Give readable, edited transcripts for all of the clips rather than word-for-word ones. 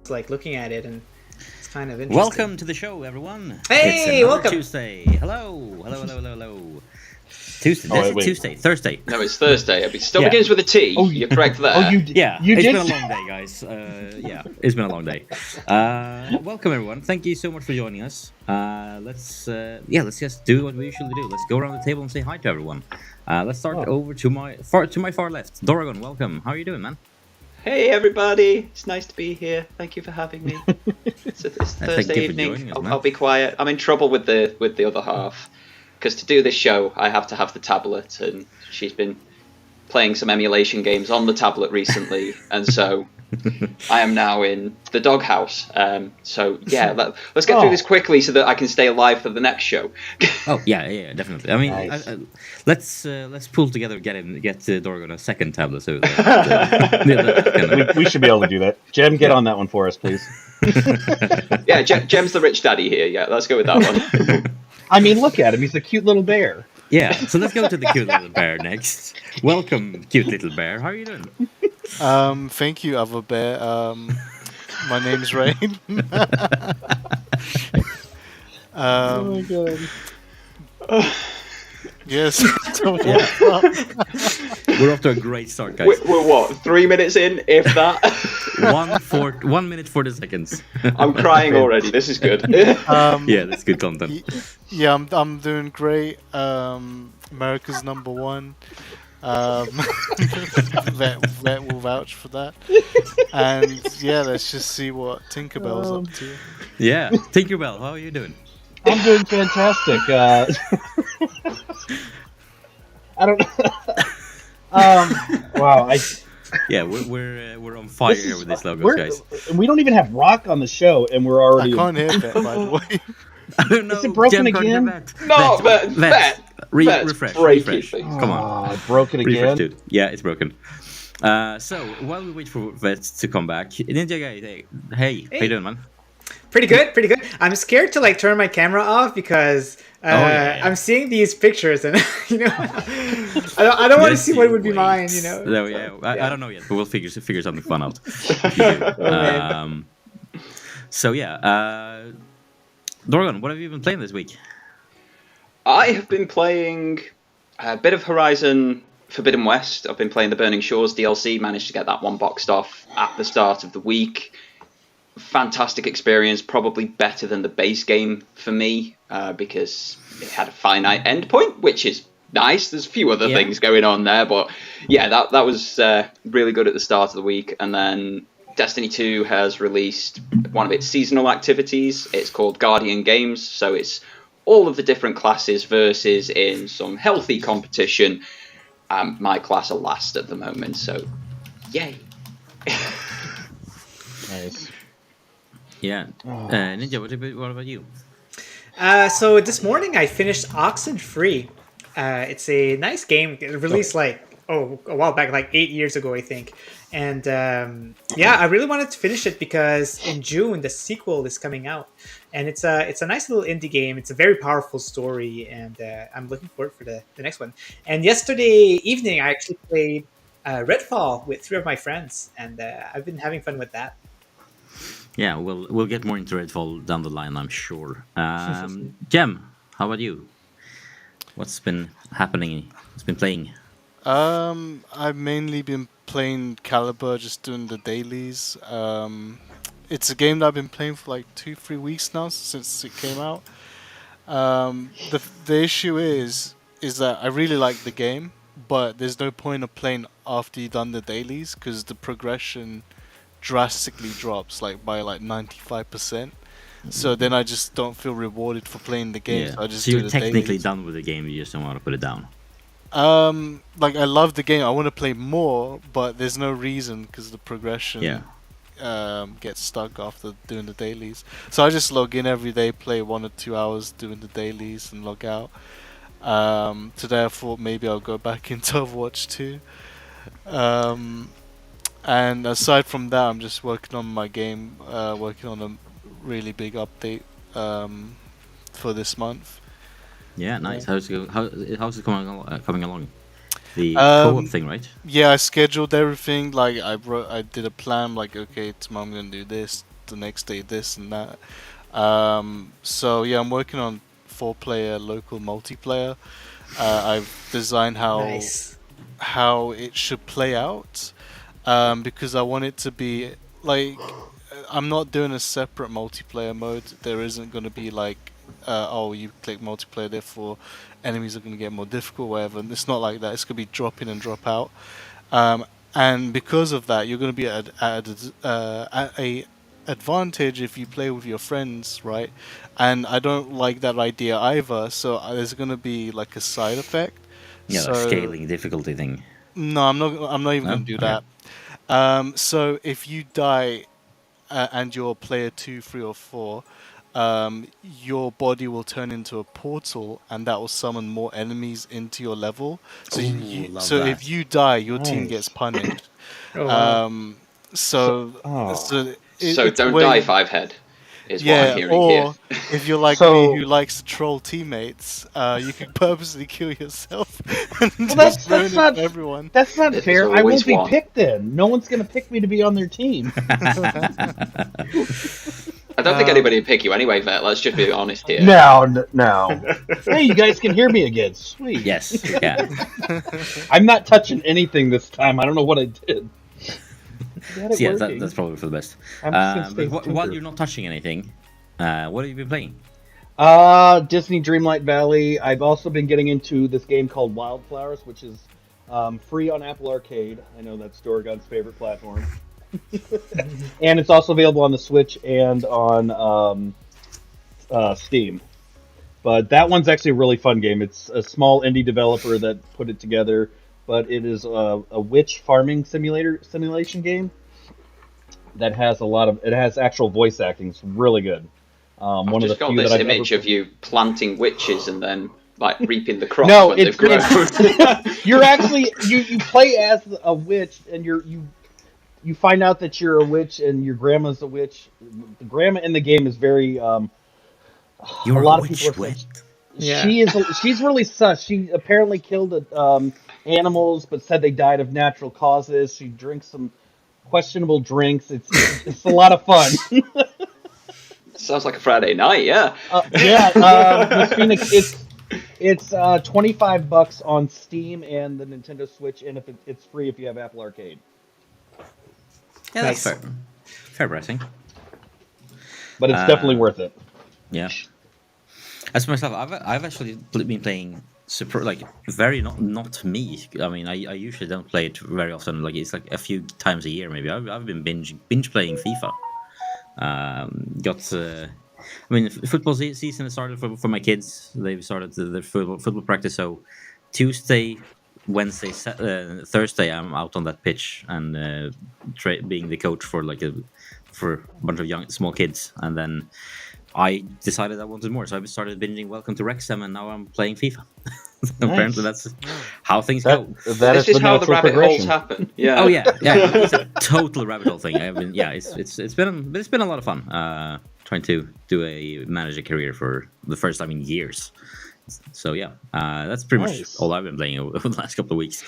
like looking at it, and it's kind of interesting. Welcome to the show, everyone. Hey, it's another welcome. Tuesday. Hello. Tuesday. Oh, wait. Tuesday. Thursday. No, it's Thursday. It still Yeah. begins with a T. Oh, You're correct there. Oh, you Yeah, you it's did. been a long day, guys. It's been a long day. Welcome, everyone. Thank you so much for joining us. Let's just do what we usually do. Let's go around the table and say hi to everyone. Let's start over to my far left. Doragon, welcome. How are you doing, man? Hey, everybody. It's nice to be here. Thank you for having me. It's Thursday you for joining evening. us, man. I'll be quiet. I'm in trouble with the other half. Because to do this show, I have to have the tablet, and she's been playing some emulation games on the tablet recently, and so I am now in the doghouse. So yeah, let's get through this quickly so that I can stay alive for the next show. Oh yeah, definitely. I mean, Nice. let's pull together, get Doragon a second tablet. So We should be able to do that. Jem, get on that one for us, please. Yeah, Jem's the rich daddy here. Yeah, let's go with that one. I mean, look at him. He's a cute little bear. Yeah, so let's go to the cute little bear next. Welcome, cute little bear. How are you doing? Thank you, other bear. My name's Rain. Oh my god. Yes. We're off to a great start, guys. We're what, 3 minutes in, if that? 1 minute 40 seconds. I'm crying already. This is good. Yeah, that's good content. Yeah, I'm doing great. America's #1. Vet will vouch for that. And yeah, let's just see what Tinkerbell's up to. Yeah, Tinkerbell, how are you doing? I'm doing fantastic. I don't. Wow. Yeah, we're on fire here with these logos, We're, guys. we don't even have Rokk on the show, and we're I already. can't hear Vet, by the way. I don't know. Is it broken Jem can't hear again? Vet. No, Vet. Vet. Vet's Refresh. breaking Refresh. things. Come on. Oh, broke it Refresh, again. dude. Yeah, it's broken. So while we wait for Vet to come back, Ninja guy, hey, how you doing, man? Pretty good. I'm scared to like turn my camera off because yeah. I'm seeing these pictures, and I don't want to see what would be mine. No, yeah. I don't know yet, but we'll figure something fun out. So yeah, Dorgan, what have you been playing this week? I have been playing a bit of Horizon Forbidden West. I've been playing the Burning Shores DLC, managed to get that one boxed off at the start of the week. Fantastic experience, probably better than the base game for me, because it had a finite endpoint, which is nice. There's a few other things going on there, but yeah, that was really good at the start of the week. And then Destiny 2 has released one of its seasonal activities. It's called Guardian Games, so it's all of the different classes versus in some healthy competition. My class are last at the moment, so yay. Nice. Yeah, Ninja, what about you? So this morning I finished Oxenfree. It's a nice game. It released a while back, like 8 years ago, I think. And I really wanted to finish it because in June the sequel is coming out, and it's a nice little indie game. It's a very powerful story, and I'm looking forward for the next one. And yesterday evening I actually played Redfall with 3 of my friends, and I've been having fun with that. Yeah, we'll get more into Redfall down the line, I'm sure. Jem, how about you? What's been happening? What's been playing? I've mainly been playing Caliber, just doing the dailies. It's a game that I've been playing for like 2-3 weeks now since it came out. The issue is that I really like the game, but there's no point of playing after you've done the dailies because the progression drastically drops by 95%. So then I just don't feel rewarded for playing the game. Yeah. So I just So do you're the technically dailies. done with the game, you just don't want to put it down. I love the game. I want to play more, but there's no reason because the progression gets stuck after doing the dailies. So I just log in every day, play 1 or 2 hours doing the dailies, and log out. Today I thought maybe I'll go back into Overwatch 2. And aside from that, I'm just working on my game, working on a really big update for this month. Yeah, nice. How's it coming along? The co-op thing, right? Yeah, I scheduled everything. Like I did a plan. Like, okay, tomorrow I'm gonna do this. the next day this and that. So yeah, I'm working on 4-player local multiplayer. I've designed Nice. how it should play out, because I want it to be like, I'm not doing a separate multiplayer mode. There isn't going to be like, oh, you click multiplayer, therefore enemies are going to get more difficult, whatever. And it's not like that. It's going to be drop in and drop out. And because of that, you're going to be at a advantage if you play with your friends, right? And I don't like that idea either. So there's going to be like a side effect. Yeah, so, like scaling difficulty thing. No, I'm not. I'm not even No? going to do Okay. that. So if you die and you're player 2, 3, or 4, your body will turn into a portal, and that will summon more enemies into your level. So Ooh, love so that. if you die, your team Nice. gets punished. Oh, wow. So Oh. So it's don't where die, you- Fivehead, is what Yeah, I'm hearing or here. if you're like So- me, who likes to troll teammates, you can purposely kill yourself and Well, just that's ruin it not for everyone. that's not There's fair. I always won't be one. picked then. No one's gonna pick me to be on their team. I don't think anybody would pick you anyway, Vet. Let's just be honest here. No. Hey, you guys can hear me again. Sweet. Yes, yeah. I'm not touching anything this time. I don't know what I did. Got it So, yeah, working. that's probably for the best. I'm just gonna stay But while tinker. you're not touching anything, what have you been playing? Disney Dreamlight Valley. I've also been getting into this game called Wildflowers, which is free on Apple Arcade. I know that's Dorgon's favorite platform. And it's also available on the Switch and on Steam. But that one's actually a really fun game. It's a small indie developer that put it together, but it is a witch farming simulation game that has it has actual voice acting. It's really good. I've One of the just got few this that I've image ever... of you planting witches and then like reaping the crops No, when they've grown. you're actually you play as a witch, and you find out that you're a witch and your grandma's a witch. The grandma in the game is very You're a lot a of witch, people are wit. Yeah. she's really sus. She apparently killed animals, but said they died of natural causes. She drinks some questionable drinks. It's a lot of fun. Sounds like a Friday night, yeah. Miss Phoenix, it's $25 on Steam and the Nintendo Switch, and if it's free if you have Apple Arcade. Yeah, that's Nice. fair. Fair pricing. But it's definitely worth it. Yeah. As for myself, I've actually been playing super, like, very not me. I mean, I usually don't play it very often. Like, it's like a few times a year maybe. I've been binge playing FIFA. I mean, football season has started for my kids. They've started their football practice. So Tuesday, Wednesday, Thursday, I'm out on that pitch and being the coach for for a bunch of small kids. And then I decided I wanted more, so I started binging Welcome to Wrexham, and now I'm playing FIFA. Apparently, that's how things go. That This is how the rabbit holes happen. Yeah. Oh yeah, it's a total rabbit hole thing. I've been, it's been a lot of fun. Trying to manage a career for the first time in years. So yeah, that's pretty much Nice. all I've been playing over the last couple of weeks.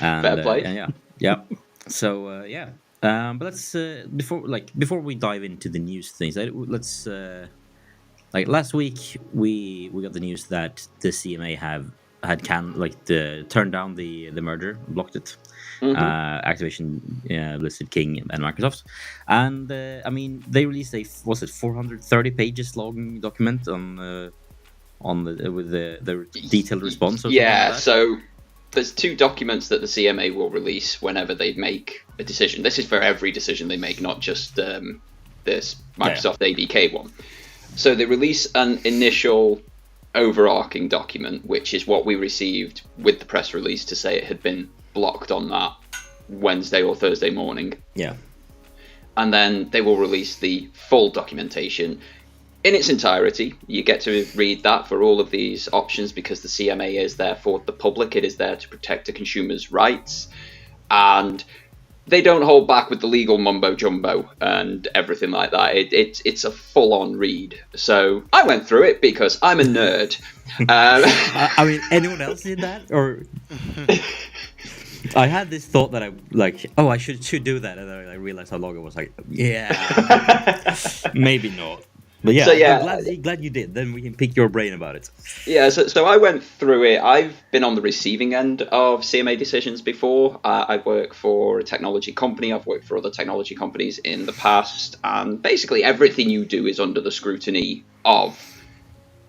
And, Fair play. yeah. So yeah, but let's before we dive into the news things, let's like last week we got the news that the CMA had turned down the merger, blocked it. Activision listed King and Microsoft, and I mean they released a 430 pages long document with the detailed response. Or something Yeah, like that. so there's two documents that the CMA will release whenever they make a decision. This is for every decision they make, not just this Microsoft ABK one. So they release an initial overarching document, which is what we received with the press release to say it had been blocked on that Wednesday or Thursday morning. Yeah. And then they will release the full documentation in its entirety. You get to read that for all of these options because the CMA is there for the public. It is there to protect the consumer's rights. And they don't hold back with the legal mumbo jumbo and everything like that. It's a full-on read. So I went through it because I'm a nerd. I mean, anyone else did that, or I had this thought that I should do that, and then I realized how long it was. Like, yeah, maybe not. But yeah, So, yeah. I'm glad you did. Then we can pick your brain about it. Yeah, so I went through it. I've been on the receiving end of CMA decisions before. I work for a technology company. I've worked for other technology companies in the past. And basically everything you do is under the scrutiny of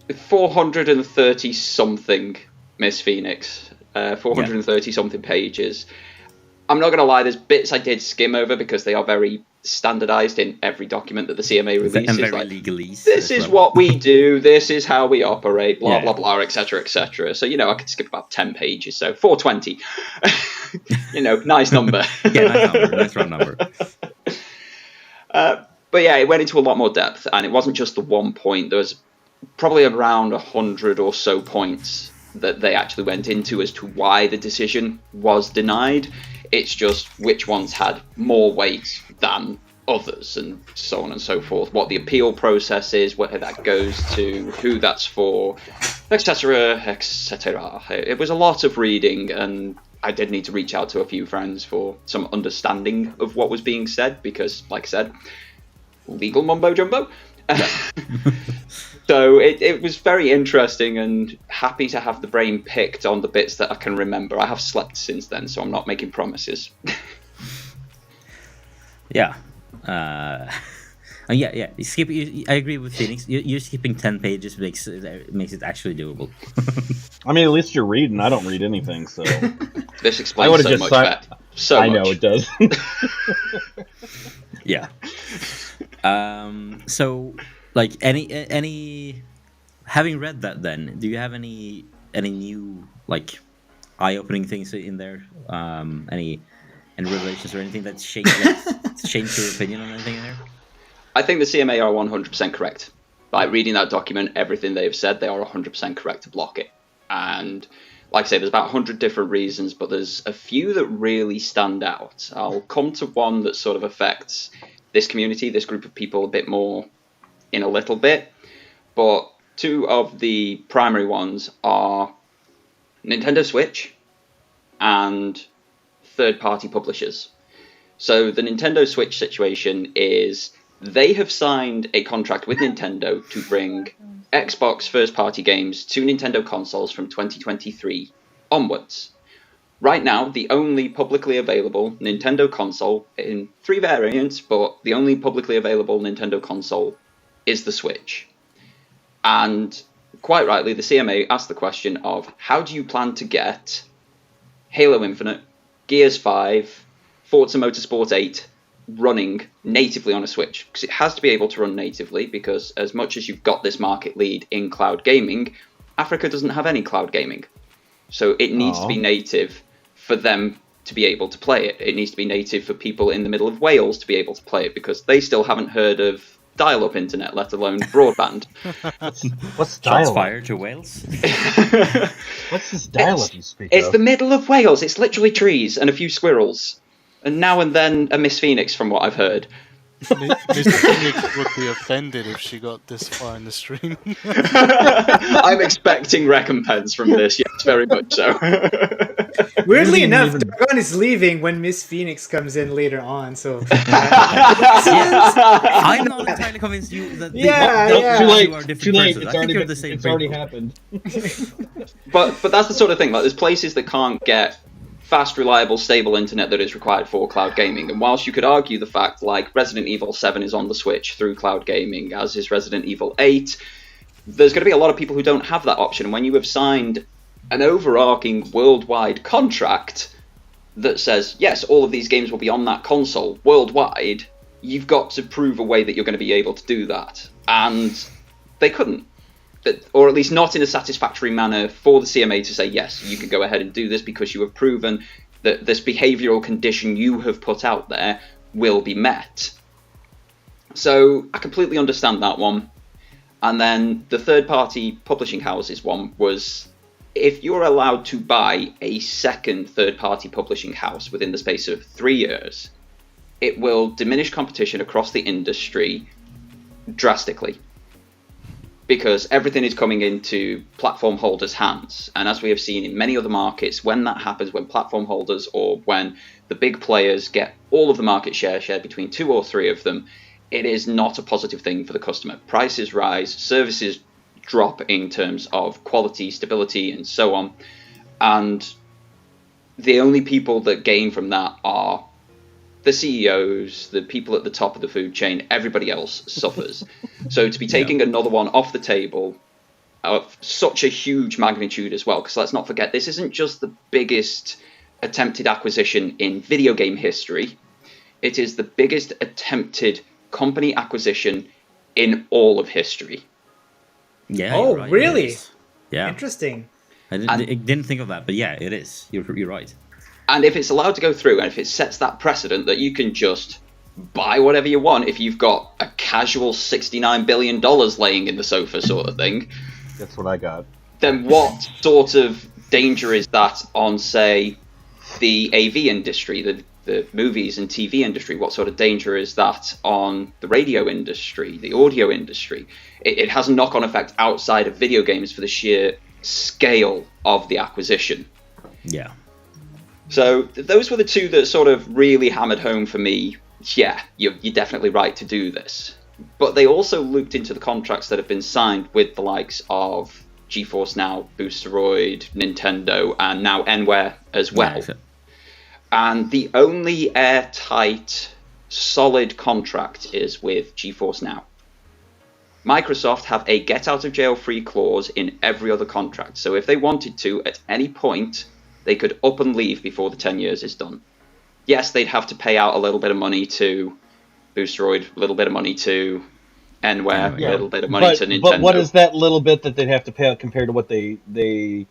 430-something Miss Phoenix, 430-something pages. I'm not going to lie, there's bits I did skim over because they are very standardized in every document that the CMA releases. And very like, legalese. this is what we do, this is how we operate, blah, Yeah. blah, blah, etc., etc. So, I could skip about 10 pages. So 420, nice number. Yeah, nice number. Nice round number. But yeah, it went into a lot more depth, and it wasn't just the one point. There was probably around 100 or so points that they actually went into as to why the decision was denied. It's just which ones had more weight than others, and so on and so forth. What the appeal process is, where that goes to, who that's for, etc., etc. It was a lot of reading, and I did need to reach out to a few friends for some understanding of what was being said, because, like I said, legal mumbo jumbo. So it was very interesting, and happy to have the brain picked on the bits that I can remember. I have slept since then, so I'm not making promises. Yeah. Yeah. I agree with Phoenix. You're skipping 10 pages makes it actually doable. I mean, at least you're reading. I don't read anything, so This I explains would've so just much signed- better. So I much. know it does. Yeah. So, like, any having read that, then do you have any new, like, eye-opening things in there? Any revelations or anything that's changed your opinion on anything in there? I think the CMA are 100% correct. By reading that document, everything they've said, they are 100% correct to block it. And like I say, there's about 100 different reasons, but there's a few that really stand out. I'll come to one that sort of affects this community, this group of people a bit more in a little bit. But two of the primary ones are Nintendo Switch and third-party publishers. So the Nintendo Switch situation is they have signed a contract with Nintendo to bring Xbox first-party games to Nintendo consoles from 2023 onwards. Right now, the only publicly available Nintendo console, in 3 variants, but the only publicly available Nintendo console is the Switch. And quite rightly, the CMA asked the question of, how do you plan to get Halo Infinite, Gears 5, Forza Motorsport 8 running natively on a Switch? Because it has to be able to run natively, because as much as you've got this market lead in cloud gaming, Africa doesn't have any cloud gaming. So it needs to be native for them to be able to play it. It needs to be native for people in the middle of Wales to be able to play it, because they still haven't heard of dial-up internet, let alone broadband. What's Shots dial-up? fired to Wales. What's this dial-up you speak It's of? the middle of Wales. It's literally trees and a few squirrels. And now and then a Miss Phoenix, from what I've heard. Mr. Phoenix would be offended if she got this far in the stream. I'm expecting recompense from this, yes, very much so. Weirdly Didn't enough, even- Dragon is leaving when Miss Phoenix comes in later on. So I'm not entirely convinced you that Yeah, Nope, yeah. too late. you are different Too late. persons. It's I think already, you're the same it's already people. happened. But that's the sort of thing, like, there's places that can't get fast, reliable, stable internet that is required for cloud gaming. And whilst you could argue the fact, like, Resident Evil 7 is on the Switch through cloud gaming, as is Resident Evil 8, there's going to be a lot of people who don't have that option. And when you have signed an overarching worldwide contract that says, yes, all of these games will be on that console worldwide, you've got to prove a way that you're going to be able to do that. And they couldn't. Or at least not in a satisfactory manner for the CMA to say, yes, you can go ahead and do this because you have proven that this behavioural condition you have put out there will be met. So I completely understand that one. And then the third-party publishing houses one was, if you're allowed to buy a second third-party publishing house within the space of 3 years, it will diminish competition across the industry drastically. because everything is coming into platform holders' hands. And as we have seen in many other markets, when that happens, when platform holders or when the big players get all of the market share shared between 2 or 3 of them, it is not a positive thing for the customer. Prices rise, services drop in terms of quality, stability, and so on. And the only people that gain from that are the CEOs, the people at the top of the food chain. Everybody else suffers. So to be taking another one off the table of such a huge magnitude as well, because let's not forget, this isn't just the biggest attempted acquisition in video game history. It is the biggest attempted company acquisition in all of history. Yeah. Oh, you're right, really? it is. Yeah. Interesting. I didn't think of that, but yeah, it is. You're right. And if it's allowed to go through, and if it sets that precedent that you can just buy whatever you want if you've got a casual $69 billion laying in the sofa sort of thing, That's what I got. then what sort of danger is that on, say, the AV industry, the movies and TV industry? What sort of danger is that on the radio industry, the audio industry? It has a knock-on effect outside of video games for the sheer scale of the acquisition. Yeah. So those were the two that sort of really hammered home for me. Yeah, you're definitely right to do this. But they also looked into the contracts that have been signed with the likes of GeForce Now, Boosteroid, Nintendo, and now Enware as well. Yeah, And the only airtight, solid contract is with GeForce Now. Microsoft have a get-out-of-jail-free clause in every other contract. So if they wanted to, at any point, they could up and leave before the 10 years is done. Yes, they'd have to pay out a little bit of money to Boosteroid, a little bit of money to Enware, a little bit of money to Nintendo. But what is that little bit that they'd have to pay out compared to what they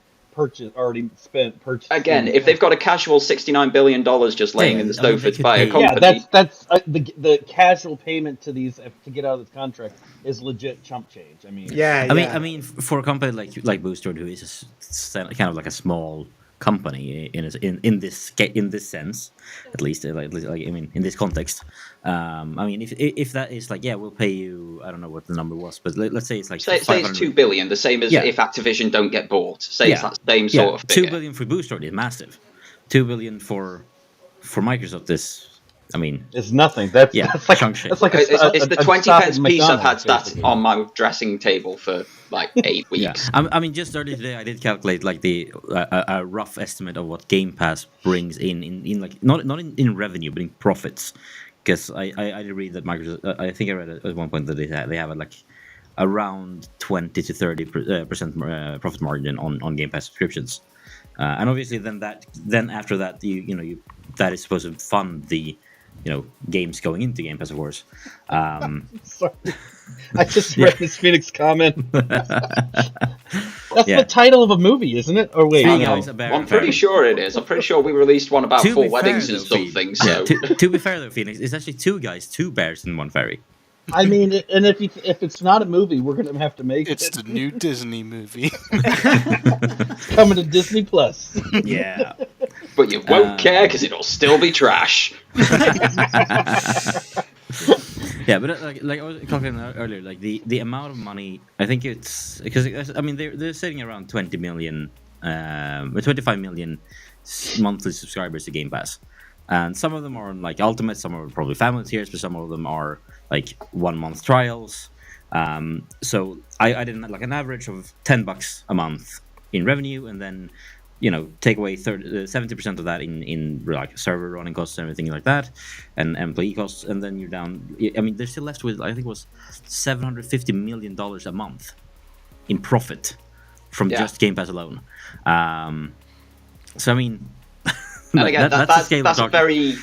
already spent purchasing? Again, if they've got a casual $69 billion just laying in the sofa to buy a company... Yeah, that's the casual payment to these to get out of this contract is legit chump change. I mean, I mean, for a company like Boosteroid, who is kind of like a small company in this sense, at least, like I mean, in this context, I mean, if that is like, yeah, we'll pay you, I don't know what the number was, but let's say it's like say it's $2 billion, the same as if Activision don't get bought. Say it's that same sort of figure. $2 billion for Boosteroid is massive. $2 billion for Microsoft is, I mean, it's nothing. That's like it's the 20 pence piece I've had sat on my dressing table for like 8 weeks. I mean, just earlier today, I did calculate like a rough estimate of what Game Pass brings in like not in revenue, but in profits. Because I did read that Microsoft, I think I read at one point that they have like around 20 to 30% profit margin on Game Pass subscriptions, and obviously then after that you that is supposed to fund the games going into Game Pass, of course. Sorry, I just read Miss Phoenix comment. That's the title of a movie, isn't it? Or wait, I'm pretty sure it is. I'm pretty sure we released one about 4 weddings and something. So. To be fair though, Phoenix, it's actually 2 guys, 2 bears in one ferry. I mean, and if it's not a movie, we're gonna have to make It's the new Disney movie. It's coming to Disney Plus. Yeah. But you won't care because it'll still be trash. Yeah, but like I was talking earlier, like the amount of money, I think it's because I mean they're sitting around 20 million, 25 million monthly subscribers to Game Pass, and some of them are on like Ultimate, some are probably family tiers, but some of them are like 1 month trials. So I did like an average of $10 a month in revenue, and then take away 70% of that in like server running costs and everything like that, and employee costs, and then you're down. I mean, they're still left with, I think it was $750 million a month in profit from just Game Pass alone. So I mean, and again, that's a very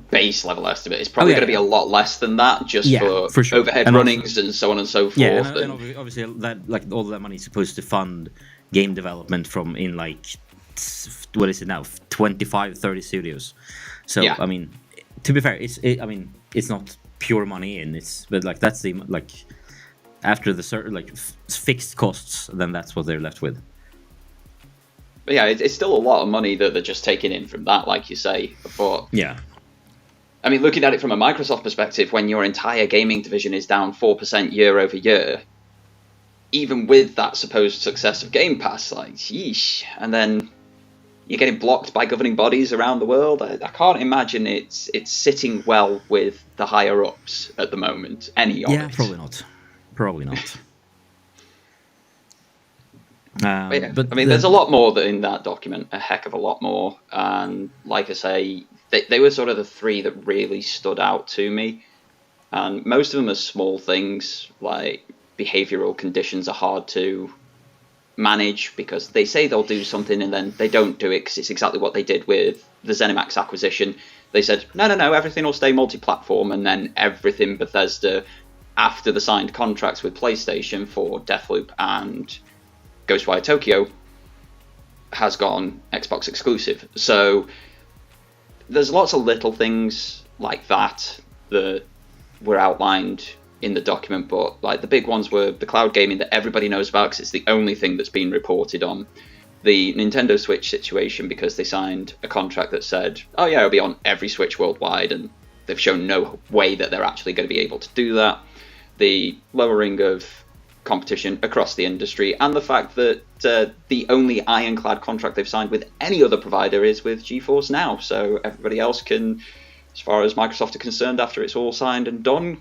base level estimate. It's probably going to be a lot less than that, just for sure. Overhead and runnings and so on and so forth. Yeah, and obviously that like all that money is supposed to fund game development from in like, what is it now, 25-30 studios. So I mean, to be fair, it's not pure money in, but like that's the like after the certain like fixed costs, then that's what they're left with. But yeah, it's still a lot of money that they're just taking in from that, like you say. But I mean, looking at it from a Microsoft perspective, when your entire gaming division is down 4% year over year, even with that supposed success of Game Pass, like, yeesh. And then you're getting blocked by governing bodies around the world. I can't imagine it's sitting well with the higher ups at the moment. Any of it. Yeah, probably not. Probably not. But there's a lot more in that document, a heck of a lot more. And like I say, they were sort of the three that really stood out to me. And most of them are small things, like behavioral conditions are hard to manage because they say they'll do something and then they don't do it because it's exactly what they did with the ZeniMax acquisition. They said, no, everything will stay multi-platform, and then everything Bethesda, after the signed contracts with PlayStation for Deathloop and Ghostwire Tokyo, has gone Xbox exclusive. So there's lots of little things like that that were outlined in the document, but like the big ones were the cloud gaming that everybody knows about because it's the only thing that's been reported on. The Nintendo Switch situation, because they signed a contract that said, oh yeah, it'll be on every Switch worldwide, and they've shown no way that they're actually going to be able to do that. The lowering of competition across the industry, and the fact that the only ironclad contract they've signed with any other provider is with GeForce Now, so everybody else can, as far as Microsoft are concerned, after it's all signed and done,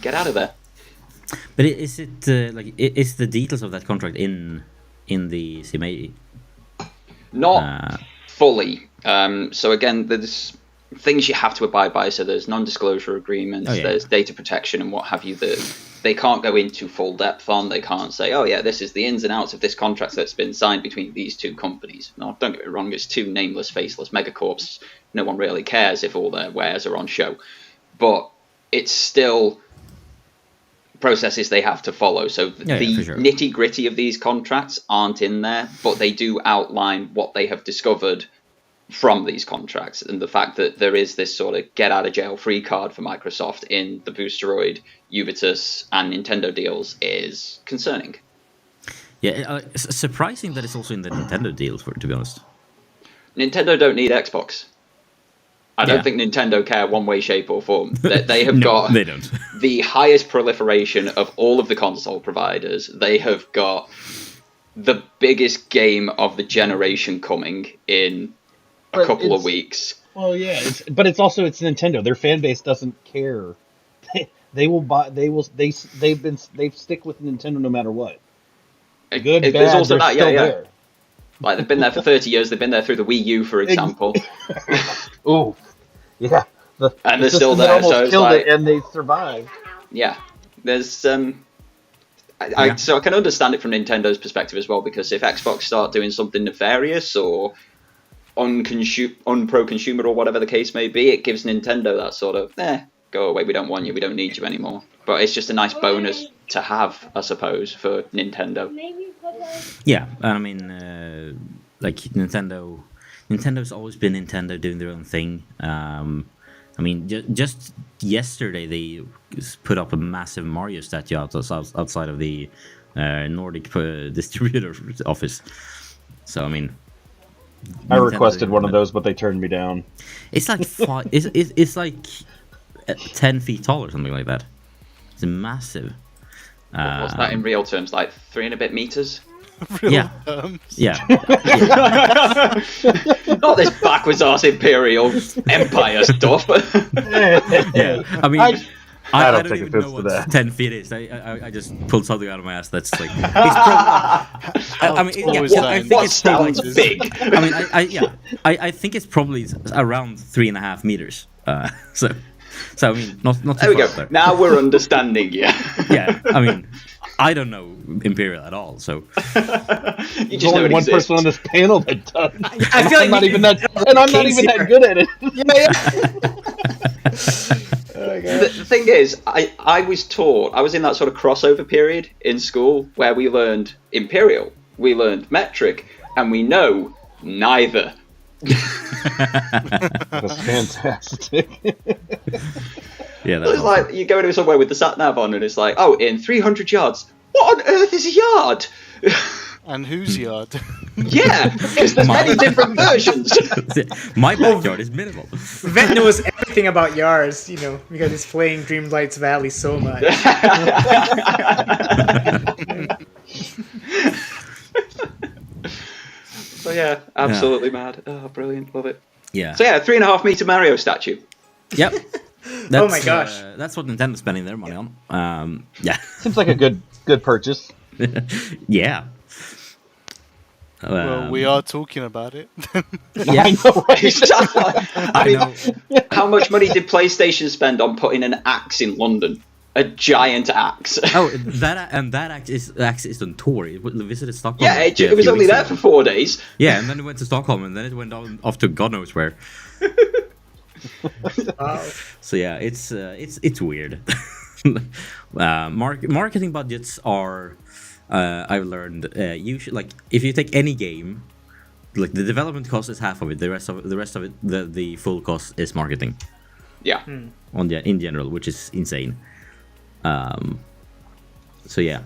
get out of there. But is it is the details of that contract in the CMA? Not fully. So again, there's things you have to abide by. So there's non-disclosure agreements, there's data protection and what have you that they can't go into full depth on. They can't say, oh yeah, this is the ins and outs of this contract that's been signed between these two companies. No, don't get me wrong, it's two nameless, faceless megacorps. No one really cares if all their wares are on show. But it's still processes they have to follow. So the nitty gritty of these contracts aren't in there, but they do outline what they have discovered from these contracts, and the fact that there is this sort of get out of jail free card for Microsoft in the Boosteroid, Ubitus, and Nintendo deals is concerning. Yeah, surprising that it's also in the Nintendo deals, to be honest. Nintendo don't need Xbox. I don't think Nintendo care one way, shape, or form. They have got they don't. The highest proliferation of all of the console providers. They have got the biggest game of the generation coming in a couple of weeks. Well, yeah, but it's Nintendo. Their fan base doesn't care. They will buy. They stick with Nintendo no matter what. Good, bad. There's also that. There. Like they've been there for 30 years. They've been there through the Wii U, for example. Oh, yeah. And they're still there. So it's like, and they survived. Yeah, there's so I can understand it from Nintendo's perspective as well, because if Xbox start doing something nefarious or unpro-consumer or whatever the case may be, it gives Nintendo that sort of, go away, we don't want you, we don't need you anymore. But it's just a nice bonus to have, I suppose, for Nintendo. Yeah, I mean, like Nintendo's always been Nintendo doing their own thing. I mean, just yesterday they put up a massive Mario statue outside of the Nordic distributor office. So I mean, I requested one of those, but they turned me down. It's like it's like 10 feet tall or something like that. It's massive. What's that in real terms? Like 3 and a bit meters? Yeah. Not this backwards ass Imperial Empire stuff. Yeah. I mean, I don't take even offense know to what that. 10 feet is. I just pulled something out of my ass that's like. It's probably, I mean, I think it's probably big. I mean, I think it's probably around 3.5 meters. So I mean, not too there we far go. there. Now we're understanding you. Yeah, I mean, I don't know Imperial at all, so. You There's just know only it one exists. person on this panel that does. I feel like I'm not even that good at it. The thing is, I was taught, I was in that sort of crossover period in school where we learned Imperial, we learned metric, and we know neither. That's fantastic. Yeah, that's It's awesome. like you go into somewhere with the sat nav on, and it's like, oh, in 300 yards. What on earth is a yard? And whose yard? Yeah, because there's many different versions. My backyard is minimal. Vent knows everything everything about yours, because he's playing Dreamlight's Valley so much. So yeah, absolutely mad. Oh, brilliant, love it. Yeah. So yeah, 3.5 meter Mario statue. Yep. Oh my gosh. That's what Nintendo's spending their money on. Yeah. Seems like a good purchase. Yeah. Well, we are talking about it. Yeah. I know, right? Exactly. I know. How much money did PlayStation spend on putting an axe in London? A giant axe. Oh, that axe is on tour. It visited Stockholm. Yeah, it a was few only weeks there ago. for 4 days. Yeah, and then it went to Stockholm, and then it went off to God knows where. Wow. So yeah, it's weird. Marketing budgets are, I've learned, usually like if you take any game, like the development cost is half of it. The rest of it, the full cost is marketing. Yeah. In general, which is insane. So yeah,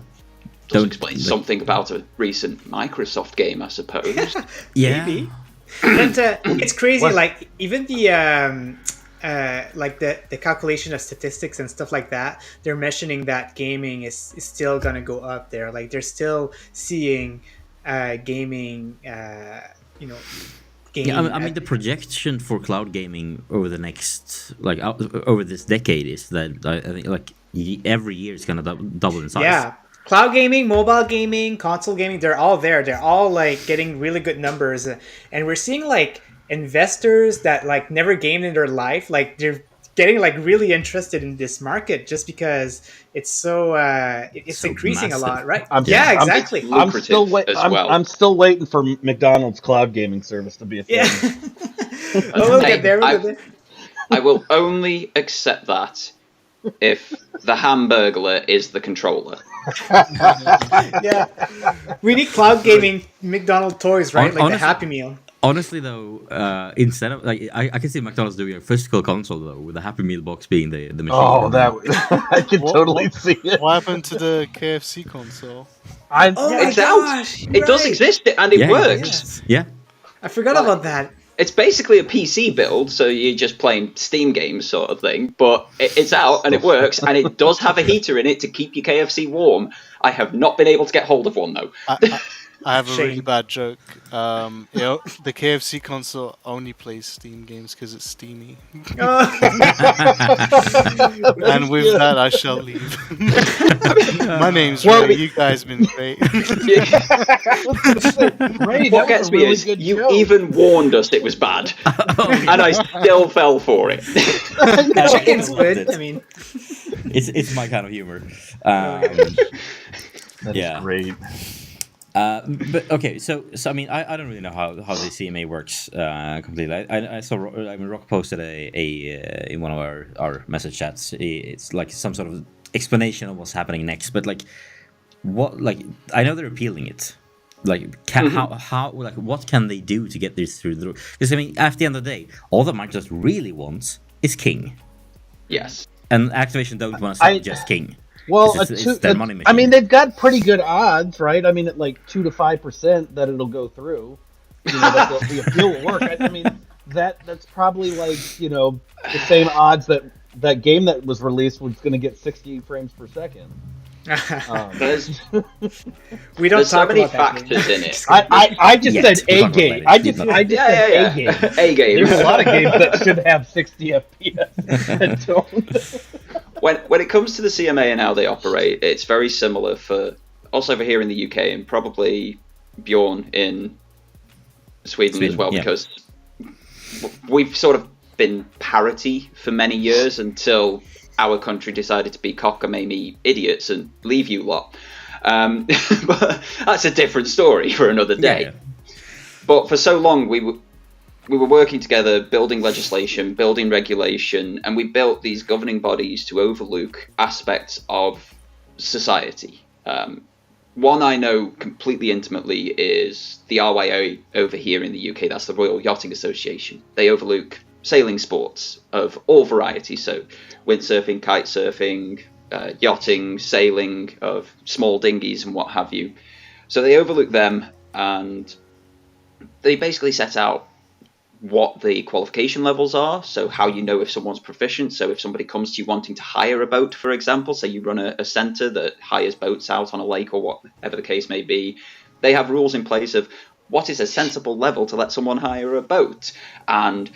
Does explain something about a recent Microsoft game, I suppose. Yeah. Maybe. But it's crazy. Like even the like the calculation of statistics and stuff like that, they're mentioning that gaming is still gonna go up there. Like they're still seeing gaming. Gaming. Yeah, I mean the projection for cloud gaming over the next over this decade is that I think like every year it's gonna double in size. Yeah. Cloud gaming, mobile gaming, console gaming, they're all there. They're all like getting really good numbers. And we're seeing like investors that like never gamed in their life, like they're getting like really interested in this market just because it's so it's So increasing massive. a lot, right? Yeah, Exactly. I'm still Lucrative as well. I'm still waiting for McDonald's cloud gaming service to be a thing. Yeah. We'll get there. We'll get there. I will only accept that if the Hamburglar is the controller. Yeah. We need cloud gaming McDonald's toys, right? Like Honestly- the Happy Meal. Honestly, though, instead of like, I can see McDonald's doing a physical console though, with the Happy Meal box being the machine. Oh, I can totally see it. What happened to the KFC console? Oh my It's out. gosh, It you're does right. exist and it Yeah, works. Yeah. I forgot about that. It's basically a PC build, so you're just playing Steam games sort of thing, but it's out and it works, and it does have a heater in it to keep your KFC warm. I have not been able to get hold of one, though. I have a really Shame. bad joke. The KFC console only plays Steam games because it's steamy. And with that, I shall leave. My name's Well, Ray. You guys been great. Ray, What gets me is you even warned us it was bad, and I still fell for it. Chicken's Loved good. it. I mean, It's my kind of humor. That's Yeah. great. But okay, so I mean, I don't really know how the CMA works completely. I saw Rokk posted a in one of our message chats. It's like some sort of explanation of what's happening next. But like, what I know they're appealing it. Like, how like what can they do to get this through the roof? Because I mean, at the end of the day, all that Microsoft really wants is King, Yes. and Activision don't want to sell just King. Well, It's their money I machine. mean, they've got pretty good odds, right? I mean, at like 2 to 5% that it'll go through. That the appeal will work. I mean, that's probably like the same odds that game that was released was going to get 60 frames per second. There's we don't so talk many about that game. factors in it. I just Yes, said we'll a talk about game. later. I just said a game. A game. There's a lot of games that should have 60 FPS that don't. When it comes to the CMA and how they operate, it's very similar for us over here in the UK and probably Bjorn in Sweden as well, yeah. because we've sort of been parity for many years until our country decided to be cockamamie idiots and leave you lot. But that's a different story for another day. Yeah. But for so long, we were working together, building legislation, building regulation, and we built these governing bodies to overlook aspects of society. One I know completely intimately is the RYO over here in the UK. That's the Royal Yachting Association. They overlook sailing sports of all varieties, so windsurfing, kite surfing, yachting, sailing of small dinghies and what have you. So they overlook them, and they basically set out what the qualification levels are, so how you know if someone's proficient. So if somebody comes to you wanting to hire a boat, for example, say you run a centre that hires boats out on a lake or whatever the case may be, they have rules in place of what is a sensible level to let someone hire a boat, and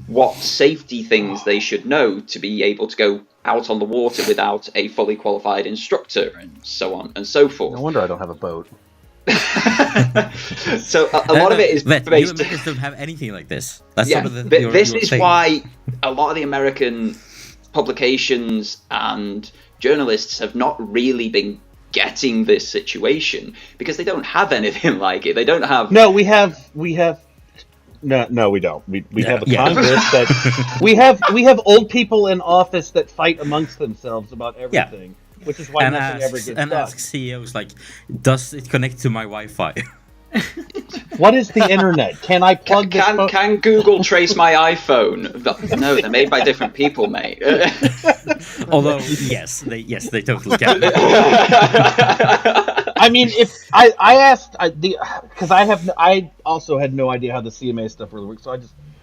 what safety things they should know to be able to go out on the water without a fully qualified instructor, and so on and so forth. No wonder I don't have a boat. So a lot of it is Vet, based. You Americans don't have anything like this. That's Yeah, sort of this your is thing. why a lot of the American publications and journalists have not really been getting this situation, because they don't have anything like it. They don't have. No, we have. No, we don't. We have a Congress that we have old people in office that fight amongst themselves about everything, which is why nothing ever gets done. Ask CEOs like, does it connect to my Wi-Fi? What is the internet? Can I plug this phone? Can Google trace my iPhone? No, they're made by different people, mate. Although yes, they totally can. I mean, if I asked because I also had no idea how the CMA stuff really works, so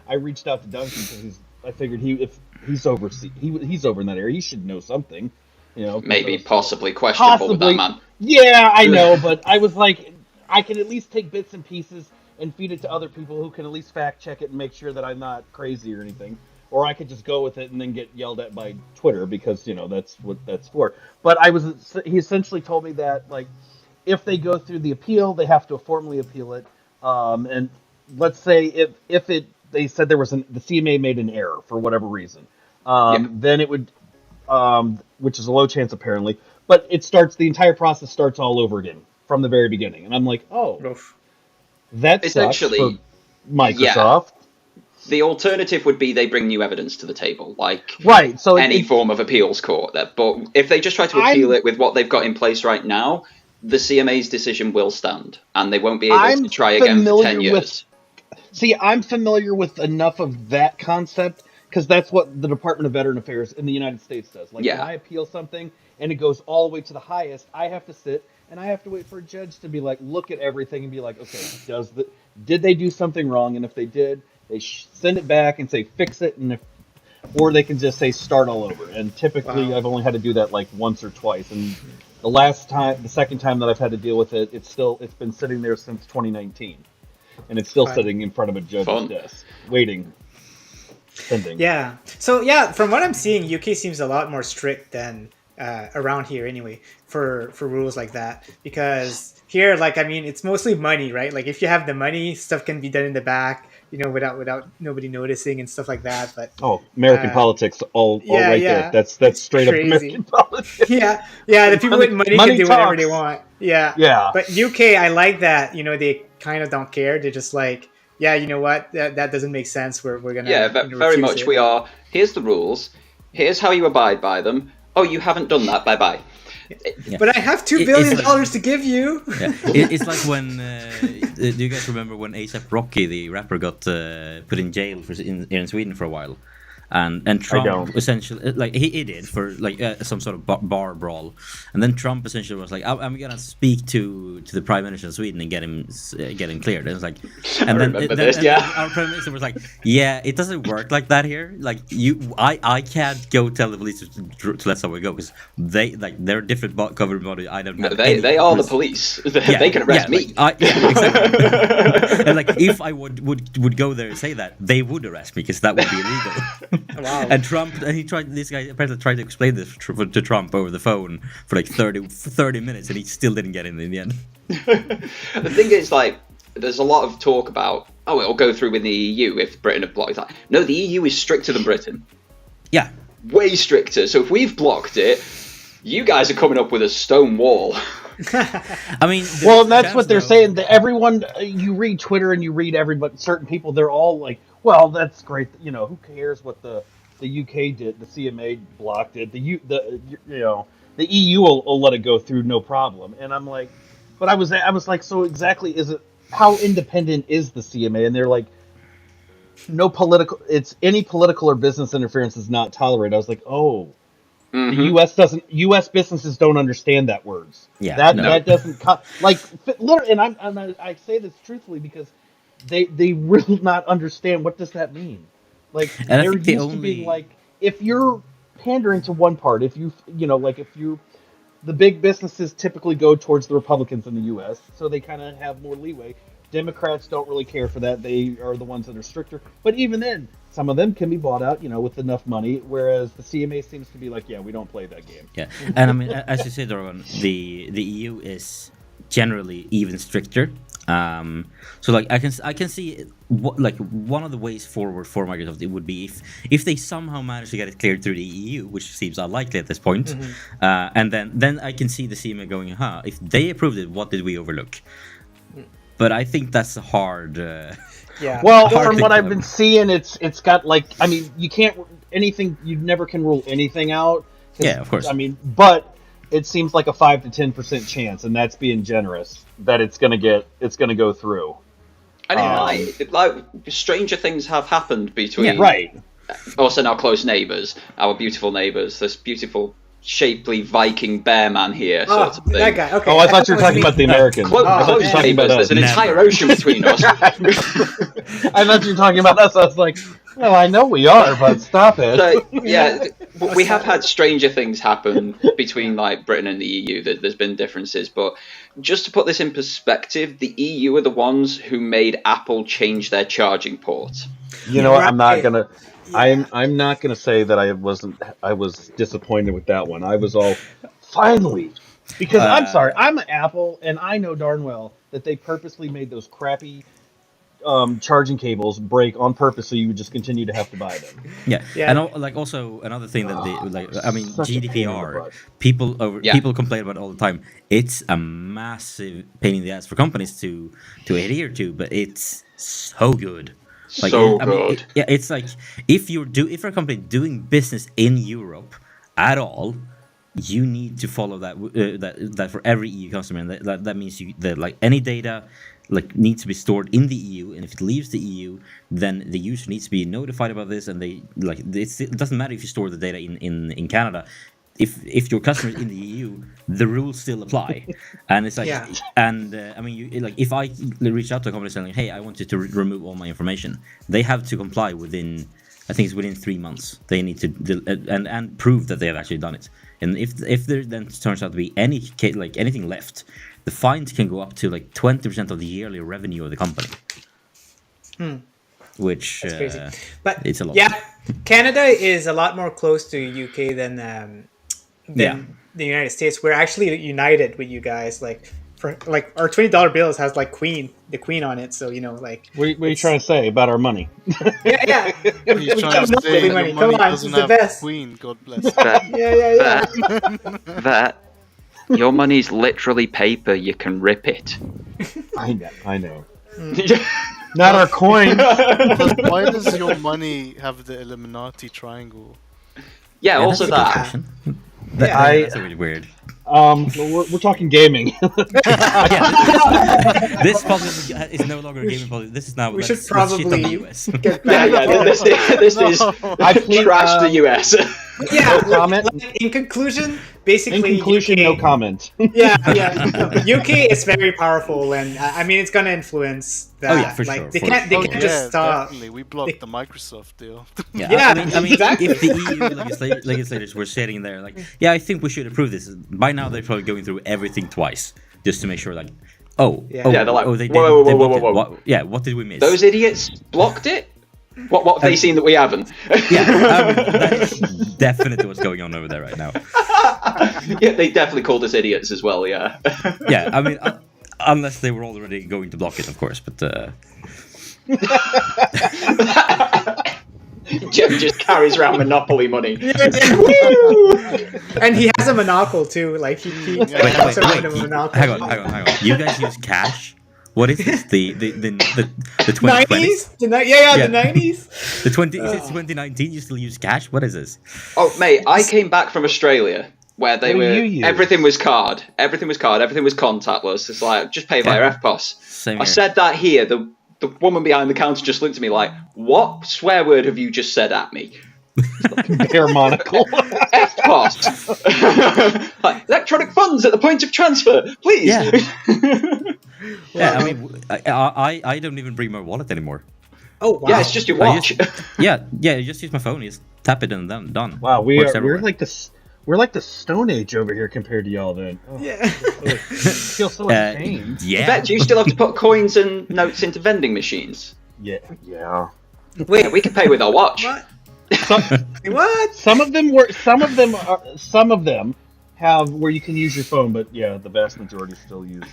I reached out to Duncan because I figured if he's over in that area, he should know something, you know. Maybe possibly questionable with that man. Yeah, I know, but I was like, I can at least take bits and pieces and feed it to other people who can at least fact check it and make sure that I'm not crazy or anything. Or I could just go with it and then get yelled at by Twitter because, you know, that's what that's for. But he essentially told me that, like, if they go through the appeal, they have to formally appeal it. And let's say if they said the CMA made an error for whatever reason, then it would, which is a low chance apparently, but the entire process starts all over again from the very beginning. And I'm like, that sucks for Microsoft. The alternative would be they bring new evidence to the table, like so any form of appeals court. But if they just try to appeal it with what they've got in place right now, the CMA's decision will stand, and they won't be able to try again for 10 years. I'm familiar with enough of that concept, because that's what the Department of Veteran Affairs in the United States does. Like, when I appeal something, and it goes all the way to the highest, I have to sit, and I have to wait for a judge to be like, look at everything and be like, okay, did they do something wrong? And if they did, they send it back and say, fix it, or they can just say, start all over. And typically, I've only had to do that like once or twice. And the second time that I've had to deal with it, it's been sitting there since 2019. And it's still sitting in front of a judge's desk, waiting, pending. Yeah. So, from what I'm seeing, UK seems a lot more strict than around here anyway for rules like that. Because here, like, I mean, it's mostly money, right? Like, if you have the money, stuff can be done in the back, you know, without nobody noticing and stuff like that. But American politics, all right there. That's straight up American politics. Yeah, the people with money can do whatever they want. Yeah. But UK, I like that. You know, they kind of don't care. They're just like, yeah, you know what? That doesn't make sense. We're gonna very much. We are. Here's the rules. Here's how you abide by them. Oh, you haven't done that. Bye bye. Yeah. But I have $2 billion to give you. It's like when do you guys remember when A$AP Rocky, the rapper, got put in jail in Sweden for a while? And Trump essentially, like, he did for like some sort of bar brawl, and then Trump essentially was like, I'm gonna speak to the Prime Minister of Sweden and get him cleared. And it's like, and then our Prime Minister was like, yeah, it doesn't work like that here. Like, I can't go tell the police to let someone go, because they're a different government body. I don't know. They are the police. They can arrest me. Exactly. And like, if I would go there and say that, they would arrest me, because that would be illegal. Wow. And this guy apparently tried to explain this to Trump over the phone for like 30 minutes, and he still didn't get in the end. The thing is, like, there's a lot of talk about, it'll go through with the EU if Britain have blocked it. No, the EU is stricter than Britain. Yeah. Way stricter. So if we've blocked it, you guys are coming up with a stone wall. I mean, and that's what they're saying. Everyone, you read Twitter and you read certain people, they're all like, well, that's great. You know, who cares what the UK did? The CMA blocked it. The EU will let it go through, no problem. And I'm like, but I was like, so exactly, how independent is the CMA? And they're like, any political or business interference is not tolerated. I was like, the U.S. businesses don't understand that words. Yeah, that doesn't like literally. And I say this truthfully because they will not understand what does that mean. Like And I they're think used to being like, if you're pandering to one part, if the big businesses typically go towards the Republicans in the U.S., so they kind of have more leeway. Democrats don't really care for that; they are the ones that are stricter. But even then, some of them can be bought out, with enough money. Whereas the CMA seems to be like, yeah, we don't play that game. Yeah, and I mean, as you said, Dorgan, the EU is generally even stricter. So like I can see like one of the ways forward for Microsoft, it would be if they somehow manage to get it cleared through the EU, which seems unlikely at this point, and then I can see the CMA going, if they approved it, what did we overlook? But I think that's a hard. Yeah. Well, from what I've been seeing, it's got like, I mean, you never can rule anything out. Yeah, of course. I mean, but it seems like a 5 to 10% chance, and that's being generous, that it's gonna go through. And it might, stranger things have happened between us and our close neighbours, our beautiful neighbours. This beautiful, shapely Viking bear man here, sort of thing. That guy. Okay. Oh, I thought you were talking about the Americans. Close neighbours. There's an entire ocean between us. I thought you were talking about us. I was like, well, I know we are, but stop it. So, yeah, we have had stranger things happen between like Britain and the EU. There's been differences, but just to put this in perspective, the EU are the ones who made Apple change their charging port. You know what? I'm not gonna. I'm not gonna say that I was disappointed with that one. I was all finally, because I'm sorry, I'm an Apple, and I know darn well that they purposely made those crappy charging cables break on purpose, so you would just continue to have to buy them. Yeah. And like also another thing that they like. I mean, GDPR. People complain about it all the time. It's a massive pain in the ass for companies to adhere to, but it's so good. Like, I mean, it's like if you're a company doing business in Europe at all, you need to follow that for every EU customer, and that means that like any data like needs to be stored in the EU, and if it leaves the EU, then the user needs to be notified about this, and they like it doesn't matter if you store the data in Canada. If your customer is in the EU, the rules still apply, and it's like, and I mean, if I reach out to a company saying, "Hey, I want you to remove all my information," they have to comply within 3 months. They need to and prove that they have actually done it. And if there then turns out to be anything left, the fines can go up to like 20% of the yearly revenue of the company. Which that's crazy. But it's a lot. Yeah, Canada is a lot more close to UK than the United States. We're actually united with you guys. Like for like our $20 bills has like the Queen on it. So like. What are you trying to say about our money? Yeah. He's trying to say that money. money Come on, doesn't it's the have best. Queen. God bless. That your money's literally paper. You can rip it. I know. Not our coin. But why does your money have the Illuminati triangle? Yeah, also that. That's really weird. We're talking gaming. This podcast is no longer a gaming podcast. This is now. We should probably the US. get back. This is trash the US. Yeah. No comment. In conclusion, basically. In conclusion, UK, no comment. Yeah. UK is very powerful, and I mean it's gonna influence that. Oh yeah, for sure. They can't just stop. Definitely. We blocked the Microsoft deal. Yeah, I mean, exactly. if the EU legislators were sitting there like, yeah, I think we should approve this. By now, they're probably going through everything twice just to make sure, like, they're like, they did. Whoa. What did we miss? Those idiots blocked it. What have they seen that we haven't? Yeah, I mean, that is definitely what's going on over there right now. Yeah, they definitely called us idiots as well. Yeah. Yeah, I mean, unless they were already going to block it, of course. But Jeff just carries around Monopoly money. And he has a monocle too. Like he wait, a monocle. hang on. You guys use cash? What is this? The 90s? The 90s? The 20 is it 2019? You still use cash? What is this? Oh, mate, I came back from Australia where everything was card. Everything was contactless. It's like, just pay via FPOS. I said that here. The woman behind the counter just looked at me like, what swear word have you just said at me? Bear monocle. FPOS. Like, electronic funds at the point of transfer, please. Yeah. Yeah, I mean, I don't even bring my wallet anymore. Oh wow. Yeah, it's just your watch. Yeah, you just use my phone. You just tap it and then done. Wow, Works we're everywhere. like this. We're like the Stone Age over here compared to y'all. Then Yeah. I feel so ashamed. Yeah. Bet, do you still have to put coins and notes into vending machines? Yeah. Wait, Yeah, we can pay with our watch. what? Some, What? some of them were. Some of them have where you can use your phone, but yeah, the vast majority still use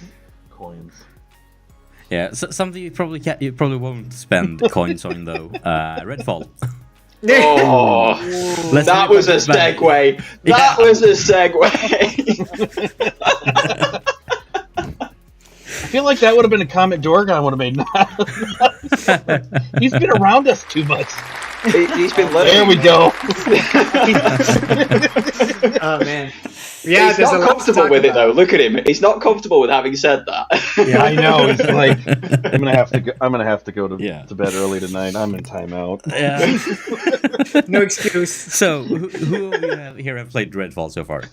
coins. Yeah, so something you probably won't spend coins on though. Redfall. Oh, Let's that leave was a it back. segue. That was a segue. I feel like that would have been a comment Dorgon would have made. He's been around us too much. He's been learning. There we go. Oh man. Yeah, He's there's a not lot to comfortable talk with it though. about. Look at him. He's not comfortable with having said that. Yeah, I know. He's like, I'm gonna have to go to Yeah. to bed early tonight. I'm in timeout. Yeah. No excuse. So, who of you here have played Redfall so far?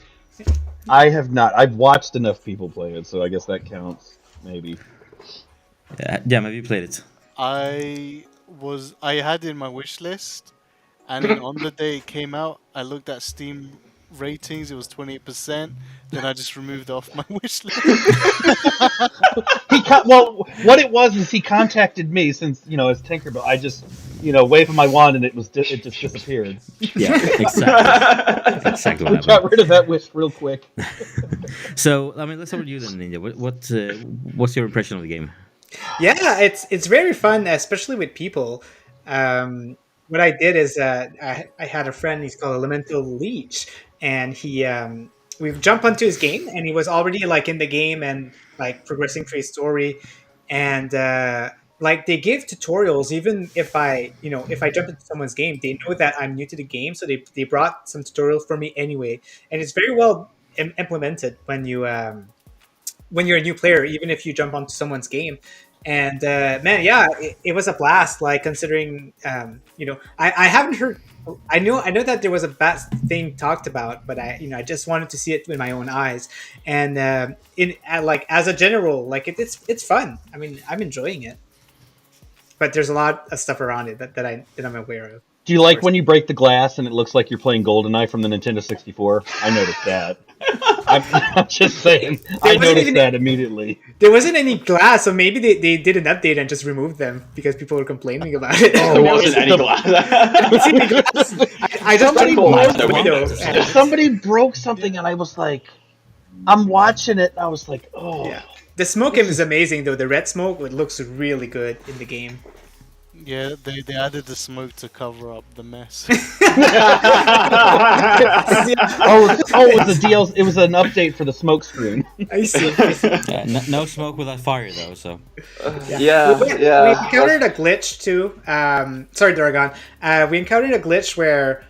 I have not. I've watched enough people play it, so I guess that counts. Maybe. Yeah, have you played it? I had it in my wish list, and then on the day it came out, I looked at Steam ratings. It was 28%. Then I just removed it off my wish list. Well, what it was is he contacted me since as Tinkerbell. I just waved my wand and it just disappeared. Yeah, exactly. Exactly what We got happened. rid of that wish real quick. So, I mean, let's start with you then, Ninja. What's your impression of the game? Yeah, it's very fun, especially with people. What I did is I had a friend. He's called Elemental Leech, and we jumped onto his game, and he was already like in the game and like progressing through his story, and like they give tutorials even if I jump into someone's game, they know that I'm new to the game, so they brought some tutorials for me anyway, and it's very well implemented when you're a new player, even if you jump onto someone's game. And man, yeah, it was a blast. Like considering, I haven't heard. I know that there was a bad thing talked about, but I just wanted to see it with my own eyes. And like as a general, like it's fun. I mean, I'm enjoying it. But there's a lot of stuff around it that I'm aware of. Do you like when you break the glass and it looks like you're playing GoldenEye from the Nintendo 64? I noticed that. I'm just saying. I noticed that immediately. There wasn't any glass, so maybe they did an update and just removed them because people were complaining about it. There wasn't any glass. I just Somebody broke broke the window. Somebody broke something and I was like, I'm watching it and I was like, oh. Yeah. The smoke is amazing though. The red smoke, it looks really good in the game. Yeah, they added the smoke to cover up the mess. It was a DLC. It was an update for the smoke screen. I see. No smoke without fire, though. So Yeah. We encountered a glitch too. Sorry, Dragon. We encountered a glitch where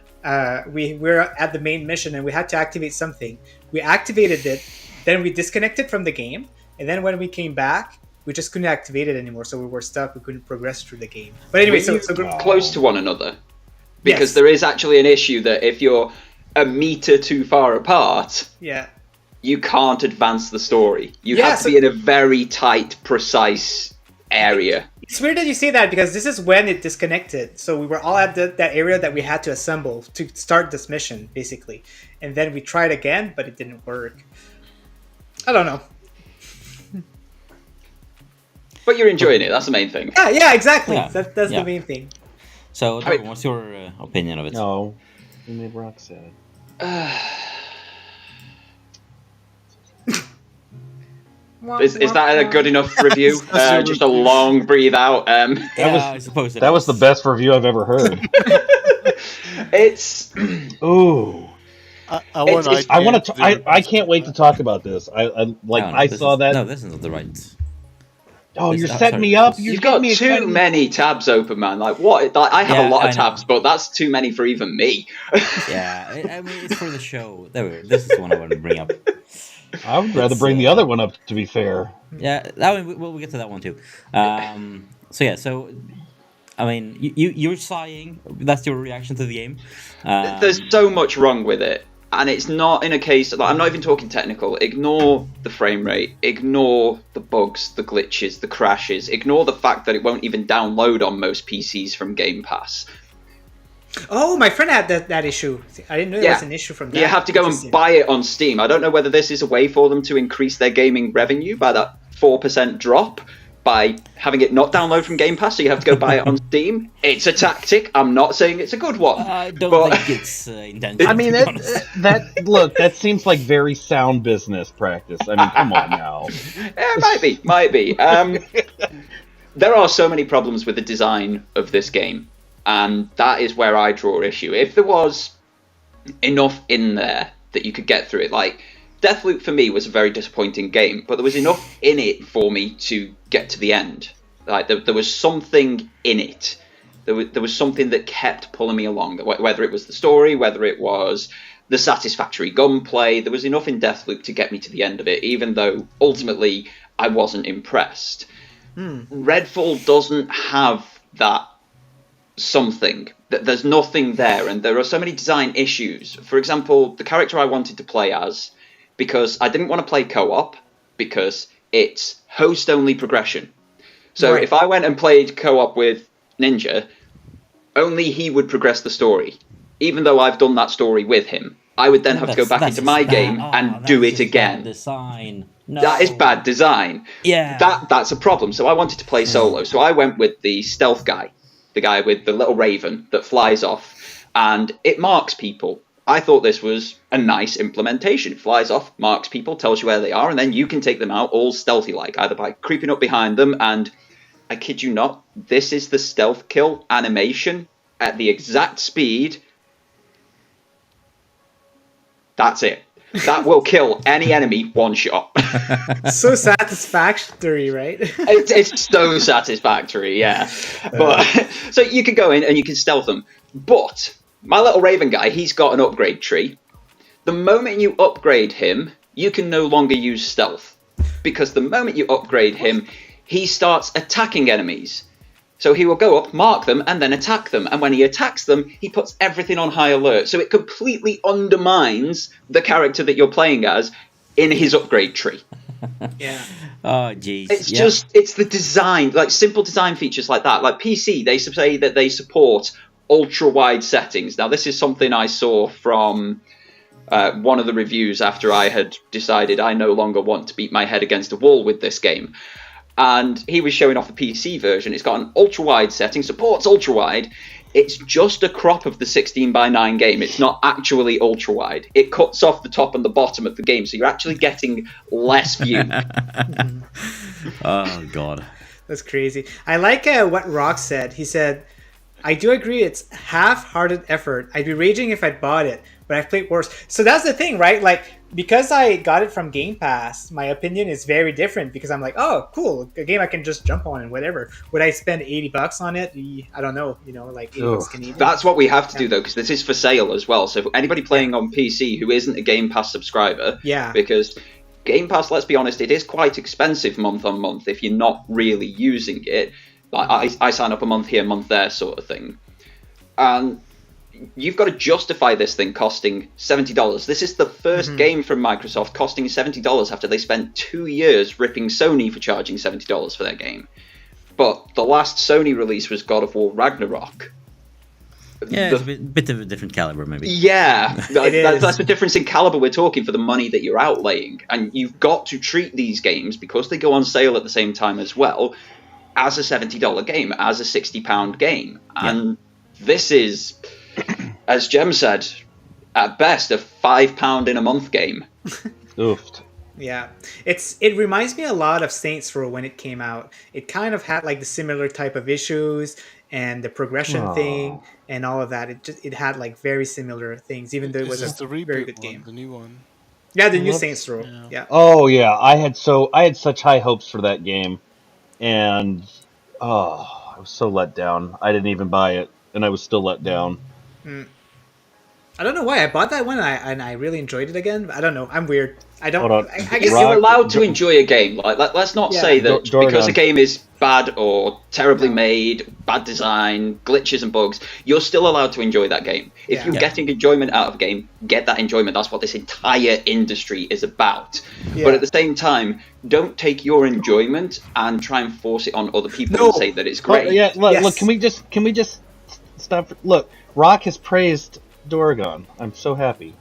we were at the main mission and we had to activate something. We activated it, then we disconnected from the game, and then when we came back, we just couldn't activate it anymore, so we were stuck. We couldn't progress through the game. But anyway, so close to one another, because Yes. there is actually an issue that if you're a meter too far apart, yeah. you can't advance the story. You Yeah, have to so- be in a very tight, precise area. It's weird that you say that because this is when it disconnected. So we were all at that area that we had to assemble to start this mission, basically. And then we tried again, but it didn't work. I don't know. But you're enjoying it. That's the main thing. Yeah, exactly. Yeah. That's Yeah. the main thing. So, I mean- Dorgan, what's your opinion of it? No, you made Rock sad. Is that a good enough review? Just a long breathe out. I suppose That was the best review I've ever heard. It's Ooh. I want. It's- I want to. I can't wait to talk about this. I saw that. No, this is not the right. Oh, you're I'm setting sorry. me up. you've got too many tabs open, man. Like what? Like, I have Yeah, a lot I of know. tabs, but that's too many for even me. Yeah, I mean it's for the show. There we go. This is the one I want to bring up. I would rather bring the other one up. To be fair, Yeah, that one we'll get to that one too. So I mean, you're sighing. That's your reaction to the game. There's so much wrong with it, and it's not in a case. Like, I'm not even talking technical. Ignore the frame rate. Ignore the bugs, the glitches, the crashes. Ignore the fact that it won't even download on most PCs from Game Pass. Oh, my friend had that issue. I didn't know there was an issue from that. You have to go and buy it on Steam. I don't know whether this is a way for them to increase their gaming revenue by that 4% drop by having it not download from Game Pass, so you have to go buy it on Steam. It's a tactic. I'm not saying it's a good one. I don't think it's intentional. I mean, that seems like very sound business practice. I mean, come on now. It might be. There are so many problems with the design of this game, and that is where I draw issue. If there was enough in there that you could get through it, like Deathloop for me was a very disappointing game, but there was enough in it for me to get to the end. Like there was something in it. There was something that kept pulling me along. Whether it was the story, whether it was the satisfactory gunplay, there was enough in Deathloop to get me to the end of it, even though ultimately I wasn't impressed. Redfall doesn't have that something. There's nothing there, and there are so many design issues. For example, the character I wanted to play as, because I didn't want to play co-op, because it's host-only progression. So if I went and played co-op with Ninja, only he would progress the story. Even though I've done that story with him, I would then have to go back into my game and do it again. Design. No. That is bad design. Yeah. That's a problem. So I wanted to play solo. So I went with the stealth guy, the guy with the little raven that flies off, and it marks people. I thought this was a nice implementation. It flies off, marks people, tells you where they are, and then you can take them out all stealthy-like, either by creeping up behind them, and I kid you not, this is the stealth kill animation at the exact speed. That's it. That will kill any enemy one shot. So satisfactory, right? It's so satisfactory, yeah. But so you can go in and you can stealth them. But my little raven guy, he's got an upgrade tree. The moment you upgrade him, you can no longer use stealth. Because the moment you upgrade him, he starts attacking enemies. So he will go up, mark them, and then attack them. And when he attacks them, he puts everything on high alert. So it completely undermines the character that you're playing as in his upgrade tree. Yeah. Oh, jeez. It's the design, like simple design features like that. Like PC, they say that they support ultra-wide settings. Now, this is something I saw from one of the reviews after I had decided I no longer want to beat my head against a wall with this game. And he was showing off the PC version. It's got an ultra-wide setting, supports ultra-wide. It's just a crop of the 16:9 game. It's not actually ultra-wide. It cuts off the top and the bottom of the game, so you're actually getting less view. Oh, God. That's crazy. I like what Rokk said. He said, I do agree it's half-hearted effort. I'd be raging if I'd bought it, but I've played worse. So that's the thing, right? Like, because I got it from Game Pass, my opinion is very different because I'm like, oh, cool, a game I can just jump on and whatever. Would I spend $80 on it? I don't know, like $80 Canadian. That's what we have to do, though, because this is for sale as well. So for anybody playing on PC who isn't a Game Pass subscriber, because Game Pass, let's be honest, it is quite expensive month on month if you're not really using it. Like I sign up a month here, month there sort of thing. And you've got to justify this thing costing $70. This is the first game from Microsoft costing $70 after they spent 2 years ripping Sony for charging $70 for their game. But the last Sony release was God of War Ragnarok. Yeah, it's a bit of a different caliber, maybe. Yeah, that's the difference in caliber we're talking for the money that you're outlaying. And you've got to treat these games, because they go on sale at the same time as well, as a $70 game, as a £60 game. And this is, as Jem said, at best, a £5 in a month game. Oofed. Yeah, it reminds me a lot of Saints Row when it came out. It kind of had like the similar type of issues and the progression thing and all of that. It had like very similar things, even though it was a very good game. The new one. Yeah, the new Saints Row. Yeah. Oh yeah, I had such high hopes for that game, and I was so let down. I didn't even buy it, and I was still let down. I don't know why I bought that one, and I really enjoyed it again. I don't know. I'm weird. I don't. Hold on. I guess You're allowed to enjoy a game. Like, let's not say that because a game is bad or terribly made, bad design, glitches and bugs, you're still allowed to enjoy that game. If you're getting enjoyment out of a game, get that enjoyment. That's what this entire industry is about. But at the same time, don't take your enjoyment and try and force it on other people and say that it's great. Look, can we just stop? Look, Rokk has praised Doragon. I'm so happy.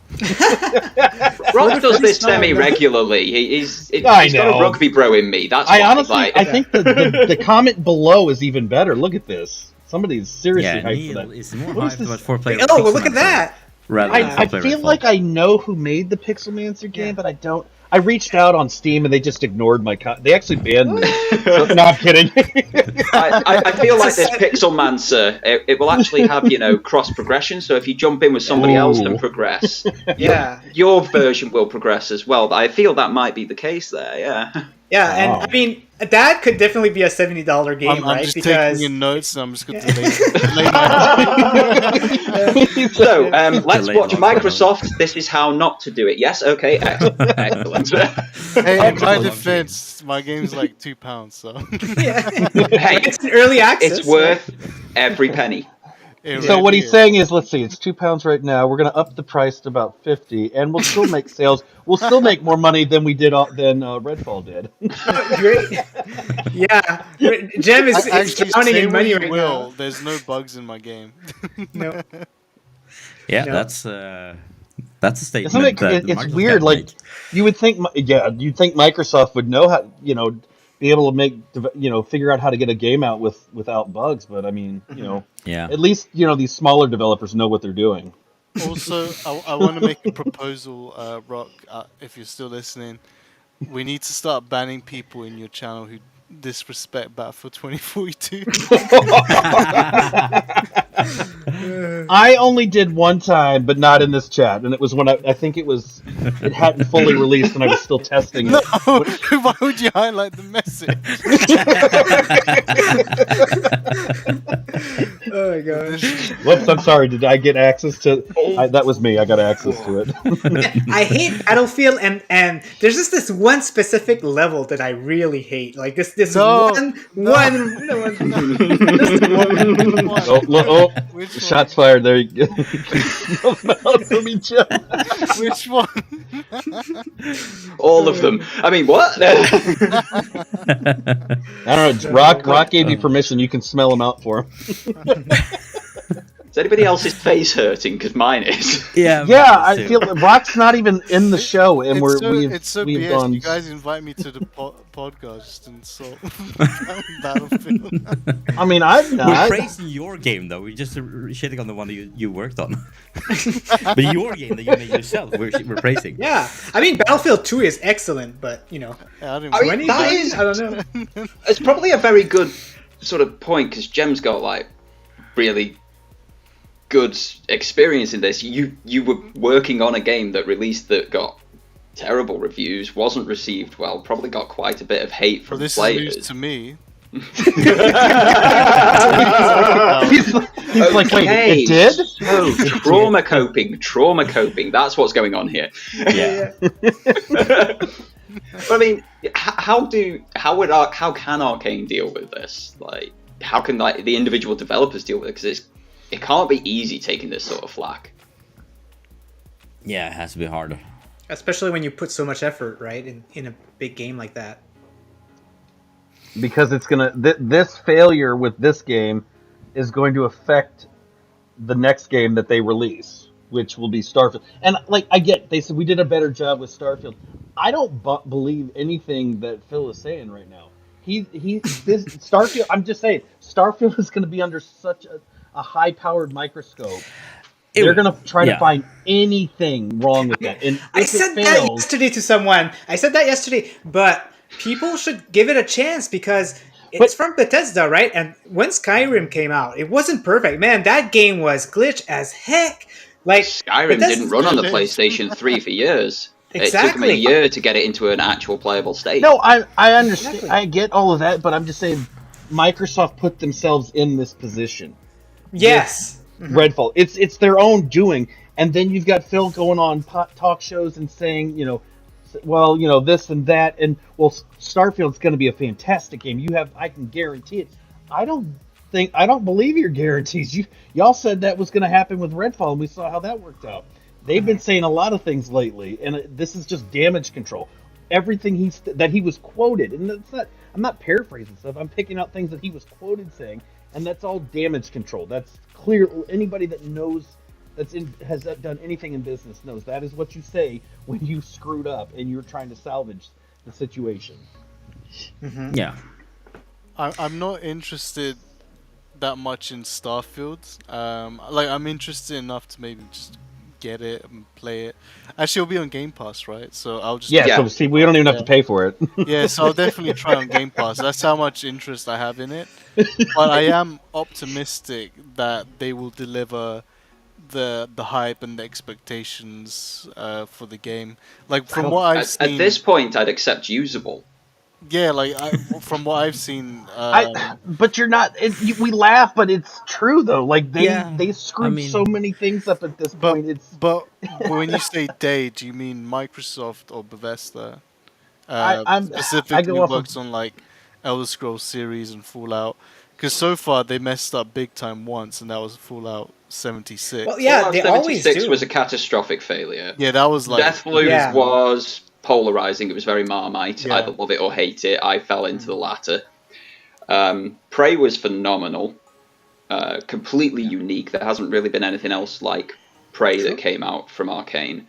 Rokk does this semi-regularly. He's got a rugby bro in me. That's I think the comment below is even better. Look at this. Somebody's seriously hyped for that. Is more hyped about 4-player. Oh, well, look at that. I feel like I know who made the Pixelmancer game, but I don't. I reached out on Steam and they just ignored my. They actually banned me. So, no, I'm kidding. I feel like this Pixelmancer, it will actually have cross progression. So if you jump in with somebody else and progress, your version will progress as well. But I feel that might be the case there. Yeah. Yeah, and I mean that could definitely be a $70 game, I'm right? just taking in notes, and I'm just going to delete So let's watch Microsoft. This is how not to do it. Yes, okay, excellent. Hey, in my defense, my game's like £2, so. Hey, it's an early access. It's worth every penny. So what he's saying is, let's see, it's £2 right now. We're going to up the price to about $50, and we'll still make sales. We'll still make more money than we did than Redfall did. Great. Yeah, Gem is counting in money right now. There's no bugs in my game. No. Yeah, that's a statement. Isn't it? It's weird. Like you would think, you'd think Microsoft would know how, be able to make, figure out how to get a game out without bugs. But I mean, at least these smaller developers know what they're doing. Also, I want to make a proposal, Rokk, if you're still listening. We need to start banning people in your channel who disrespect Battlefield 2042. I only did one time, but not in this chat, and it was when I think it hadn't fully released and I was still testing it. No, why would you highlight the message? Oh my gosh. Whoops, I'm sorry. Did I get access to? That was me. I got access to it. I hate Battlefield, and there's just this one specific level that I really hate. Like this one. Shots fired. There you go. Which one? All of them. I mean, what? I don't know. Rokk gave you permission. You can smell them out for him. Is anybody else's face hurting? Because mine is. Yeah. I feel Rock's not even in the show, and it's so we've BS. gone. You guys invite me to the podcast and so Battlefield. I mean, I'm not. We're praising your game, though. We're just shitting on the one that you worked on. But your game that you made yourself, we're praising. Yeah, I mean, Battlefield 2 is excellent, but I don't know. It's probably a very good sort of point because Gem's got like really good experience in this. You were working on a game that released that got terrible reviews, wasn't received well, probably got quite a bit of hate from this players. Is news to me. He's like, wait, it did? So, trauma coping. That's what's going on here. Yeah. I mean, how can Arcane deal with this? Like, how can the individual developers deal with it? Because it can't be easy taking this sort of flack. Yeah, it has to be harder. Especially when you put so much effort, right, in a big game like that. Because it's gonna this failure with this game is going to affect the next game that they release, which will be Starfield. And they said we did a better job with Starfield. I don't believe anything that Phil is saying right now. This Starfield. I'm just saying Starfield is going to be under such a high-powered microscope. They're going to try to find anything wrong with that. And I said that yesterday to someone. But people should give it a chance because it's from Bethesda, right? And when Skyrim came out, it wasn't perfect. Man, that game was glitch as heck. Like Skyrim didn't run on the PlayStation 3 for years. Exactly. It took them a year to get it into an actual playable state. No, I understand. Exactly. I get all of that, but I'm just saying Microsoft put themselves in this position. Yes. Redfall. It's their own doing. And then you've got Phil going on talk shows and saying, well, this and that, and well, Starfield's going to be a fantastic game. I can guarantee it. I don't believe your guarantees. Y'all said that was going to happen with Redfall, and we saw how that worked out. They've been saying a lot of things lately, and this is just damage control. Everything that he was quoted, and that's not. I'm not paraphrasing stuff. I'm picking out things that he was quoted saying, and that's all damage control. That's clear. Anybody that knows has done anything in business knows that is what you say when you screwed up and you're trying to salvage the situation. Mm-hmm. Yeah. I'm not interested that much in Starfield. I'm interested enough to maybe just get it and play it. Actually, it'll be on Game Pass, right? So I'll just So see, we don't even have to pay for it. Yeah, so I'll definitely try on Game Pass. That's how much interest I have in it. But I am optimistic that they will deliver the hype and the expectations for the game. Like from what I've seen, at this point, I'd accept usable. Yeah, from what I've seen, but you're not. We laugh, but it's true though. Like they screwed so many things up at this point. But when you say they, do you mean Microsoft or Bethesda? Specifically works on like Elder Scrolls series and Fallout. Because so far they messed up big time once, and that was Fallout 76. Well, yeah, Fallout they 76 always do. was a catastrophic failure. Yeah, that was like Deathloop was polarizing. It was very Marmite. Yeah. Either love it or hate it. I fell into the latter. Prey was phenomenal. Completely unique. There hasn't really been anything else like Prey that came out from Arcane.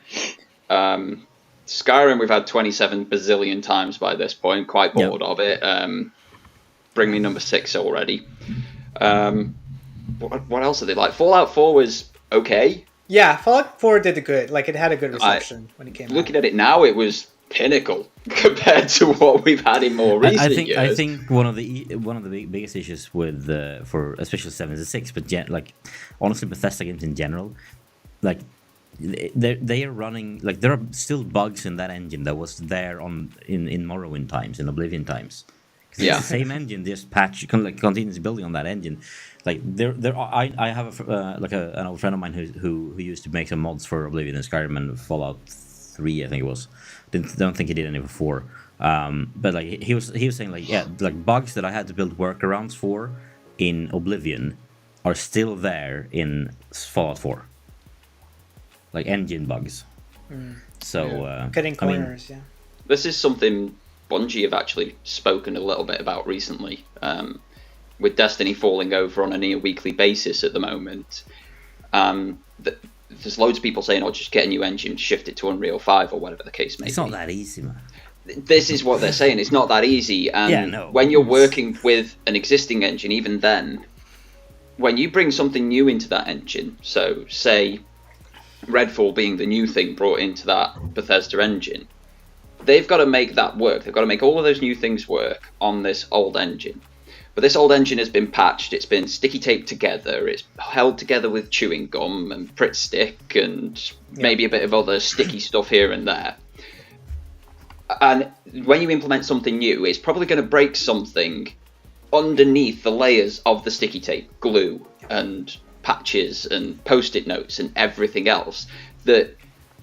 Skyrim we've had 27 bazillion times by this point. Quite bored of it. Bring me number 6 already. What else are they like? Fallout 4 was okay. Yeah, Fallout 4 did good. Like, it had a good reception when it came out. Looking at it now, it was pinnacle compared to what we've had in more recent years. I think one of the biggest issues with for especially 76, but honestly Bethesda games in general, like they are running, like there are still bugs in that engine that was there in Morrowind times, in Oblivion times. It's the same engine, just continues building on that engine. Like I have an old friend of mine who used to make some mods for Oblivion and Skyrim and Fallout 3, I think it was. Don't think he did any before. But like he was saying like bugs that I had to build workarounds for in Oblivion are still there in Fallout 4. Like engine bugs. So cutting corners, This is something Bungie have actually spoken a little bit about recently. With Destiny falling over on a near weekly basis at the moment. There's loads of people saying, just get a new engine, shift it to Unreal 5 or whatever the case may be. It's not that easy, man. This is what they're saying. It's not that easy. And when you're working with an existing engine, even then, when you bring something new into that engine, so say Redfall being the new thing brought into that Bethesda engine, they've got to make that work. They've got to make all of those new things work on this old engine. But this old engine has been patched, it's been sticky taped together, it's held together with chewing gum and Pritt stick and maybe a bit of other sticky stuff here and there. And when you implement something new, it's probably going to break something underneath the layers of the sticky tape, glue and patches and post-it notes and everything else that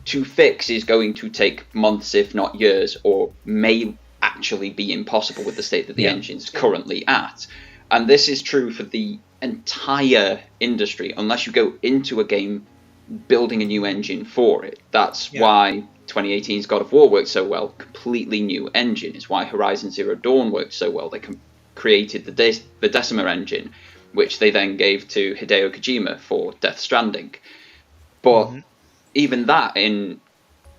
to fix is going to take months, if not years, or may actually be impossible with the state that the engine's currently at. And this is true for the entire industry, unless you go into a game building a new engine for it. That's why 2018's God of War worked so well. Completely new engine. It's why Horizon Zero Dawn worked so well. They created the Decima engine, which they then gave to Hideo Kojima for Death Stranding. But even that in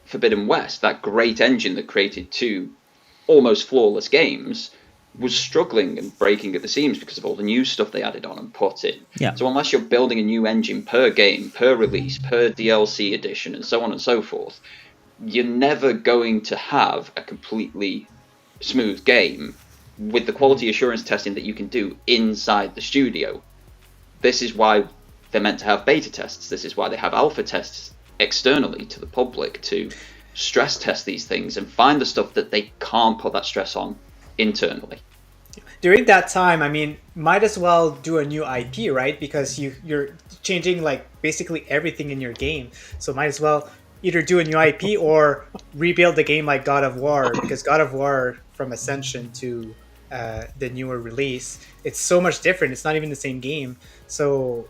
Forbidden West, that great engine that created two almost flawless games, was struggling and breaking at the seams because of all the new stuff they added on and put in. So unless you're building a new engine per game, per release, per DLC edition, and so on and so forth, you're never going to have a completely smooth game with the quality assurance testing that you can do inside the studio. This is why they're meant to have beta tests. This is why they have alpha tests externally to the public to stress test these things and find the stuff that they can't put that stress on internally. During that time, I mean, might as well do a new IP, right? Because you're changing like basically everything in your game. So might as well either do a new IP or rebuild the game like God of War, because God of War from Ascension to the newer release, it's so much different. It's not even the same game. So,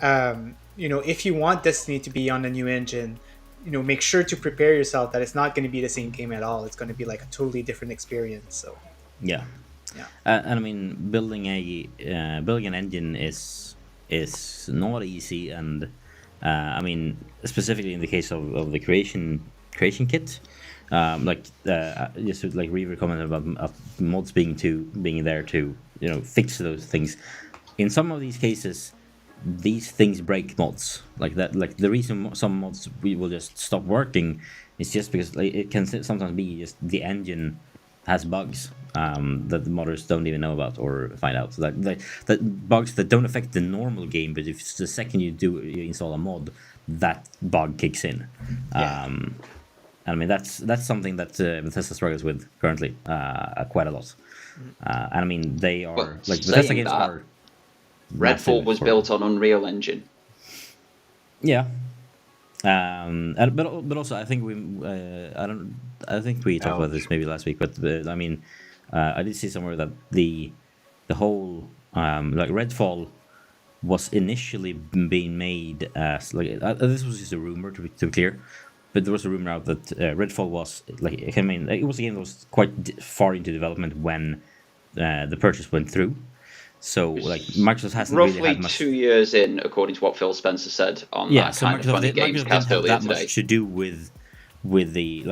if you want Destiny to be on a new engine, make sure to prepare yourself that it's not going to be the same game at all. It's going to be like a totally different experience. So, Yeah. yeah. And I mean, building an engine is not easy, and I mean, specifically in the case of the creation kit, just to, like Reaver commented about mods being there to fix those things. In some of these cases, these things break mods like that. Like the reason some mods will just stop working is just because it can sometimes be just the engine has bugs that the modders don't even know about or find out. So that bugs that don't affect the normal game, but if it's the second you install a mod, that bug kicks in. Yeah. And I mean that's something that Bethesda struggles with currently quite a lot. And I mean they are Well, Bethesda games are. Redfall was built on Unreal Engine. Yeah. But also I think I think we talked about this maybe last week, but I mean I did see somewhere that the whole Redfall was initially being made as this was just a rumor to be clear, but there was a rumor out that Redfall was I mean it was a game that was quite far into development when the purchase went through. So Microsoft hasn't roughly really had much 2 years in, according to what Phil Spencer said on that so kind of funny games Microsoft cast didn't have earlier that today. much to do with the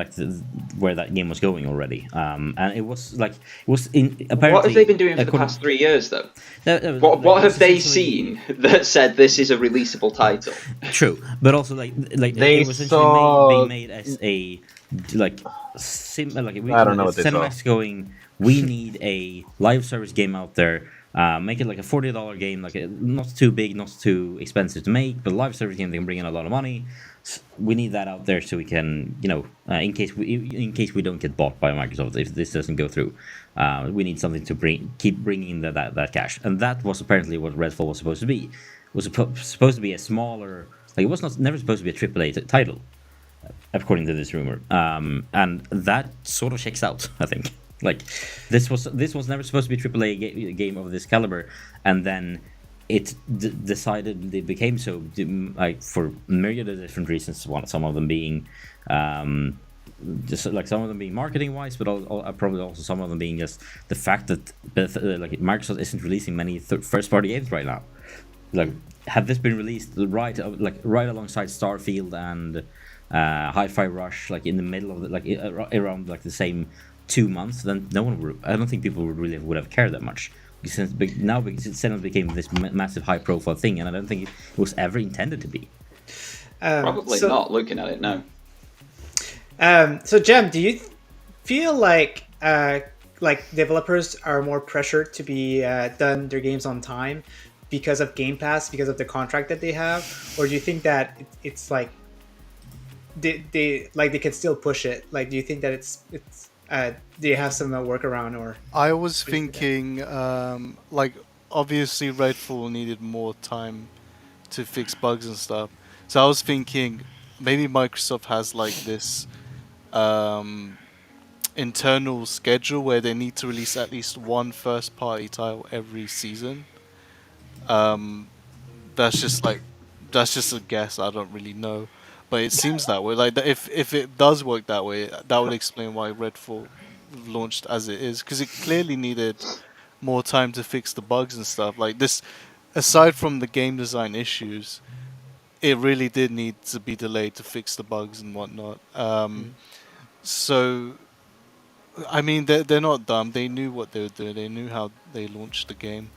where that game was going already, and it was apparently. What have they been doing for the past 3 years, though? What have they seen that said this is a releasable title? True, but also They it was saw- being made as a I don't know what they saw. Cinemax going. We need a live service game out there. Make it like a $40 game, not too big, not too expensive to make, but a live service game that can bring in a lot of money. We need that out there so we can, in case we don't get bought by Microsoft if this doesn't go through, we need something to keep bringing that cash, and that was apparently what Redfall was supposed to be. It was supposed to be a smaller, it was never supposed to be a AAA title, according to this rumor, and that sort of checks out, I think. This was never supposed to be a AAA game of this caliber, and then it decided it became so, for myriad of different reasons. Some of them being just some of them being marketing wise, but probably also some of them being just the fact that Microsoft isn't releasing many first party games right now. Had this been released right alongside Starfield and Hi-Fi Rush, in the middle of around the same 2 months, then no one would. I don't think people would have cared that much. Now it suddenly became this massive high profile thing, and I don't think it was ever intended to be. Probably not, looking at it now. So Jem, do you feel like developers are more pressured to be done their games on time because of Game Pass, because of the contract that they have, or do you think that it's they can still push it? Do you think that it's do you have some workaround or? I was thinking, obviously Redfall needed more time to fix bugs and stuff. So I was thinking maybe Microsoft has this internal schedule where they need to release at least one first-party title every season. That's just a guess. I don't really know, but it seems that way. If it does work that way, that would explain why Redfall launched as it is, because it clearly needed more time to fix the bugs and stuff. This, aside from the game design issues, it really did need to be delayed to fix the bugs and whatnot. So, I mean, they're not dumb. They knew what they were doing. They knew how they launched the game.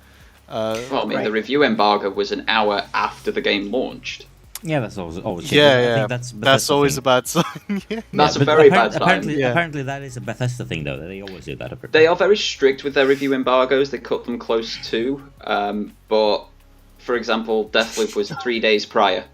The review embargo was an hour after the game launched. Yeah, that's always yeah. I think that's always a bad sign. Yeah. That's a very bad sign. Apparently, that is a Bethesda thing, though. They always do that. They are very strict with their review embargoes. They cut them close to. But, for example, Deathloop was 3 days prior.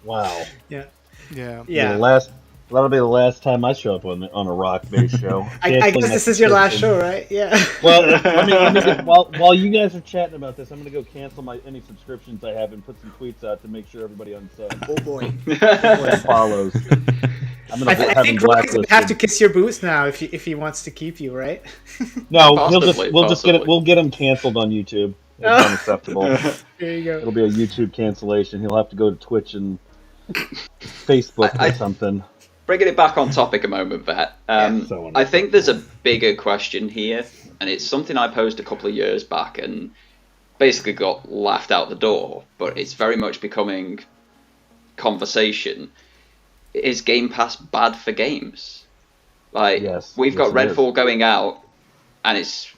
Wow. Yeah. Yeah. Yeah. The That'll be the last time I show up on a Rokk-based show. I guess this is your last show, right? Yeah. Well, let me while you guys are chatting about this, I'm gonna go cancel any subscriptions I have and put some tweets out to make sure everybody unsubs. Oh boy. And follows. I'm gonna I have him think Rokk is gonna have to blacklisted. kiss your boots now if he wants to keep you, right? No, Possibly, we'll get him canceled on YouTube. It's Oh. unacceptable. There you go. It'll be a YouTube cancellation. He'll have to go to Twitch and Facebook or something. Bringing it back on topic a moment, Vet. I think there's a bigger question here, and it's something I posed a couple of years back and basically got laughed out the door, but it's very much becoming conversation. Is Game Pass bad for games? Like, Yes, we've got yes, it is. Redfall going out, and it's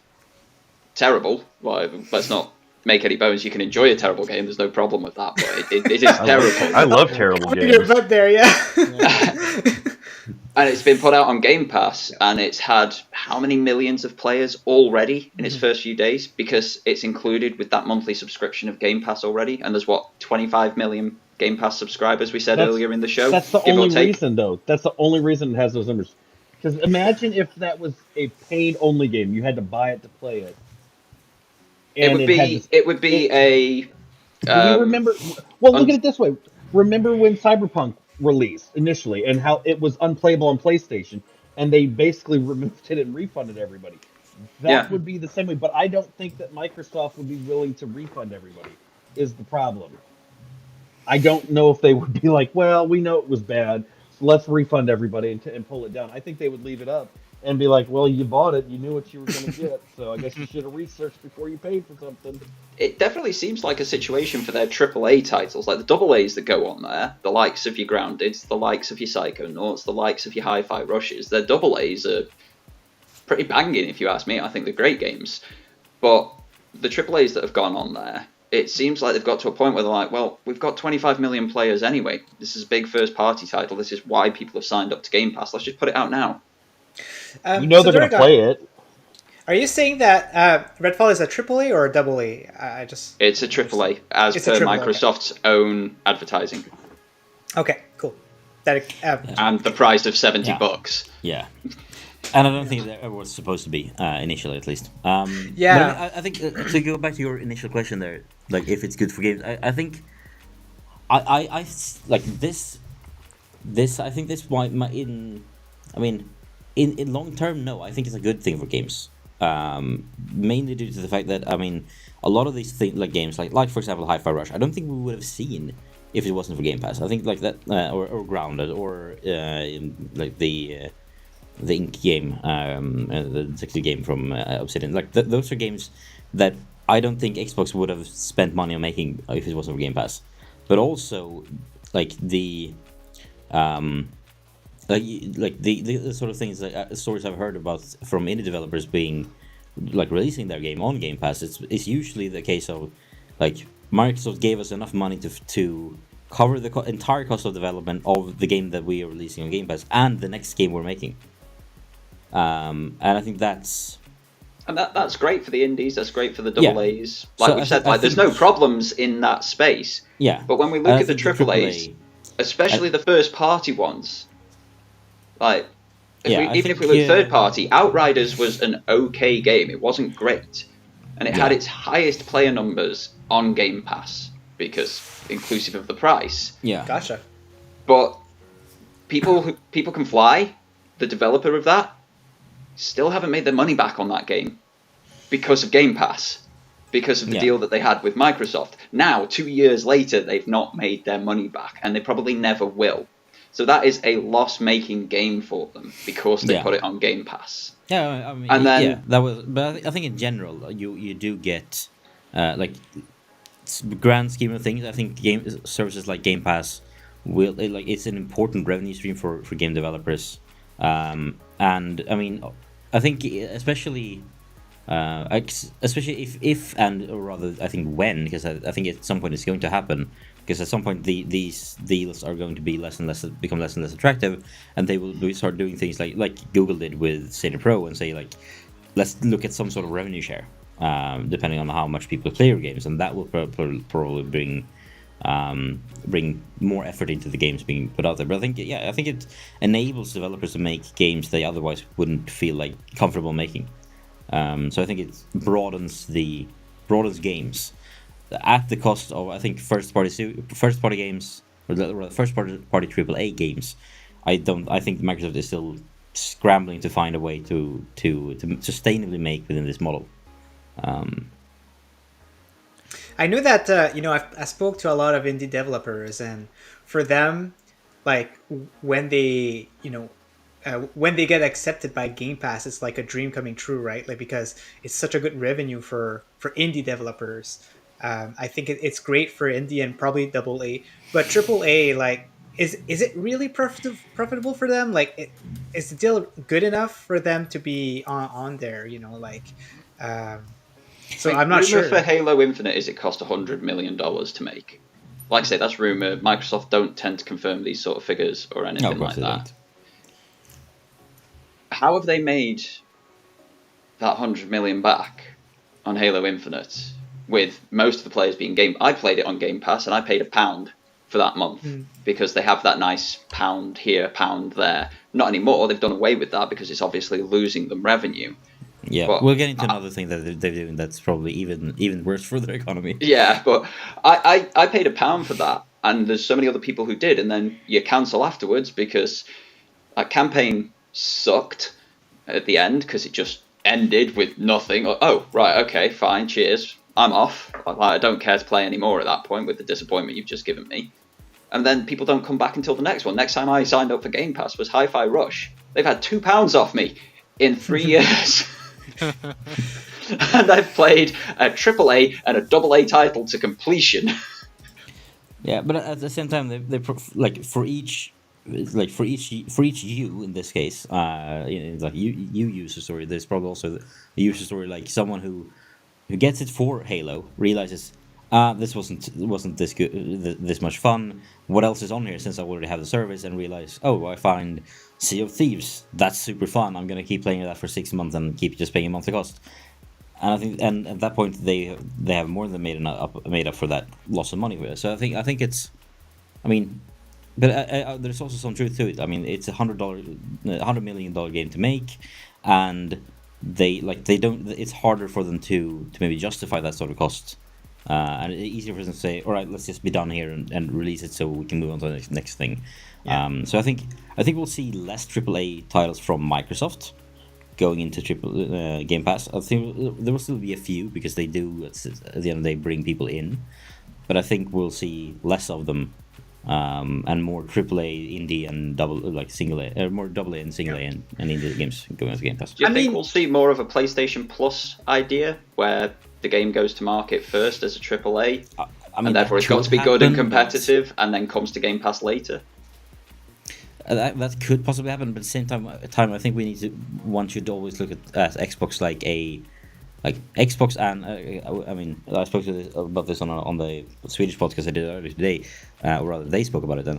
terrible. Well, let's not make any bones. You can enjoy a terrible game. There's no problem with that, but it is terrible. I love terrible Put your games. butt there, yeah. And it's been put out on Game Pass, and it's had how many millions of players already in its first few days? Because it's included with that monthly subscription of Game Pass already, and there's 25 million Game Pass subscribers we said earlier in the show. That's the give or only take. reason, though. That's the only reason it has those numbers. Because imagine if that was a paid-only game. You had to buy it to play it. It would be a. Do you remember? Well, look at it this way. Remember when Cyberpunk released initially and how it was unplayable on PlayStation, and they basically removed it and refunded everybody. That would be the same way, but I don't think that Microsoft would be willing to refund everybody. Is the problem? I don't know if they would be like, well, we know it was bad, so let's refund everybody and pull it down. I think they would leave it up and be like, well, you bought it, you knew what you were going to get, so I guess you should have researched before you paid for something. It definitely seems like a situation for their AAA titles, like the double A's that go on there, the likes of your Groundeds, the likes of your Psychonauts, the likes of your Hi-Fi Rushes. Their double A's are pretty banging, if you ask me. I think they're great games. But the AAA's that have gone on there, it seems like they've got to a point where they're like, well, we've got 25 million players anyway. This is a big first-party title. This is why people have signed up to Game Pass. Let's just put it out now. You know they're going to play it. Are you saying that Redfall is a AAA or a double A? It's a AAA, as It's a per AAA, Microsoft's own advertising. Okay, cool. That And the price of $70. Yeah. And I don't think that was supposed to be, initially at least. Yeah. But I think, to go back to your initial question there, like if it's good for games, I think, I like this, I think this might, in long term, no, I think it's a good thing for games. Mainly due to the fact that, a lot of these things, like games, like for example, Hi-Fi Rush, I don't think we would have seen if it wasn't for Game Pass. I think like that, or Grounded, or like the Ink game, the detective game from Obsidian. Like those are games that I don't think Xbox would have spent money on making if it wasn't for Game Pass. But also, like the sort of things, like stories I've heard about from indie developers being like releasing their game on Game Pass. It's usually the case of like Microsoft gave us enough money to cover the entire cost of development of the game that we are releasing on Game Pass and the next game we're making. And I think that's great for the indies. That's great for the double A's. Like So we said, there's no problems in that space. Yeah. But when we look at the triple A's, especially the first party ones, like even if we look third party, Outriders was an okay game. It wasn't great, and it had its highest player numbers on Game Pass because inclusive of the price. Yeah. Gotcha. But people can fly. The developer of that still haven't made their money back on that game because of Game Pass, because of the deal that they had with Microsoft. Now, 2 years later, they've not made their money back, and they probably never will. So that is a loss-making game for them because they put it on Game Pass. Yeah, and then that was. But I think in general, you do get like grand scheme of things. I think game services like Game Pass it's an important revenue stream for game developers. And I think especially if and or rather I think when, because I think at some point it's going to happen, because at some point these deals are going to be become less and less attractive, and they will start doing things like Google did with Stadia Pro and say like, let's look at some sort of revenue share, depending on how much people play your games, and that will probably bring bring more effort into the games being put out there. But I think it enables developers to make games they otherwise wouldn't feel like comfortable making. So I think it broadens games at the cost of, I think, first party games, or the first party AAA games. I think Microsoft is still scrambling to find a way to sustainably make within this model. I knew that I spoke to a lot of indie developers, and for them, like when they when they get accepted by Game Pass, it's like a dream coming true, right? Like, because it's such a good revenue for indie developers. I think it's great for indie and probably AA, but AAA, like, is it really profitable for them? Like, is the deal good enough for them to be on there? So I'm not sure. Rumor for Halo Infinite is it cost $100 million to make. Like I say, that's rumor. Microsoft don't tend to confirm these sort of figures or anything like that. How have they made that 100 million back on Halo Infinite with most of the players being game? I played it on Game Pass and I paid £1 for that month because they have that nice pound here, pound there. Not anymore. They've done away with that because it's obviously losing them revenue. Yeah, but we'll get into another thing that they're doing that's probably even worse for their economy. Yeah, but I paid £1 for that, and there's so many other people who did, and then you cancel afterwards because that campaign sucked at the end because it just ended with nothing. Oh, right, okay, fine, cheers, I'm off. I don't care to play anymore at that point with the disappointment you've just given me. And then people don't come back until the next one. Next time I signed up for Game Pass was Hi-Fi Rush. They've had £2 off me in 3 years. And I've played a AAA and a AA title to completion. Yeah, but at the same time, they like for each you in this case, like you user story. There's probably also a user story like someone who gets it for Halo, realizes this wasn't this good, this much fun. What else is on here since I already have the service, and realize, oh, I find Sea of Thieves, that's super fun. I'm gonna keep playing that for 6 months and keep just paying a monthly cost. And I think, and at that point, they have more than made up for that loss of money. So I think it's, I mean, but there's also some truth to it. I mean, it's $100 million game to make, and they don't. It's harder for them to maybe justify that sort of cost. And it's easier for them to say, all right, let's just be done here and release it so we can move on to the next thing. Yeah. So I think we'll see less AAA titles from Microsoft going into Game Pass. I think there will still be a few because they do at the end of the day bring people in, but I think we'll see less of them, and more AAA, indie, and single A, more AA and single A and indie games going into Game Pass. Do you think we'll see more of a PlayStation Plus idea where the game goes to market first as a AAA, and therefore it's got to be good and competitive, and then comes to Game Pass later? That could possibly happen, but at the same time, I think one should always look at Xbox like Xbox, and I mean, I spoke about this on the Swedish podcast I did earlier today, or rather they spoke about it, and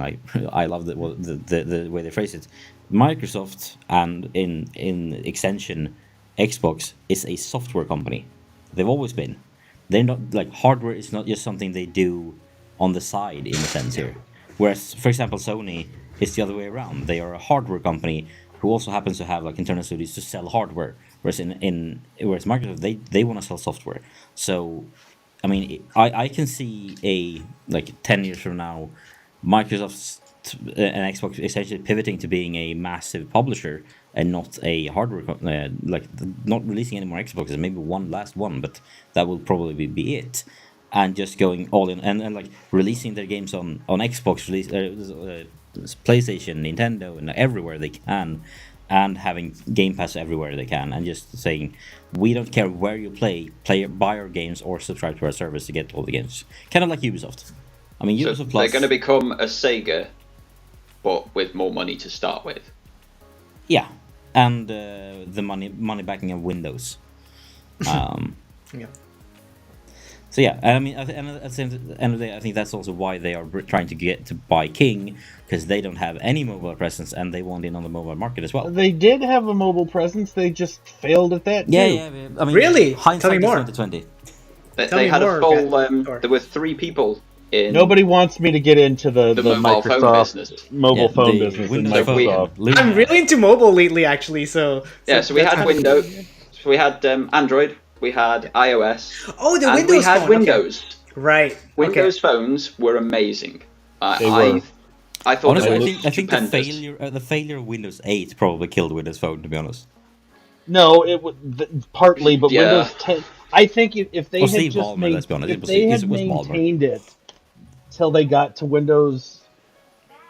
I love the way they phrased it. Microsoft, and in extension, Xbox is a software company. They've always been. They're not like hardware is not just something they do on the side in a sense here. Whereas, for example, Sony is the other way around. They are a hardware company who also happens to have like internal studios to sell hardware. Whereas whereas Microsoft, they want to sell software. So, I mean, I can see 10 years from now, Microsoft and Xbox essentially pivoting to being a massive publisher and not a hardware not releasing any more Xboxes, maybe one last one, but that will probably be it. And just going all in and like releasing their games on Xbox, PlayStation, Nintendo, and everywhere they can, and having Game Pass everywhere they can, and just saying, we don't care where you buy our games or subscribe to our service to get all the games. Kind of like Ubisoft. I mean, Ubisoft Plus. They're going to become a Sega, but with more money to start with. Yeah, and the money backing of Windows. Yeah. So yeah, I mean, at the end of the day, I think that's also why they are trying to get to buy King, because they don't have any mobile presence and they want in on the mobile market as well. They did have a mobile presence, they just failed at that too. Yeah. I mean, really? Hindsight Tell me more. 2020. They had a full. There were 3 people in Nobody wants me to get into the mobile phone Microsoft business. mobile phone the business in Windows Phone. Microsoft. I'm really into mobile lately, actually. So We that's had kinda Windows, cool. so we had Android, we had iOS, Oh, the and Windows we had phone. Windows. Okay. Right. Windows phones were amazing. They were. I thought Honestly, it I was think the stupendous. failure of Windows 8 probably killed Windows Phone. To be honest, No, it was partly, but Yeah. Windows 10. I think if they or had Steve just Ballmer. Let's be honest, if they had it was Ballmer. maintained it till they got to Windows,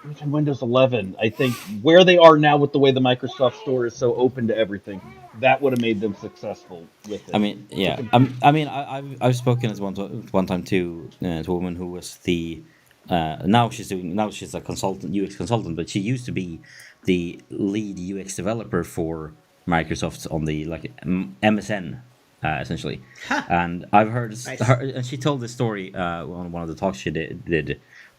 even Windows 11, I think where they are now with the way the Microsoft Store is so open to everything, that would have made them successful with it. I mean, yeah. I've spoken as one time to a woman who was the now she's a consultant, UX consultant, but she used to be the lead UX developer for Microsoft on the MSN. Essentially, and I've heard Nice. her, and she told this story on one of the talks she did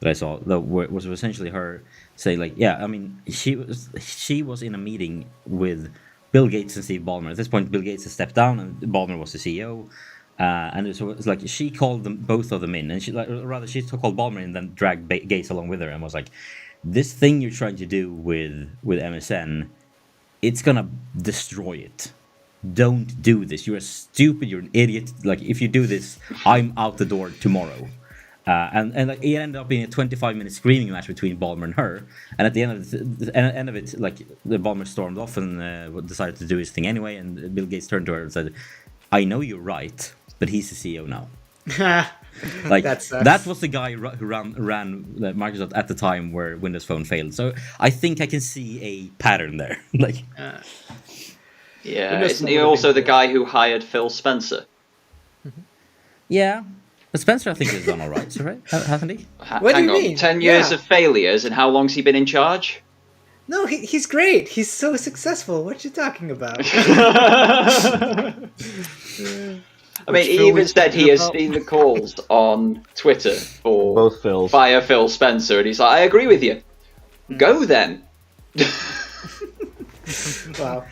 that I saw. That was essentially her say like, yeah, I mean, she was in a meeting with Bill Gates and Steve Ballmer. At this point, Bill Gates has stepped down, and Ballmer was the CEO. And so it's like she called them both of them in, and she called Ballmer and then dragged Gates along with her, and was like, "This thing you're trying to do with MSN, it's gonna destroy it. Don't do this. You're stupid. You're an idiot. Like if you do this, I'm out the door tomorrow." And like, it ended up being a 25-minute screaming match between Ballmer and her. And at the end of it, like the Ballmer stormed off and decided to do his thing anyway. And Bill Gates turned to her and said, "I know you're right, but he's the CEO now." Like that was the guy who ran Microsoft at the time where Windows Phone failed. So I think I can see a pattern there. Like, Yeah, Windows isn't Phone he would have also been the guy who hired Phil Spencer? yeah, but Spencer I think has done all right, so right, hasn't he? What do Hang you on, mean? 10 years Yeah. of failures, and how long's he been in charge? No, he's great. He's so successful. What you talking about? I mean, he even said he has seen the calls on Twitter for Both Phils. Fire Phil Spencer, and he's like, "I agree with you. Go then." Wow.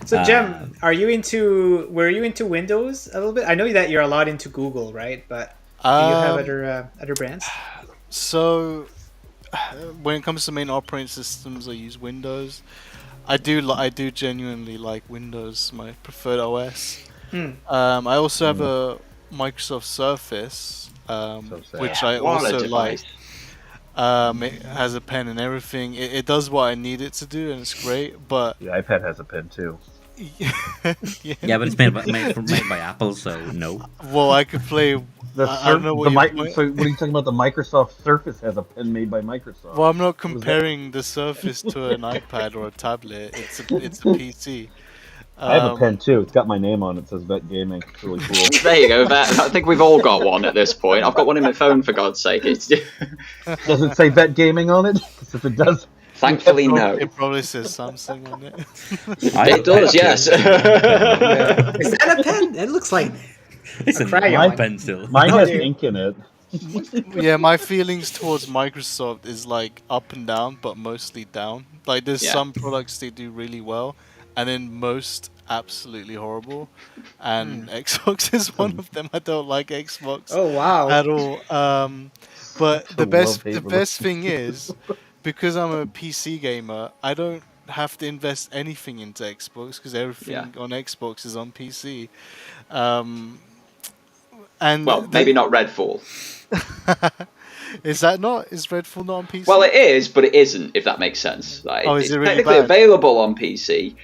So, Jem, were you into Windows a little bit? I know that you're a lot into Google, right? But do you have other brands? So, when it comes to main operating systems, I use Windows. I do genuinely like Windows, my preferred OS. I also have a Microsoft Surface, which I What a also device. like. It has a pen and everything. It does what I need it to do, and it's great. But The iPad has a pen too. Yeah, but it's made by Apple, so no. Well, I could play. I don't know what So what are you talking about? The Microsoft Surface has a pen made by Microsoft. Well, I'm not comparing the Surface to an iPad or a tablet. It's a PC. I have a pen too. It's got my name on it. It says Vet Gaming. It's really cool. There you go. I think we've all got one at this point. I've got one in my phone, for God's sake. It's Does it say Vet Gaming on it? 'Cause if it does, thankfully no. It probably says Samsung on it. It does, yes. Is that a pen? It looks like It's a crayon. pencil. mine has dude. ink in it. Yeah, my feelings towards Microsoft is like up and down, but mostly down. Like there's Yeah. some products they do really well, and then most absolutely horrible. And Xbox is one of them. I don't like Xbox Oh wow. at all. But So the best well-papered. thing is, because I'm a PC gamer, I don't have to invest anything into Xbox because everything on Xbox is on PC. And Well, maybe not Redfall. Is Redfall not on PC? Well, it is, but it isn't, if that makes sense. Like, Oh, is it's it really technically bad? available on PC.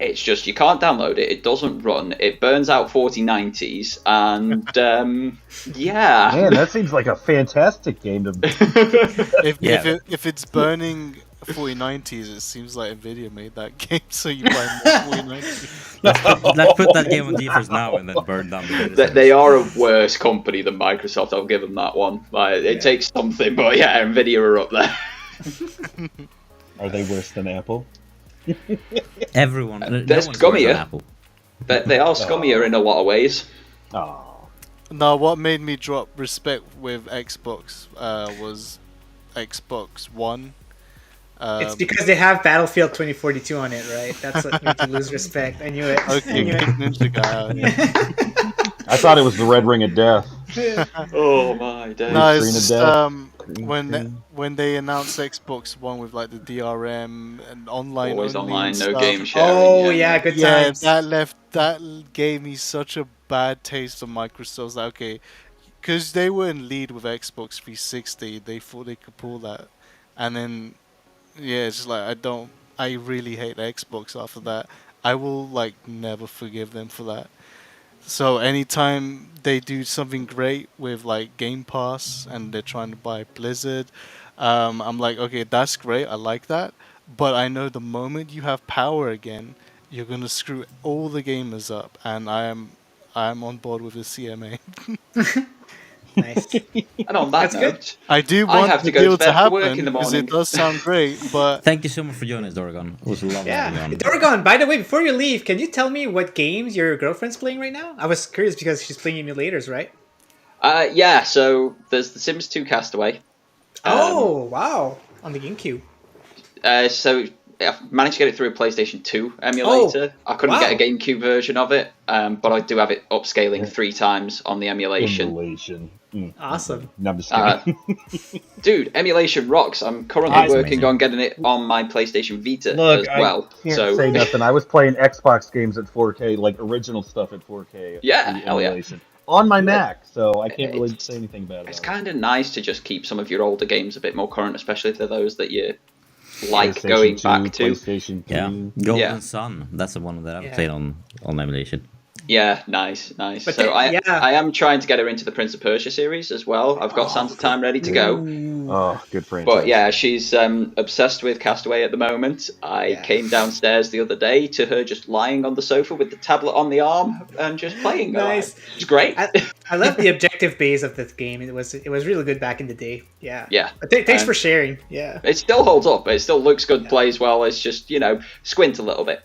It's just you can't download it. It doesn't run. It burns out 4090s, and yeah. Man, that seems like a fantastic game to. If it's burning 4090s, it seems like Nvidia made that game, so you buy more 4090s. Let's put that game on GeForce Now and then burn down the data They are a worse company than Microsoft. I'll give them that one. Like, it takes something, but yeah, Nvidia are up there. Are they worse than Apple? Everyone. They're no one's worse than scummier. Apple. They are scummier in a lot of ways. Oh, No, what made me drop respect with Xbox was Xbox One. It's because they have Battlefield 2042 on it, right? That's what made you lose respect. I knew it. I Okay, knew it. Ninja guy. I thought it was the Red Ring of Death. Oh my days. No, Green it's just Adept, green when screen. when they announced Xbox One with like the DRM and online Always only online, and no stuff. game sharing. Oh yeah. yeah, good Yeah, times. that gave me such a bad taste of Microsoft. I was like, okay, because they were in lead with Xbox 360, they thought they could pull that, and then yeah, it's just like I really hate Xbox after that. I will like never forgive them for that. So anytime they do something great with like Game Pass and they're trying to buy Blizzard, I'm like, okay, that's great. I like that. But I know the moment you have power again, you're gonna screw all the gamers up, and I am on board with the CMA. Nice. And on that That's good. note, I do I want have the to go deal to to bed for work in happen the because it morning. does sound great, but Thank you so much for joining us, Dorgon. It was lovely having you Yeah. on. Dorgon, by the way, before you leave, can you tell me what games your girlfriend's playing right now? I was curious because she's playing emulators, right? Yeah, so there's The Sims 2 Castaway. Oh, wow. On the GameCube. So I managed to get it through a PlayStation 2 Oh, emulator. I couldn't get a wow. GameCube version of it, but I do have it upscaling 3 times on the emulation. Emulation. Awesome. No, I'm just Uh, kidding. Dude, emulation rocks. I'm currently That's working amazing. on getting it on my PlayStation Vita Look, as well. I can't So say nothing. I was playing Xbox games at 4K, like original stuff at 4K. Yeah, the hell yeah. emulation. On my Mac, so I can't really It's- say anything bad about it's it. kind of nice to just keep some of your older games a bit more current, especially if they're those that you like PlayStation going 2, back to. PlayStation 3. Yeah, Golden Yeah. Sun. That's the one that I've Yeah. played on emulation. Yeah, nice. But So yeah. I am trying to get her into the Prince of Persia series as well. I've got Sands of Time ready to go. Ooh. Oh, good franchise. But yeah, she's obsessed with Castaway at the moment. I Yeah. came downstairs the other day to her just lying on the sofa with the tablet on the arm and just playing. Nice. It's great. I love the objective base of this game. It was really good back in the day. Yeah. Yeah. But thanks Um, for sharing. Yeah. It still holds up. It still looks good, plays well. It's just, squint a little bit.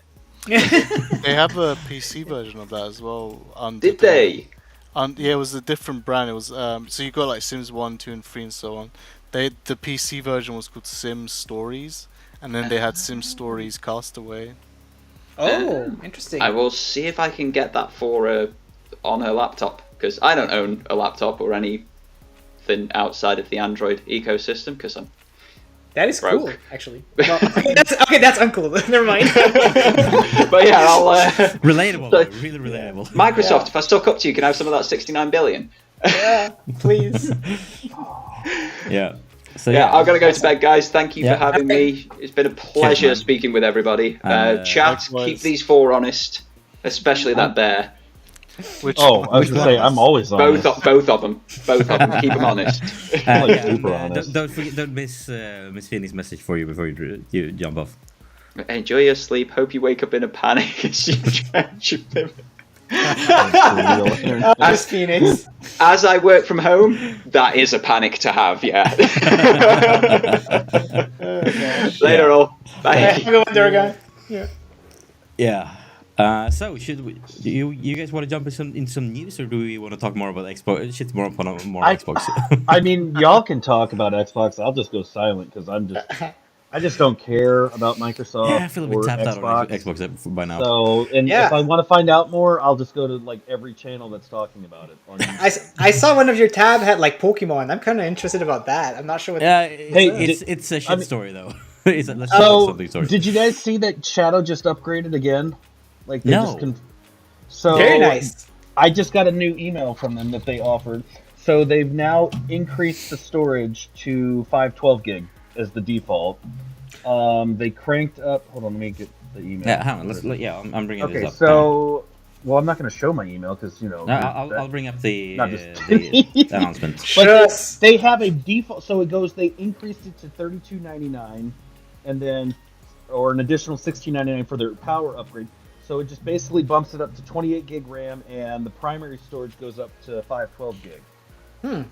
they have a PC version of that as well. Did they? Yeah, it was a different brand. It was so you got like Sims 1, 2, and 3, and so on. The PC version was called Sims Stories, and then they had Sims Stories Castaway. Oh, interesting. I will see if I can get that for her on her laptop, because I don't own a laptop or anything outside of the Android ecosystem, because I'm That is broke. cool, actually. Well, that's uncool. Never mind. But yeah, I'll Relatable, though, really relatable. Microsoft, if I stuck up to you, can I have some of that 69 billion? Yeah, please. Yeah. So Yeah, I've got to go to bed, guys. Thank you Yeah. for having me. It's been a pleasure man. speaking with everybody. And, Chat, likewise. keep these 4 honest, especially that bear. Which Oh, I was Which going to say, one? I'm always on Both this. both of them. Keep them honest. Like yeah, super and, honest. don't miss Phoenix's message for you before you jump off. Enjoy your sleep. Hope you wake up in a panic as you As Phoenix. As I work from home, that is a panic to have. Yeah. Later, all. Bye. Have a good one, Durgan. Yeah. Yeah. So should we? Do you guys want to jump in some news, or do we want to talk more about Xbox? Shit, more Xbox. I mean, y'all can talk about Xbox. I'll just go silent because I just don't care about Microsoft Yeah, I feel a bit or tapped out on Xbox. Xbox by now. So, and Yeah. if I want to find out more, I'll just go to like every channel that's talking about it. On YouTube. I saw one of your tab had like Pokemon. I'm kind of interested about that. I'm not sure what. Yeah, Hey, it's a shit I mean- story though. Let's talk about So, something story. did you guys see that Shadow just upgraded again? Like they No. just so Very nice. I just got a new email from them that they offered. So they've now increased the storage to 512 gig as the default. They cranked up. Hold on, let me get the email. Yeah, hang on. I'm bringing Okay, this up. so well, I'm not going to show my email because No, I'll bring up the Not just- the announcement. But Just- they have a default, so it goes. They increased it to $32.99, and then or an additional $16.99 for their power upgrade. So it just basically bumps it up to 28 gig RAM, and the primary storage goes up to 512 gig.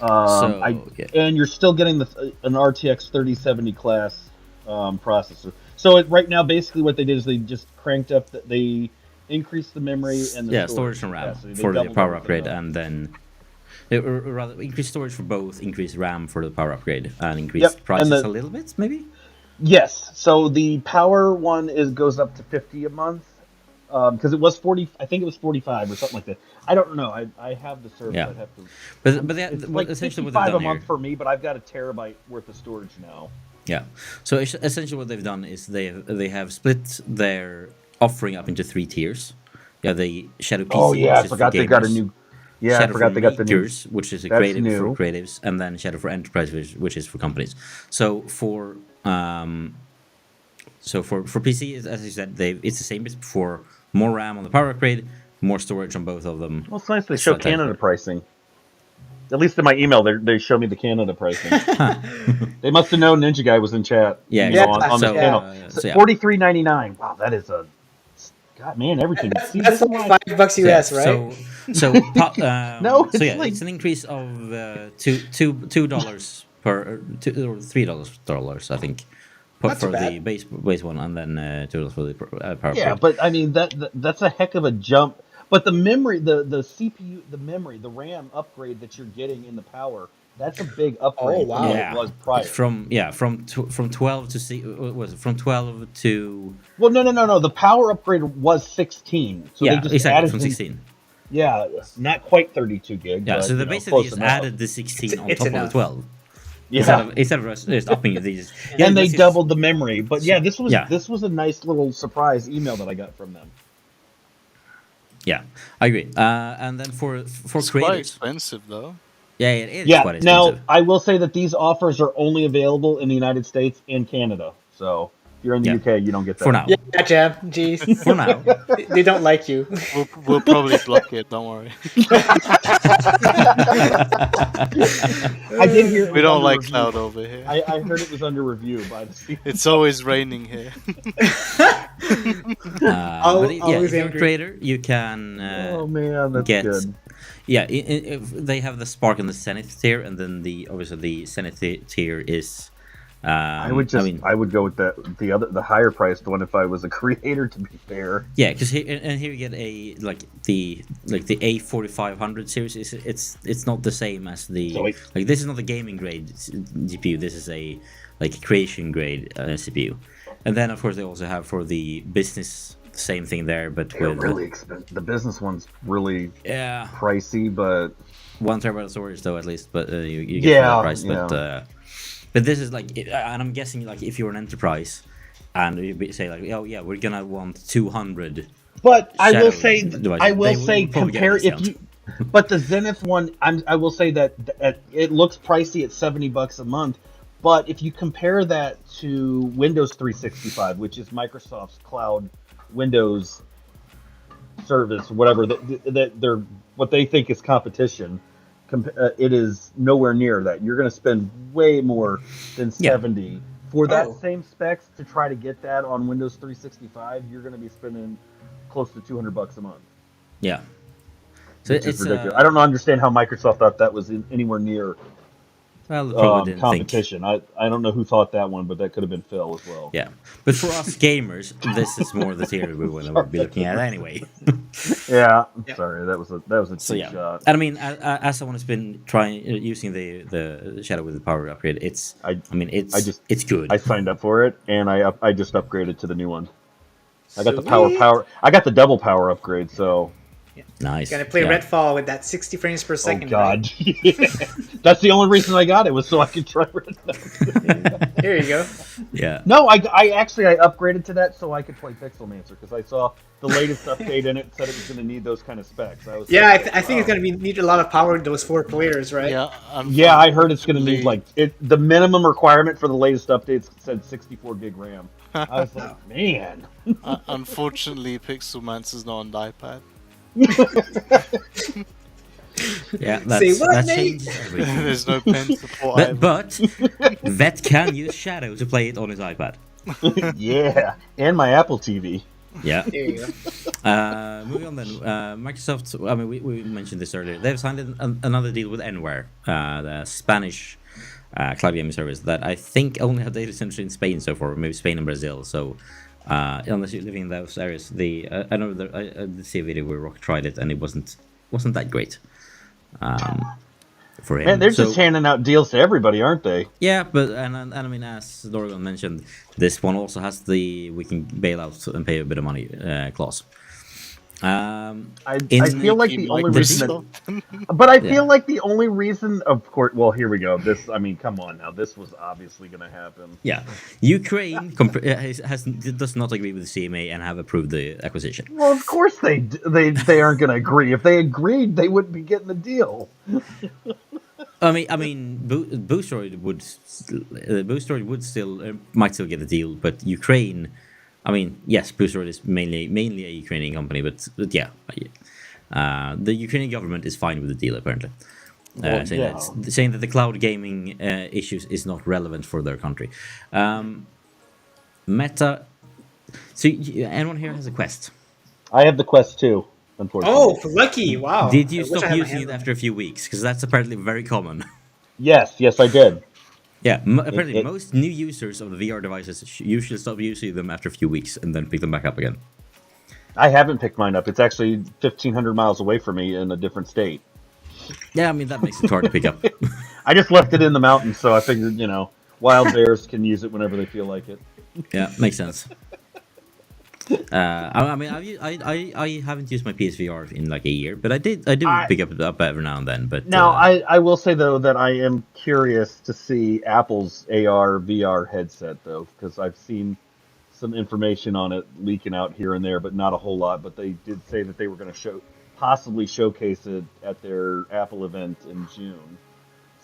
And you're still getting an RTX 3070 class processor. So right now, basically, what they did is they just cranked up. They increased the memory and the storage and RAM capacity. They for the doubled power everything upgrade, up. and then or rather increased storage for both, increased RAM for the power upgrade, and increased Yep, prices and a little bit, maybe. Yes. So the power one goes up to $50 a month, because it was 40. I think it was 45 or something like that. I don't know. I have the service. Yeah. I'd have to. But It's what like essentially what 55 they've a done month here. for me, but I've got a terabyte worth of storage now. Yeah. So essentially, what they've done is they have split their offering up into 3 tiers. Yeah, the Shadow PC, Oh yeah, I which is for forgot they got a gamers. new. Yeah, I Shadow for forgot they got the new. makers, which is a That's creative for new. creatives, and then Shadow for enterprise, which is for companies. So for PC, as you said, it's the same as before. More RAM on the power upgrade, more storage on both of them. Well, it's nice they It's show not that Canada hard. pricing. At least in my email, they show me the Canada pricing. They must have known Ninja Guy was in chat. Yeah, you know, exactly. on the So, channel. so yeah. $43.99. Wow, that is a. God, man, everything. See, That's this is like why. $5 Yeah, US, right? No, so it's yeah, like- it's an increase of $2 per or $3, I think, Not too for the bad. base one, and then $2 for the power. Yeah, upgrade. but I mean that's a heck of a jump. But the memory, the CPU, the memory, the RAM upgrade that you're getting in the power, that's a big upgrade wow. from what yeah, it was prior. from 12 to was it from 12 to Well, no. The power upgrade was 16. So yeah, they just exactly added from in- 16. Yeah, not quite 32 gig. Yeah, but, so they you know, basically close just enough. added the 16 on It's top of the enough. 12. Yeah, Instead of just upping these. and they this is- doubled the memory. But yeah, this Yeah. was a nice little surprise email that I got from them. Yeah, I agree. And then for It's quite creators, expensive though. yeah, it is Yeah. quite Now expensive. I will say that these offers are only available in the United States and Canada. So if you're in the Yeah. UK, you don't get that. For now, Yeah, Jam. Jeez. for now. They don't like you. We'll probably block it. Don't worry. I did hear it We was don't under like review. cloud over here. I heard it was under review by the. It's always raining here. But yeah, always if you're a angry. creator, you can. Oh man, that's get- good. Yeah, if they have the Spark and the Zenith tier, and then obviously the Zenith tier is. I would go with the higher priced one if I was a creator. To be fair, Yeah, because here you get the A4500 series. It's not the same as the So wait. this is not a gaming grade GPU. This is a creation grade CPU, and then of course they also have for the business the same thing there, but they're with really expensive. The business one's really yeah pricey, but 1 terabyte of storage though at least, but you get for that price. yeah. But this is and I'm guessing if you're an enterprise, and you say oh yeah we're gonna want 200. But I will Shadow say, devices. They will probably get a compare if discount. you. But the Zenith one, I will say that it looks pricey at $70 a month. But if you compare that to Windows 365, which is Microsoft's cloud Windows service, whatever that they're what they think is competition, it is nowhere near that. You're going to spend way more than Yeah. 70 for that Oh. same specs to try to get that on Windows 365. You're going to be spending close to $200 a month. Yeah. So Which is it's ridiculous. I don't understand how Microsoft thought that was anywhere near well, they probably didn't think. competition. I don't know who thought that one, but that could have been Phil as well. Yeah, but for us gamers, this is more the theory we would be looking at anyway. Yeah, I'm Yeah. sorry, that was a So cheap yeah, shot. and I mean, as someone has been trying using the Shadow with the power upgrade, it's it's good. I signed up for it, and I just upgraded to the new one. I got the Sweet. power. I got the double power upgrade. So, Nice. Gonna play yeah. Redfall with that 60 frames per second. oh god, that's the only reason I got it was so I could try Redfall. Right? Here you go. Yeah. No, I upgraded to that so I could play Pixelmancer because I saw the latest update in it said it was going to need those kind of specs. I was Yeah, like, I think it's wow. gonna need a lot of power with those 4 players, right? Yeah, I heard it's going to need unfortunately- the minimum requirement for the latest updates said 64 gig RAM. I was like, man. Unfortunately, Pixelmancer's not on the iPad. Yeah. Say what, that mate? changes everything. There's no pen support. But Vet can use Shadow to play it on his iPad. Yeah, and my Apple TV. Yeah. There you go. Moving on then, Microsoft. I mean, we mentioned this earlier. They've signed another deal with Enware, the Spanish cloud gaming service that I think only have data centers in Spain so far, maybe Spain and Brazil. So unless you're living in those areas, I know that I did see a video where Rokk tried it and it wasn't that great for him. Man, they're So- just handing out deals to everybody, aren't they? yeah, but and I mean, as Dorgan mentioned, this one also has the we can bail out and pay a bit of money clause. I In feel like the Keep only the reason deal. but I Yeah. feel like the only reason, of course, well, here we go. This, I mean, come on now. This was obviously going to happen. Yeah, Ukraine does not agree with the CMA and have approved the acquisition. Well, of course they aren't going to agree. If they agreed, they wouldn't be getting the deal. Boosteroid would still might still get a deal, but Ukraine, I mean, yes, Boosteroid is mainly a Ukrainian company, but yeah, the Ukrainian government is fine with the deal apparently. Well, Saying that the cloud gaming issues is not relevant for their country. Meta. So anyone here has a Quest? I have the Quest 2, unfortunately. Oh, lucky! Wow. Did you I wish stop I had my using hands it on after a few weeks? Because that's apparently very common. Yes, I did. Yeah, apparently it- most new users of the VR devices usually stop using them after a few weeks and then pick them back up again. I haven't picked mine up. It's actually 1,500 miles away from me in a different state. Yeah, I mean that makes it hard to pick up. I just left it in the mountains, so I figured, wild bears can use it whenever they feel like it. Yeah, makes sense. I mean, I haven't used my PSVR in like a year, but I do pick it up every now and then. But Now, I will say, though, that I am curious to see Apple's AR VR headset, though, because I've seen some information on it leaking out here and there, but not a whole lot. But they did say that they were going to possibly showcase it at their Apple event in June.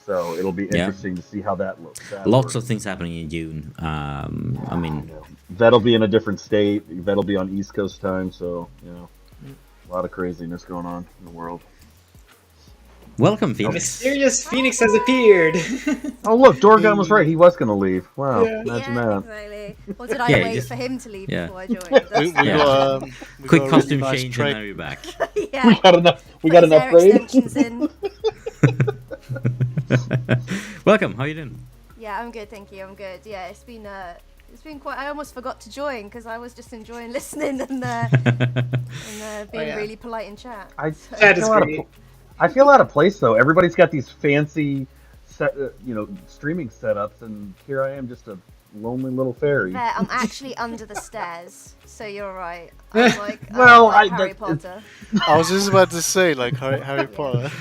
So it'll be interesting to see how that looks. Lots of things happening in June. I mean, that'll be in a different state. That'll be on East Coast time. So a lot of craziness going on in the world. welcome, A Phoenix. mysterious Phoenix has appeared. Oh, look, Dorgan was right. He was going to leave. Wow, Yeah. imagine that. Exactly. Or did I Yeah, wait just- for him to leave yeah. before I joined? We That's- got, we Quick got a costume nice change, tray. and now you're back. yeah. We got enough. We Put got his an hair upgrade. extensions in. Welcome. How you doing? Yeah, I'm good, thank you. I'm good. Yeah, it's been quite. I almost forgot to join because I was just enjoying listening and being yeah. really polite in chat. I That is feel out of great. I feel out of place though. Everybody's got these fancy, streaming setups, and here I am, just a lonely little fairy. There, I'm actually under the stairs, so you're right. I was like, Well, like I- Harry that- Potter. I was just about to say, like Harry Potter.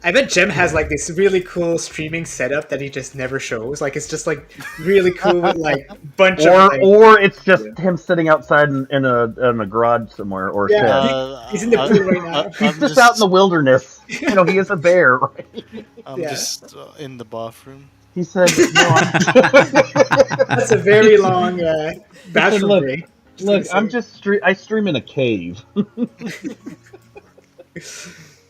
I bet Jim has like this really cool streaming setup that he just never shows. Like it's just like really cool with like bunch of like, Or it's just him sitting outside in a garage somewhere or a Yeah. shed. He's in the pool right now. He's just out in the wilderness. He is a bear, right? I'm Yeah. just in the bathroom. He said, "No, that's a very long bathroom Look, break. look, I'm just I stream in a cave."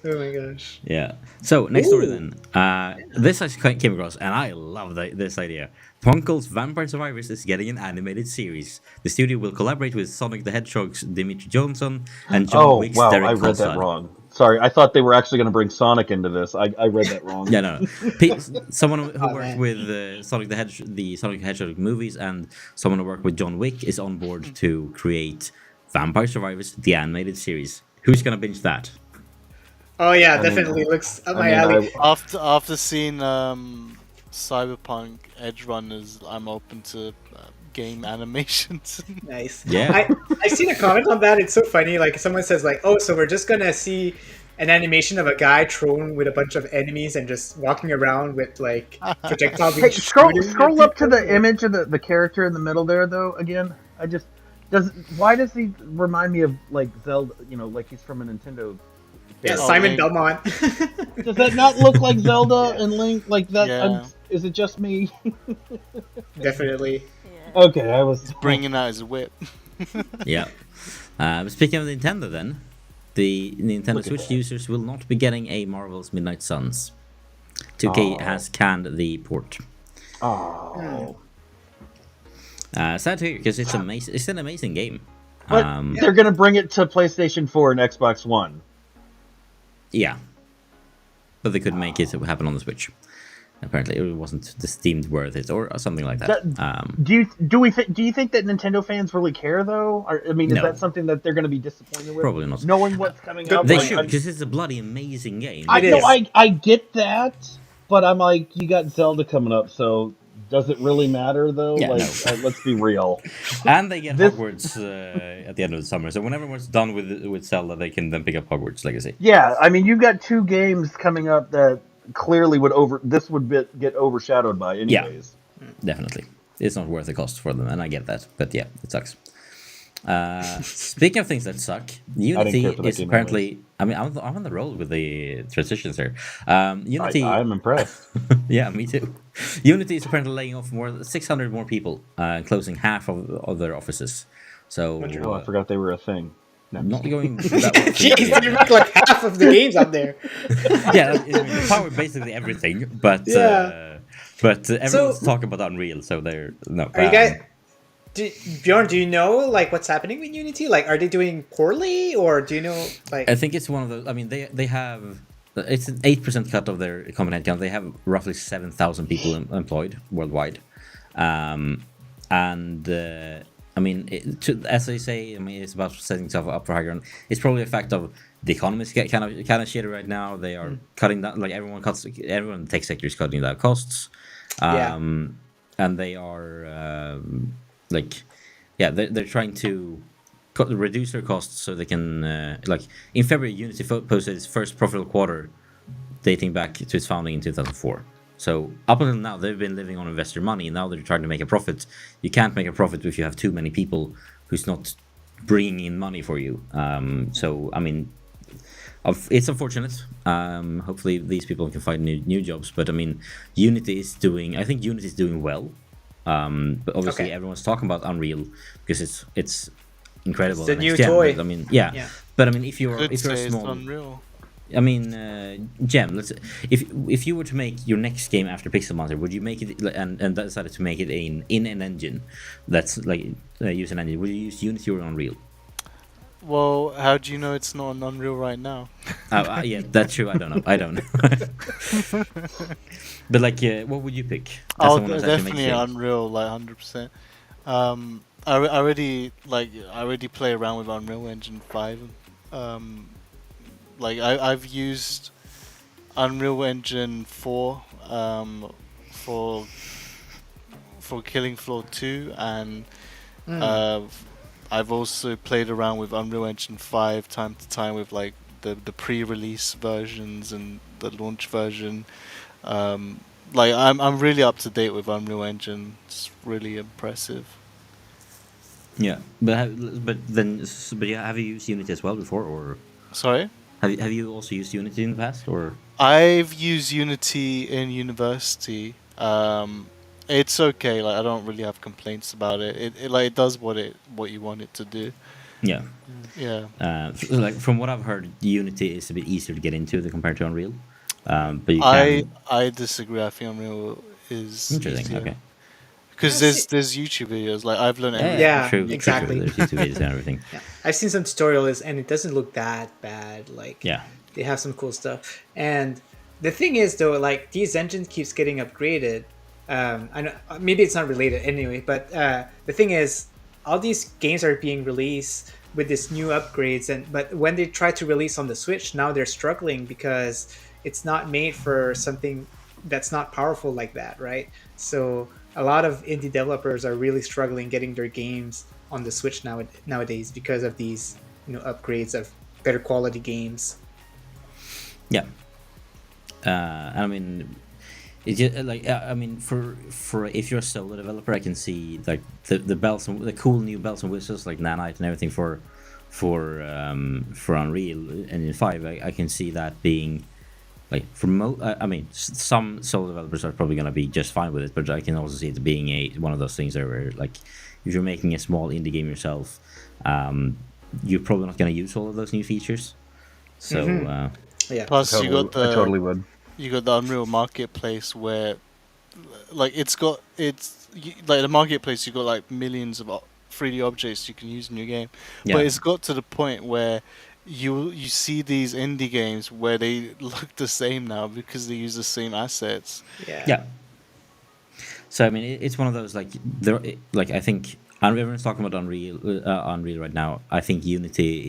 Oh my gosh. Yeah. So next story Ooh. then. This I came across, and I love this idea. Punkel's Vampire Survivors is getting an animated series. The studio will collaborate with Sonic the Hedgehog's Dimitri Johnson and John Oh Wick's wow, Derek I read that Kolstad. wrong. Sorry, I thought they were actually going to bring Sonic into this. I read that wrong. Yeah, no. Someone who Oh, worked man. with the Sonic the Hedgehog movies, and someone who worked with John Wick is on board to create Vampire Survivors, the animated series. Who's gonna binge that? Oh yeah, I mean, definitely looks up I my mean, alley. After seeing Cyberpunk Edge Runners, I'm open to game animations. Nice. Yeah. I seen a comment on that. It's so funny. Like someone says like, oh, so we're just gonna see an animation of a guy thrown with a bunch of enemies and just walking around with like projectiles. Hey, scroll shooting up to the people. image of the character in the middle there, though. Again, why does he remind me of like Zelda? Like he's from a Nintendo. Yeah, Oh, Simon Link. Belmont. Does that not look like Zelda and Link? Like that? Yeah. Is it just me? Definitely. Yeah. Okay, I was Bringing out his whip. Yeah. Speaking of Nintendo, then, the Nintendo Look at Switch that. users will not be getting a Marvel's Midnight Suns. 2K Oh. has canned the port. Oh. Sad to hear because it's amazing. It's an amazing game. But they're gonna bring it to PlayStation 4 and Xbox One. Yeah, but they could make it happen on the Switch. Apparently, it wasn't deemed worth it, or something like that. Do you think that Nintendo fans really care though? I mean, is No. that something that they're going to be disappointed with? Probably not. Knowing what's coming Good out. They like, should I'm- because it's a bloody amazing game. I It know, is. I get that, but I'm like, you got Zelda coming up, so Does it really matter though? Yeah, like, no. Let's be real. And they get This- Hogwarts at the end of the summer. So when everyone's done with Zelda, they can then pick up Hogwarts Legacy. Yeah, I mean, you've got 2 games coming up that clearly get overshadowed by anyways. Definitely, it's not worth the cost for them, and I get that. But yeah, it sucks. Speaking of things that suck, Unity care for that is game apparently. I mean, I'm on the roll with the transitions here. Unity. I'm impressed. Yeah, me too. Unity is apparently laying off more than 600 more people, closing half of their offices. So Oh, I forgot they were a thing. No, not going that well. Jeez, you make like half of the games out there. Yeah, I mean, they power basically everything, but Yeah. everyone's So- talking about Unreal, so they're no. Are you guys? Bjorn, do you know like what's happening with Unity? Like, are they doing poorly, or do you know like? I think it's one of those. I mean, they have. It's an 8% cut of their company headcount. They have roughly 7,000 people employed worldwide, and I mean, as they say, I mean, it's about setting itself up for higher ground. It's probably a fact of the economy is kind of shitty right now. They are cutting down, like everyone in the tech sector is cutting down costs, and they are they're trying to reduce their costs so they can like in February Unity posted its first profitable quarter dating back to its founding in 2004. So up until now they've been living on investor money, and now they're trying to make a profit. You can't make a profit if you have too many people who's not bringing in money for you. So I mean, it's unfortunate. Hopefully these people can find new jobs, but I mean, I think Unity is doing well. But obviously everyone's talking about Unreal because it's incredible. It's the new next gen, toy. but I mean, yeah. But I mean, if you're Could say a small, it's Unreal. I mean, Gem. If you were to make your next game after Pixel Monster, would you make it and decided to make it in an engine that's like use an engine? Would you use Unity or Unreal? Well, how do you know it's not on Unreal right now? Yeah, that's true. I don't know. But like, what would you pick? As Oh, someone who's actually making definitely games? Unreal, like 100%. I already play around with Unreal Engine 5. I've used Unreal Engine 4 for Killing Floor 2, and I've also played around with Unreal Engine 5 time to time with like the pre-release versions and the launch version. I'm really up to date with Unreal Engine. It's really impressive. Yeah, but have you used Unity as well before, or Sorry? have you also used Unity in the past, or? I've used Unity in university. It's okay. Like I don't really have complaints about it. It does what you want it to do. Yeah. Yeah. Like from what I've heard, Unity is a bit easier to get into compared to Unreal. But you can. I disagree. I think Unreal is Interesting. easier. Okay. Because there's YouTube videos. Like I've learned everything. Yeah, true, exactly. True. There's YouTube videos and everything. Yeah. I've seen some tutorials, and it doesn't look that bad. Like, Yeah. they have some cool stuff. And the thing is, though, like these engines keeps getting upgraded. I know maybe it's not related anyway, but the thing is, all these games are being released with this new upgrades, but when they try to release on the Switch, now they're struggling because it's not made for something that's not powerful like that, right? So a lot of indie developers are really struggling getting their games on the Switch nowadays because of these upgrades of better quality games. Yeah. I mean, it's just, like I mean, for if you're a solo developer, I can see like the bells and the cool new bells and whistles like Nanite and everything for Unreal Engine 5. I can see that being like I mean, some solo developers are probably gonna be just fine with it, but I can also see it being one of those things where like if you're making a small indie game yourself, you're probably not gonna use all of those new features. So Yeah. Plus, I totally would. You got the Unreal Marketplace where, like, the marketplace. You got like millions of 3D objects you can use in your game, Yeah. but it's got to the point where you see these indie games where they look the same now because they use the same assets. Yeah. So I mean, it's one of those like I think everyone's talking about Unreal right now. I think Unity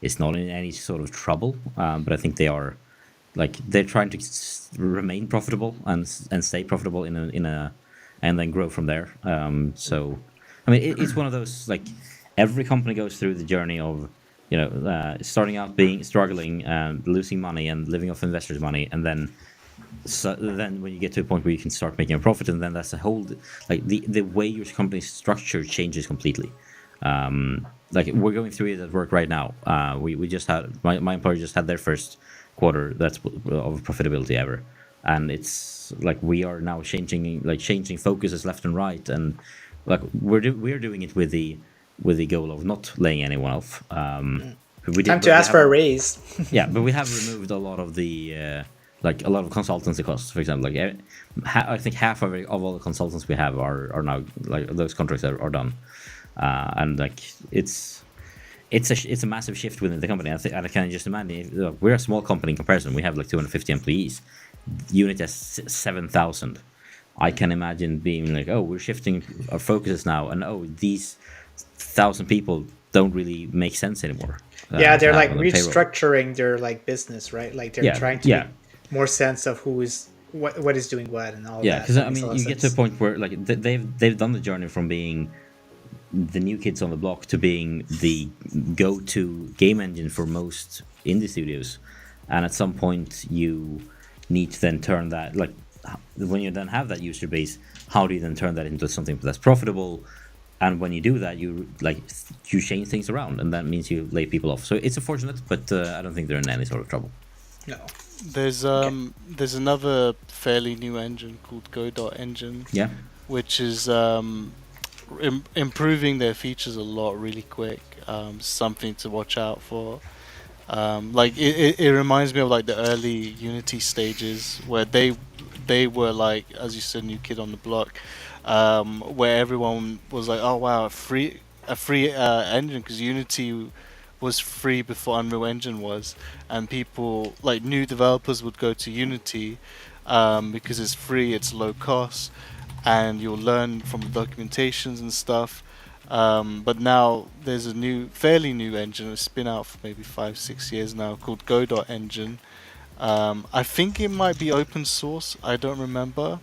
is not in any sort of trouble, but I think they're trying to remain profitable and stay profitable in and then grow from there. So, I mean, it's one of those like every company goes through the journey of starting out being struggling and losing money and living off investors' money, and then when you get to a point where you can start making a profit, and then that's a whole like the way your company's structure changes completely. Like we're going through it at work right now. We just had my employer just had their first quarter of profitability ever, and it's like we are now changing focuses left and right, and like we're doing it with the goal of not laying anyone off. Time to ask for a raise. Yeah, but we have removed a lot of the like a lot of consultancy costs. For example, like I think half of all the consultants we have are now like those contracts are done, and like it's a massive shift within the company. And I can just imagine we're a small company in comparison. We have like 250 employees. Unit has 7,000. I can imagine being like, oh, we're shifting our focuses now, and oh, these 1,000 people don't really make sense anymore. Yeah, they're like restructuring their like business, right? Like they're trying to make more sense of who is what is doing what and all that. Yeah, because I mean, you get to a point where like they've done the journey from being the new kids on the block to being the go-to game engine for most indie studios, and at some point you need to then turn that, like when you then have that user base, how do you then turn that into something that's profitable? And when you do that, you change things around, and that means you lay people off. So it's unfortunate, but I don't think they're in any sort of trouble. No. There's another fairly new engine called Go.Engine. Yeah. Which is improving their features a lot really quick. Something to watch out for. Like it reminds me of like the early Unity stages where they were like, as you said, new kid on the block. Where everyone was like, "Oh wow, a free engine," because Unity was free before Unreal Engine was, and people like new developers would go to Unity because it's free, it's low cost, and you'll learn from the documentations and stuff. But now there's a fairly new engine. It's been out for maybe 5-6 years now, called Go.Engine. I think it might be open source. I don't remember.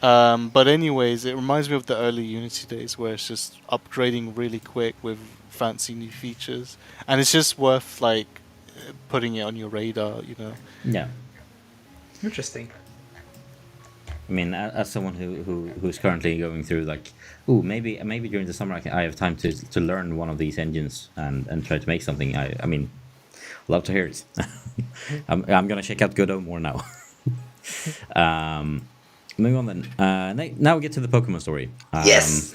But anyways, it reminds me of the early Unity days where it's just upgrading really quick with fancy new features, and it's just worth like putting it on your radar, Yeah. Interesting. I mean, as someone who's currently going through like, maybe during the summer I have time to learn one of these engines and try to make something. I mean, love to hear it. I'm gonna check out Godot more now. Moving on then. Now we get to the Pokemon story. Yes.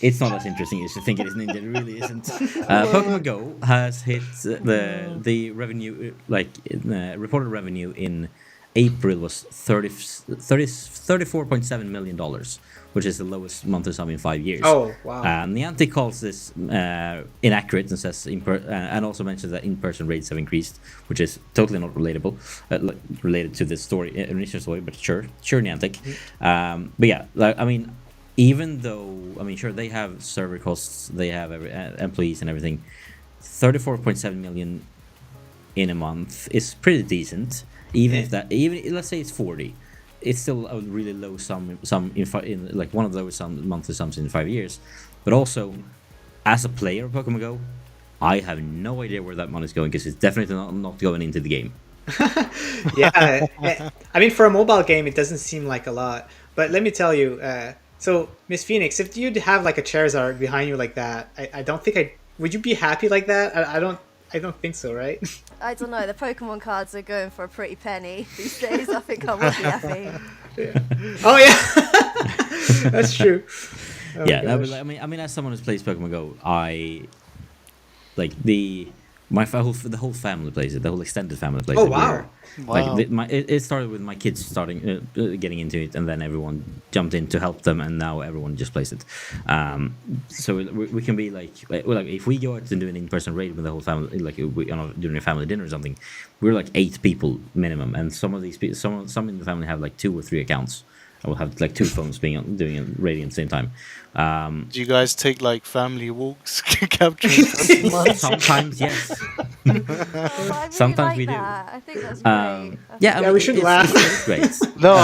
It's not as interesting as you think it is. It really isn't. Pokemon Go has hit the revenue, reported revenue in April was $34.7 million, which is the lowest monthly sum in 5 years. Oh, wow. Niantic calls this inaccurate and says and also mentions that in-person rates have increased, which is totally not related to this initial story, but sure Niantic. But yeah, I mean, even though, I mean, sure, they have server costs, they have employees and everything, 34.7 million in a month is pretty decent. Even let's say it's 40, it's still a really low sum in like one of those monthly sums in 5 years. But also, as a player of Pokemon Go, I have no idea where that money is going, because it's definitely not going into the game. Yeah, I mean, for a mobile game, it doesn't seem like a lot. But let me tell you, so Miss Phoenix, if you'd have like a Charizard behind you like that, I don't think would you be happy like that? I don't think so, right? I don't know. The Pokemon cards are going for a pretty penny these days. I think I would be happy. Yeah. Oh yeah, that's true. Oh, yeah, I mean, as someone who plays Pokemon Go, the whole family plays it. The whole extended family plays it. Oh wow! Like it started with my kids starting getting into it, and then everyone jumped in to help them, and now everyone just plays it. So we can be like if we go out and do an in-person raid with the whole family, like during a family dinner or something, we're like 8 people minimum, and some of these people, some in the family have like 2 or 3 accounts, I will have like two phones doing radio at the same time. Do you guys take like family walks capturing Pokemon? Sometimes yes. Oh, but I really Sometimes like we do. that. I think that's great. I Yeah, I think mean, we should laugh. It's great. No,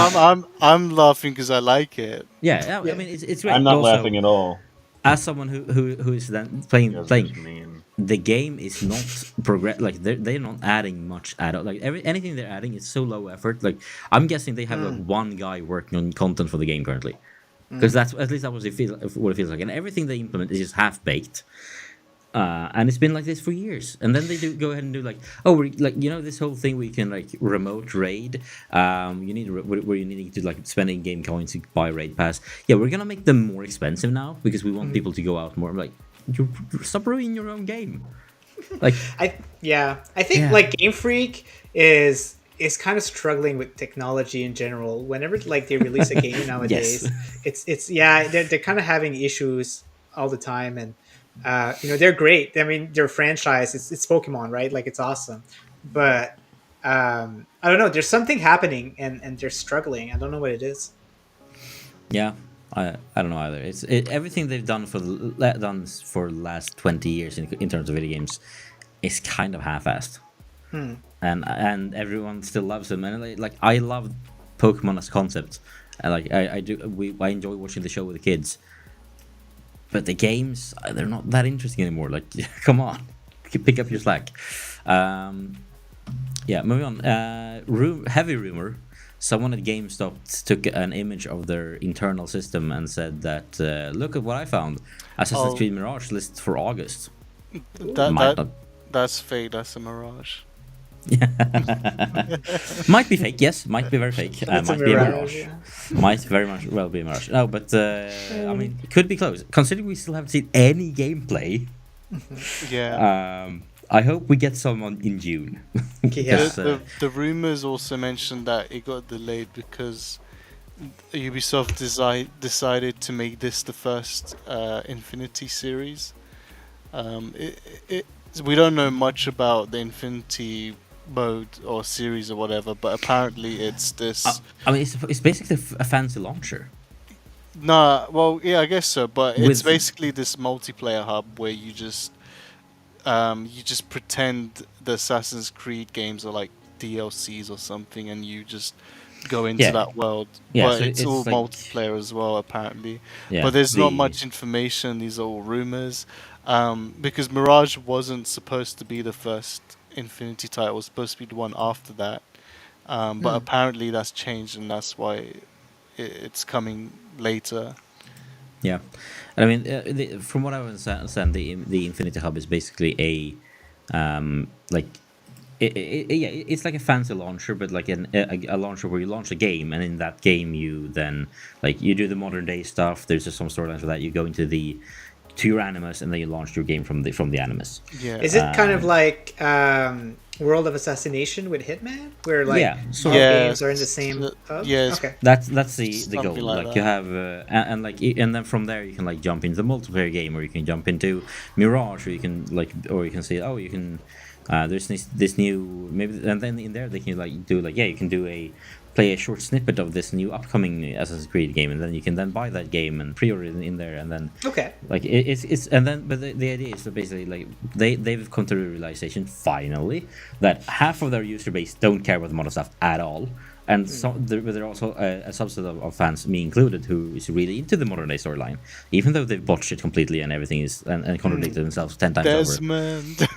I'm laughing because I like it. Yeah, I Yeah. mean, it's great. I'm But not also, laughing at all. as someone who is then You guys are playing, just mean. the game is not progress. Like they're not adding much at all. Like anything they're adding is so low effort. Like I'm guessing they have like one guy working on content for the game currently, because that's at least that was what it feels like. And everything they implement is just half baked. And it's been like this for years. And then they do go ahead and do like, oh, we're like, this whole thing where you can like remote raid. You need where you need to like spend in-game coins to buy raid pass. Yeah, we're gonna make them more expensive now because we want people to go out more. I'm like, you stop ruining your own game. Like, I think Yeah. like Game Freak is kind of struggling with technology in general. Whenever like they release a game nowadays, it's they're kind of having issues all the time, and they're great. I mean, their franchise it's Pokemon, right? Like it's awesome, but I don't know. There's something happening, and they're struggling. I don't know what it is. yeah, I don't know either. Everything they've done for the last 20 years in terms of video games is kind of half-assed. And everyone still loves them. And like I love Pokemon as a concept. And like I enjoy watching the show with the kids. But the games, they're not that interesting anymore. Like, come on, pick up your slack. Yeah, moving on. Heavy rumor. Someone at GameStop took an image of their internal system and said that, look at what I found. Assassin's Creed Mirage list for August. That's fake. That's a mirage. Might be fake, yes. Might be very fake. It's Might be a mirage. yeah. Might very much well be a mirage. No, but I mean, it could be close. Considering we still haven't seen any gameplay, Yeah. I hope we get some in June. Yeah. The rumors also mentioned that it got delayed because Ubisoft decided to make this the first Infinity series. We don't know much about the Infinity mode or series or whatever, but apparently it's this. I mean, it's basically a fancy launcher. Nah, well, yeah, I guess so, but it's With- basically this multiplayer hub where you just pretend the Assassin's Creed games are like DLCs or something, and you just go into Yeah. that world. Yeah, But so it's it's all like- multiplayer as well, apparently. Yeah, But there's not the- much information. These are all rumors. Because Mirage wasn't supposed to be the first Infinity title. It was supposed to be the one after that. But apparently that's changed, and that's why it's coming later. Yeah, I mean, from what I understand, the Infinity Hub is basically like. It's like a fancy launcher, but like a launcher where you launch a game, and in that game you then like you do the modern day stuff. There's just some storylines for that. You go into to your Animus, and then you launch your game from the Animus. Yeah. Is it kind of like World of Assassination with Hitman, where like Yeah, all sort of. games are in the Yeah, same hub? yes. Okay. That's the Something goal. like Like you that. have and then from there you can like jump into the multiplayer game, or you can jump into Mirage, or you can say, oh, you can. There's this new maybe, and then in there they can like do like you can play a short snippet of this new upcoming Assassin's Creed game, and then you can then buy that game and pre-order it in there, and then Okay. like it's and then but the idea is that basically like they've come to the realization finally that half of their user base don't care about the modern stuff at all, and so there are also a subset of fans, me included, who is really into the modern day storyline, even though they've botched it completely and everything is and contradicted themselves 10 times over. Desmond.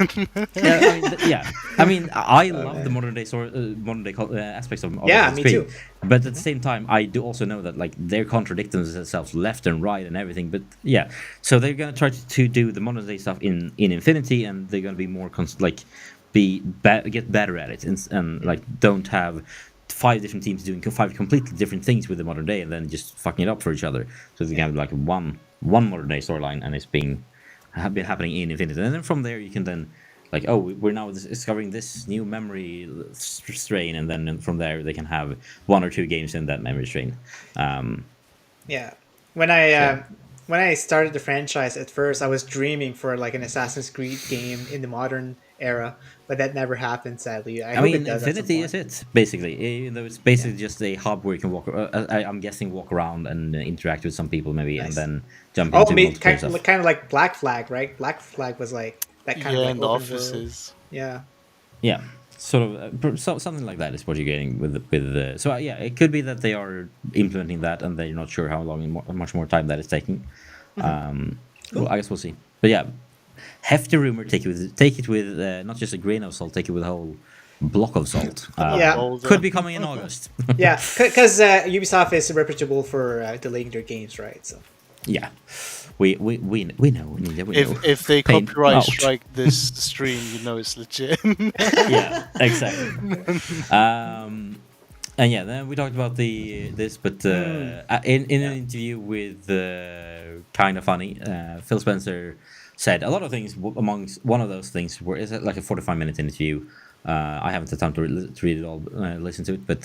I mean, I love the modern day aspects of Yeah, Assassin's me Creed. too. But at the same time, I do also know that like they're contradicting themselves left and right and everything. But yeah, so they're gonna try to do the modern day stuff in Infinity, and they're gonna be more get better at it, and like don't have 5 different teams doing 5 completely different things with the modern day and then just fucking it up for each other. So they can have like one modern day storyline, and it's been happening in Infinity, and then from there you can then like, oh, we're now discovering this new memory strain, and then from there they can have 1 or 2 games in that memory strain. Yeah. When I started the franchise at first, I was dreaming for like an Assassin's Creed game in the modern era, but that never happened, sadly. I I hope mean, it does. At some Infinity point. is it basically, even though it's basically just a hub where you can walk. I'm guessing walk around and interact with some people maybe, and Nice. then jump Oh, into multiplayer stuff. kind of like Black Flag, right? Black Flag was like that kind of Yeah, like in the open world. offices. Yeah. Yeah, sort of something like that is what you're getting with the. So yeah, it could be that they are implementing that, and they're not sure how much more time that is taking. Well, I guess we'll see. But yeah, hefty rumor. Take it with not just a grain of salt. Take it with a whole block of salt. Yeah. Boulder. Could be coming in August. Yeah, because Ubisoft is reputable for delaying their games, right? So Yeah, we know. If they Pain copyright out. strike this stream, you know it's legit. Yeah, exactly. And yeah, then we talked about this, but in an interview with Kind of Funny, Phil Spencer said a lot of things. Amongst one of those things were is like a 45-minute interview. I haven't had time to read it all, listen to it, but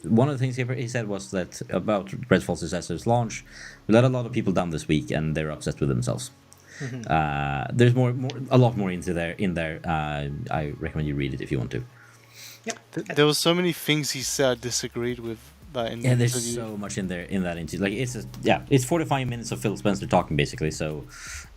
one of the things he said was that about Redfall Successor's launch, we let a lot of people down this week, and they're upset with themselves. There's a lot more into there. I recommend you read it if you want to. There was so many things he said I disagreed with that in the Yeah, there's interview. so much in there in that interview. Like it's 45 minutes of Phil Spencer talking basically. So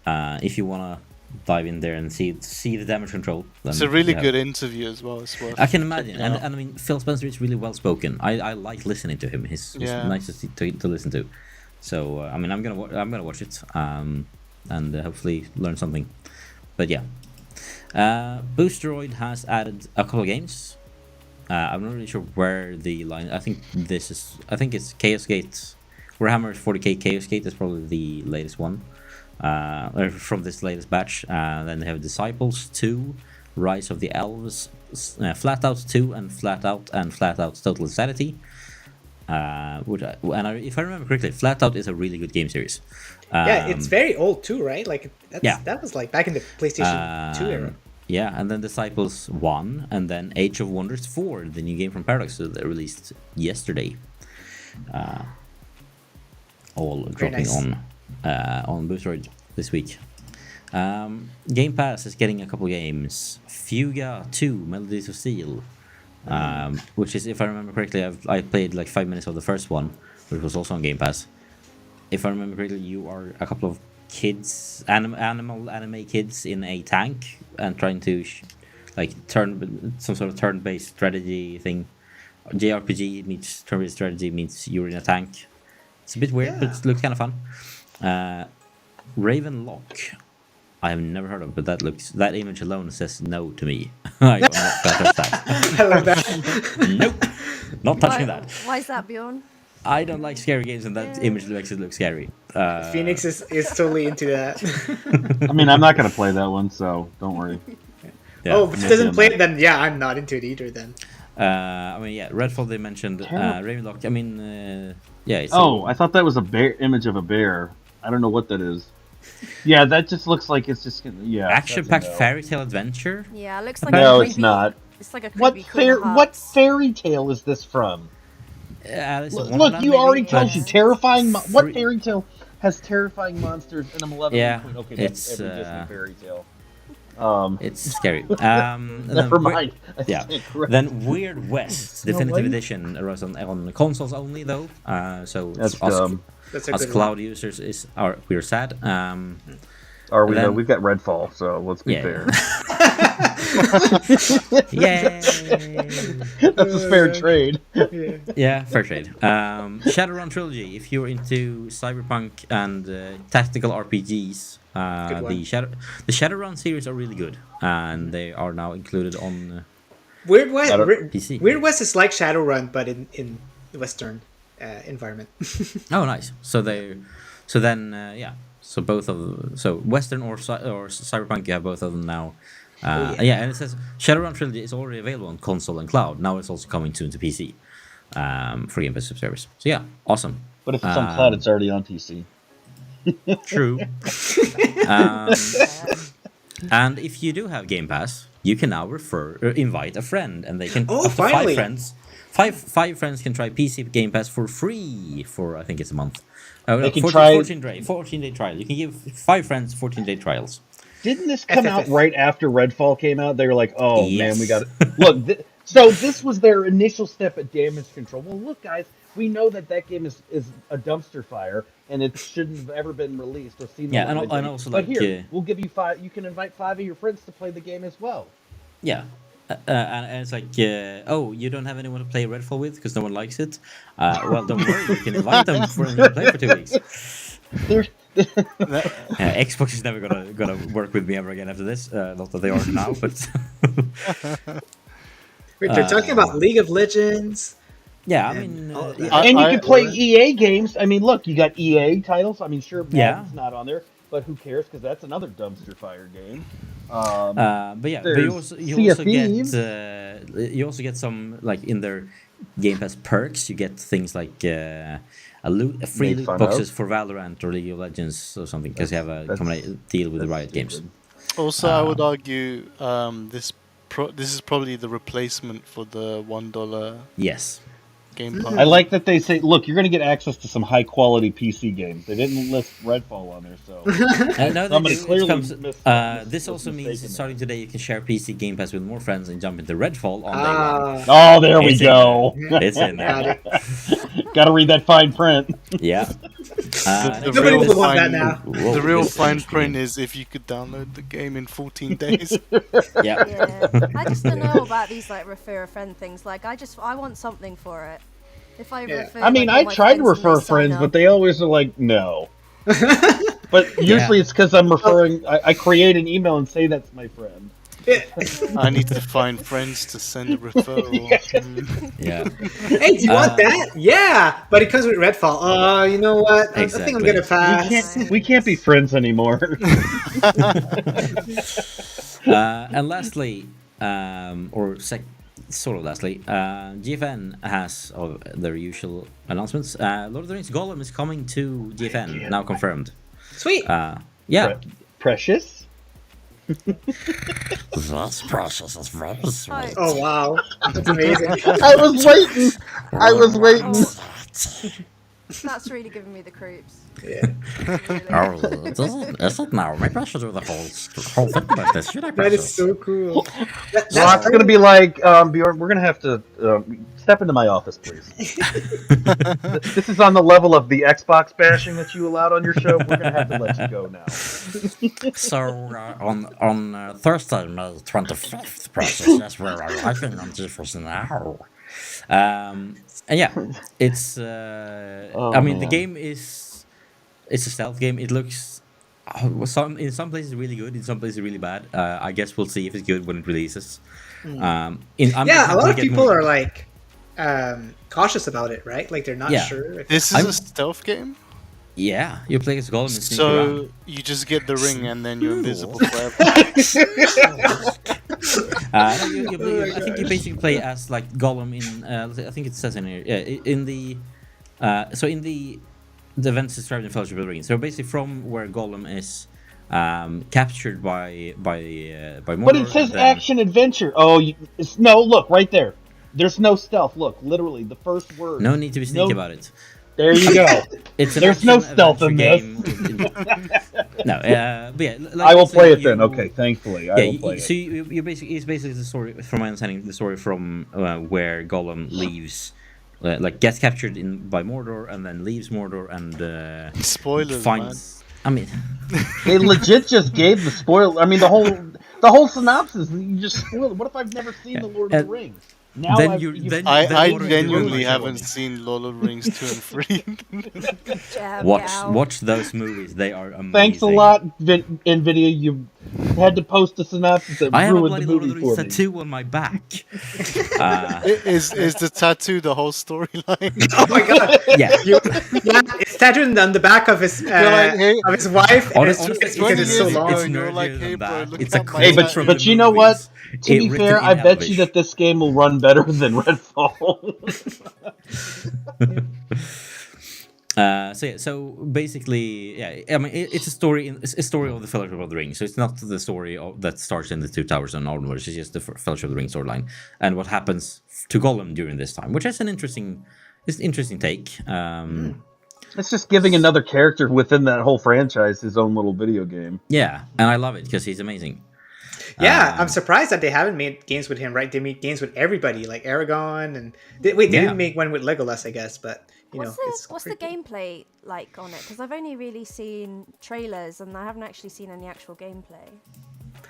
if you wanna dive in there and see the damage control, then It's a really yeah. good interview as well. It's worth I can imagine, checking and out. I mean Phil Spencer is really well spoken. I like listening to him. He's nice to listen to. So I mean I'm gonna watch it and hopefully learn something. But yeah, Boosteroid has added a couple of games. I'm not really sure where the line. I think it's Chaos Gate. Warhammer 40k Chaos Gate is probably the latest one from this latest batch. Then they have Disciples 2, Rise of the Elves, Flat Out 2, and Flat Out Total Insanity. If I remember correctly, Flat Out is a really good game series. yeah, it's very old too, right? Like Yeah. that was like back in the PlayStation 2 era. Yeah, and then Disciples 1, and then Age of Wonders 4, the new game from Paradox that released yesterday. All dropping nice. on Boosteroid this week. Game Pass is getting a couple games. Fuga 2, Melodies of Steel, which is, if I remember correctly, I played like 5 minutes of the first one, which was also on Game Pass. If I remember correctly, you are a couple of kids, anime kids in a tank and trying to some sort of turn-based strategy thing. JRPG meets turn-based strategy meets you're in a tank. It's a bit weird, but it looks kind of fun. Ravenlock, I have never heard of, but that image alone says no to me. I'm not gonna touch that. I love that. Nope, not touching that. Why is that, Bjorn? I don't like scary games, and that image makes it look scary. Phoenix is totally into that. I mean, I'm not gonna play that one, so don't worry. Yeah. Oh, if it doesn't play it, then yeah, I'm not into it either. Then I mean, yeah, Redfall they mentioned. Ravenlock. I mean, yeah. It's I thought that was a bear image of a bear. I don't know what that is. Yeah, that just looks like it's just gonna. Yeah. action-packed that's a no. fairy tale adventure. Yeah, it looks like No, a it's creepy, not. It's like a What creepy Kingdom what Hearts. fairy tale is this from? Alice in Look, Wonderland, you maybe, already but told you terrifying. What free- fairy tale has terrifying monsters in a malevolent Yeah, queen? Okay, it's, that's every Disney fairy tale. It's scary. And then Never mind. I Yeah. stand corrected. Then Weird West Definitive way. Edition arrives on consoles only though. So That's us, dumb. that's a us good cloud users we're sad. Are we? then- Though? We've got Redfall, so let's be Yeah. fair. Yay! That's a fair trade. one. Yeah, fair trade. Shadowrun Trilogy. If you're into cyberpunk and tactical RPGs, Good one. the Shadowrun series are really good, and they are now included on Weird West. PC. Weird West is like Shadowrun, but in the Western environment. Oh, nice. So both of Western or cyberpunk, you have both of them now. Yeah, and it says Shadowrun Trilogy is already available on console and cloud. Now it's also coming soon to PC for Game Pass subscribers. So yeah, awesome. But if it's on cloud, it's already on PC. True. And if you do have Game Pass, you can now invite a friend, and they can Oh, up to finally. 5 friends. Five friends can try PC Game Pass for free for I think it's a month. They can 14, try- 14 day trial. You can give 5 friends 14-day trials. Didn't this come out FFF. right after Redfall came out? They were like, "Oh man, we Yes. got to look." So this was their initial step at damage control. Well, look, guys, we know that game is a dumpster fire, and it shouldn't have ever been released or seen. The Yeah, light of and day. also, but like, here, we'll give you 5. You can invite 5 of your friends to play the game as well. Yeah. And it's like, oh, you don't have anyone to play Redfall with because no one likes it? Well, don't worry, you can invite them for and play for 2 weeks. There's Xbox is never gonna work with me ever again after this. Not that they are now, but Wait, they're talking about League of Legends. yeah, I mean, Oh, and you can play I- EA games. I mean, look, you got EA titles. I mean, sure, Yeah. Madden's not on there, but who cares? Because that's another dumpster fire game. but yeah, but there's you also get some, like, in their Game Pass perks. You get things like a free Made loot fun boxes of. for Valorant or League of Legends or something because you have a That's- deal with the that's Riot Games. stupid. Also, I would argue this is probably the replacement for the $1 Yes. Game Pass. I like that they say, look, you're going to get access to some high quality PC games. They didn't list Redfall on there, so No, somebody it clearly comes- missed. this was also means mistaken starting today you can share PC Game Pass with more friends and jump into Redfall on day one. Oh, there we It's in go. there. It's in Got there. it. Got to read that fine print. Yeah. The Nobody real will want that fine- now. Whoa, The real this fine is print green. is if you could download the game in 14 days. Yeah. Yeah, I just don't know about these like refer a friend things. Like I want something for it. If I Yeah. refer, I mean, like, all I my tried to friends and refer they sign friends, up- but they always are like, no. But usually it's because I'm referring. I create an email and say that's my friend. I need to find friends to send a referral. Yeah. Hey, do you want that? Yeah, but it comes with Redfall. Oh, you know what? I think I'm Exactly. gonna pass. We can't be friends anymore. And lastly, sort of lastly, GFN has their usual announcements. Lord of the Rings Gollum is coming to GFN, now confirmed. Sweet. Yeah. Precious. That's precious. That's very sweet. Oh wow, that's amazing. I was waiting. I was waiting. That's really giving me the creeps. Yeah. Really. Is it now? Maybe I should do the whole thing like this. Should I, That is so cool. Rock's gonna be like, Bjorn, we're gonna have to step into my office, please. This is on the level of the Xbox bashing that you allowed on your show. We're gonna have to let you go now. So on Thursday, May 25th, precious, that's where I'm liking on GeForce Now. And yeah, it's. I mean, the man. game it's a stealth game. It looks in some places really good, in some places really bad. I guess we'll see if it's good when it releases. I'm Yeah, a lot of people more, are like cautious about it, right? Like they're not Yeah. sure. If This is a stealth game, Yeah, you play as Gollum and sneak around. so you just get the ring and then you're invisible forever. I think you basically play as like Gollum in. I think it says in here. Yeah, in the. In the events described in Fellowship of the Ring. So basically, from where Gollum is captured by Mordor. But it says and then- action adventure. Oh, no! Look right there. There's no stealth. Look, literally the first word. No need to be sneaky No- about it. There you go. It's an There's no action stealth in adventure game. No, but yeah. Like I will play it you- then. Okay, thankfully, I will play it. So you basically it's basically the story, from my understanding, the story from where Gollum leaves, like gets captured by Mordor and then leaves Mordor and Spoilers, finds. I mean, They legit just gave the spoil. I mean, the whole synopsis. You just spoiled. What if I've never seen the Lord of the Rings? Now then I've- you- you've- then- I Mordor is genuinely ruined. haven't seen Lord of the Rings 2 and 3. Jab, watch yow. those movies. They are amazing. Thanks a lot, Nvidia. You had to post a synopsis that I have a ruined bloody the Lord of movie the Rings for me. tattoo on my back. Is the tattoo the whole storyline? oh my god, Yeah. yeah, it's tattooed on the back of his like, hey- of his wife, and it's Honestly, just because it's so 20 years long. ago, It's you were like, nerdier hey, than bro, that. look It's a at my quote Hey, tattoo. from but the you know what? movies. To be written fair, in I bet you Elvish. that this game will run better than Redfall. So basically, yeah. I mean, it's a story. It's a story of the Fellowship of the Ring. So it's not the story that starts in the Two Towers and onwards. It's just the Fellowship of the Ring storyline and what happens to Gollum during this time, which is an interesting take. It's just giving another character within that whole franchise his own little video game. Yeah, and I love it because he's amazing. Yeah, I'm surprised that they haven't made games with him, right? They made games with everybody, like Aragon, and they didn't make one with Legolas, I guess, but what's the gameplay like on it? Because I've only really seen trailers and I haven't actually seen any actual gameplay.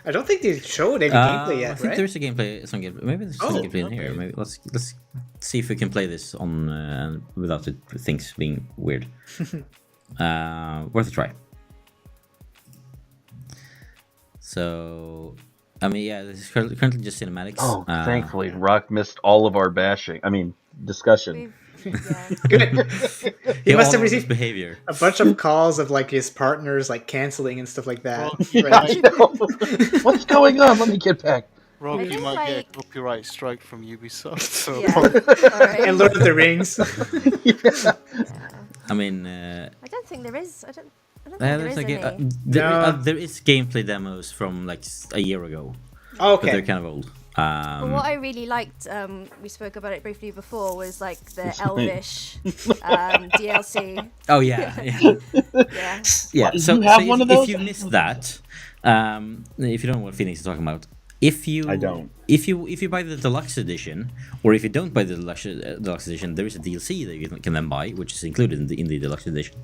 I don't think they showed any gameplay yet, I think right? there's a gameplay. Some gameplay. Maybe there's some gameplay in here. Maybe let's see if we can play this on without things being weird. Worth a try. So, I mean, yeah, this is currently just cinematics. Oh, thankfully, Rokk missed all of our bashing. I mean, discussion. Good. He must have received behavior. a bunch of calls of like his partners like canceling and stuff like that. Right? What's going on? Let me get back. Rob, you might get a copyright strike from Ubisoft. So And Lord of the Rings. I mean, I don't think there is. I don't think there's there is any. there is gameplay demos from like a year ago. Okay. But they're kind of old. Well, what I really liked, we spoke about it briefly before, was like the Elvish DLC. Oh yeah, yeah. What, So, you have so one if, of those? if you missed that, if you don't know what Phoenix is talking about, I don't. If you buy the deluxe edition, or if you don't buy the deluxe edition, there is a DLC that you can then buy, which is included in the deluxe edition,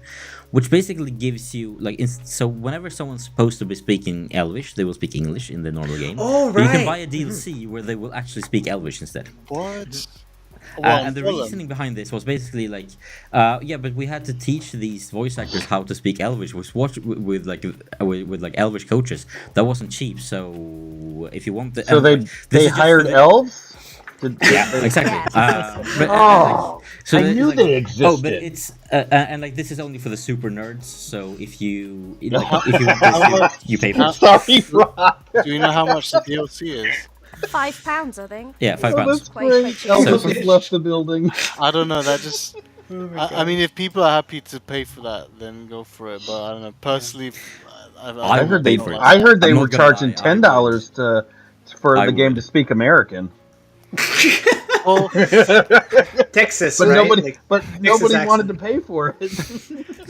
which basically gives you like so whenever someone's supposed to be speaking Elvish, they will speak English in the normal game. Oh, But you can right. buy a DLC where they will actually speak Elvish instead. what? And the reasoning behind this was basically like, but we had to teach these voice actors how to speak Elvish, with Elvish coaches. That wasn't cheap, so if you want the, So they hired elves? Exactly. Oh, so I knew they existed. Oh, but it's and like this is only for the super nerds. So if you if you want this, you pay for it. Sorry, Rokk. Do you know how much the DLC is? £5, I think. Yeah, £5. Oh, that's Quite great. cheap. Elvis So- has left the building. I don't know. That just. I mean, if people are happy to pay for that, then go for it. But I don't know. Personally, I heard pay they. for it. I heard they I'm were not gonna charging lie, I $10 for I the game would. to speak American. Well, Texas, But right? nobody accent. wanted to pay for it.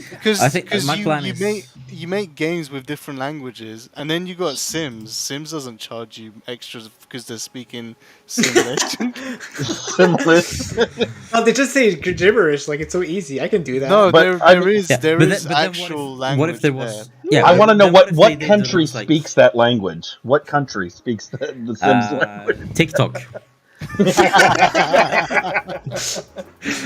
because I think my plan is- you make games with different languages, and then you got Sims. Sims doesn't charge you extras because they're speaking simulation. Oh, they just say gibberish. Like it's so easy. I can do that. No, But there I- is Yeah, there but is then what if- actual language. What if there was? there. Yeah, I want to know then what if they what did country those, like, speaks that language. What country speaks the Sims language? TikTok.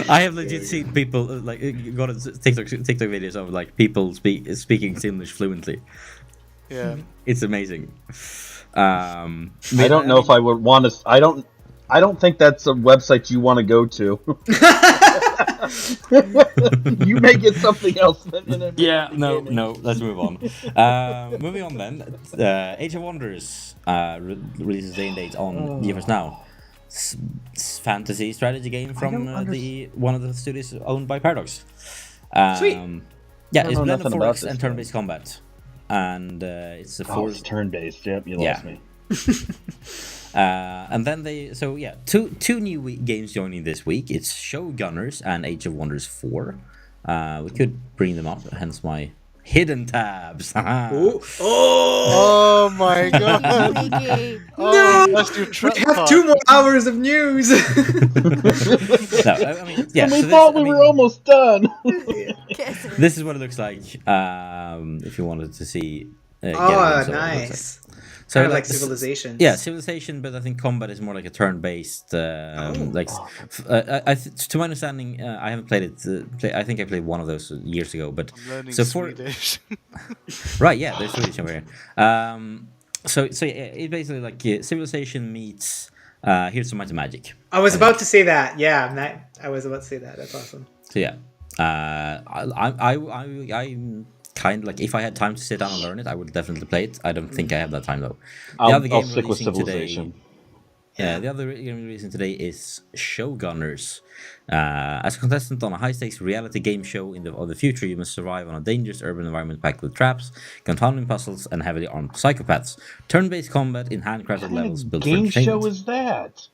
I have legit seen people like got TikTok videos of like people speaking English fluently. Yeah. It's amazing. I don't know if I would want to. I don't think that's a website you want to go to. You may get something else. No. Let's move on. Moving on then. Age of Wonders releases day and date on GeForce Now. Fantasy strategy game from one of the studios owned by Paradox. Sweet. Yeah, I it's know blend of nothing about 4X this and turn-based combat, and it's a Oh, four. it's turn-based. Yep, you Yeah. lost me. And then two new games joining this week. It's Showgunners and Age of Wonders 4. We could bring them up, hence my hidden tabs. Ooh. Oh, Oh my god! Sneaky. Oh, that's your we trap have card. 2 more hours of news. No, I mean, yeah. And we so thought we were almost done. This is what it looks like. If you wanted to see. Get Oh, it, so it looks nice. So Kind of like Civilization. Yeah, Civilization, but I think combat is more like a turn-based. To my understanding, I haven't played it. I think I played one of those years ago. But I'm learning so Swedish. right, yeah, there's Swedish over here. So yeah, it's basically like Civilization meets Here's Some Might and Magic. I was about to say that. Yeah, I was about to say that. That's awesome. So yeah, I'm kind of like if I had time to sit down and learn it, I would definitely play it. I don't think I have that time though. I'll stick with Civilization. The other game releasing today is Showgunners. As a contestant on a high-stakes reality game show of the future, you must survive on a dangerous urban environment packed with traps, confounding puzzles, and heavily armed psychopaths. Turn-based combat in handcrafted levels built for Game entertainment. show is that?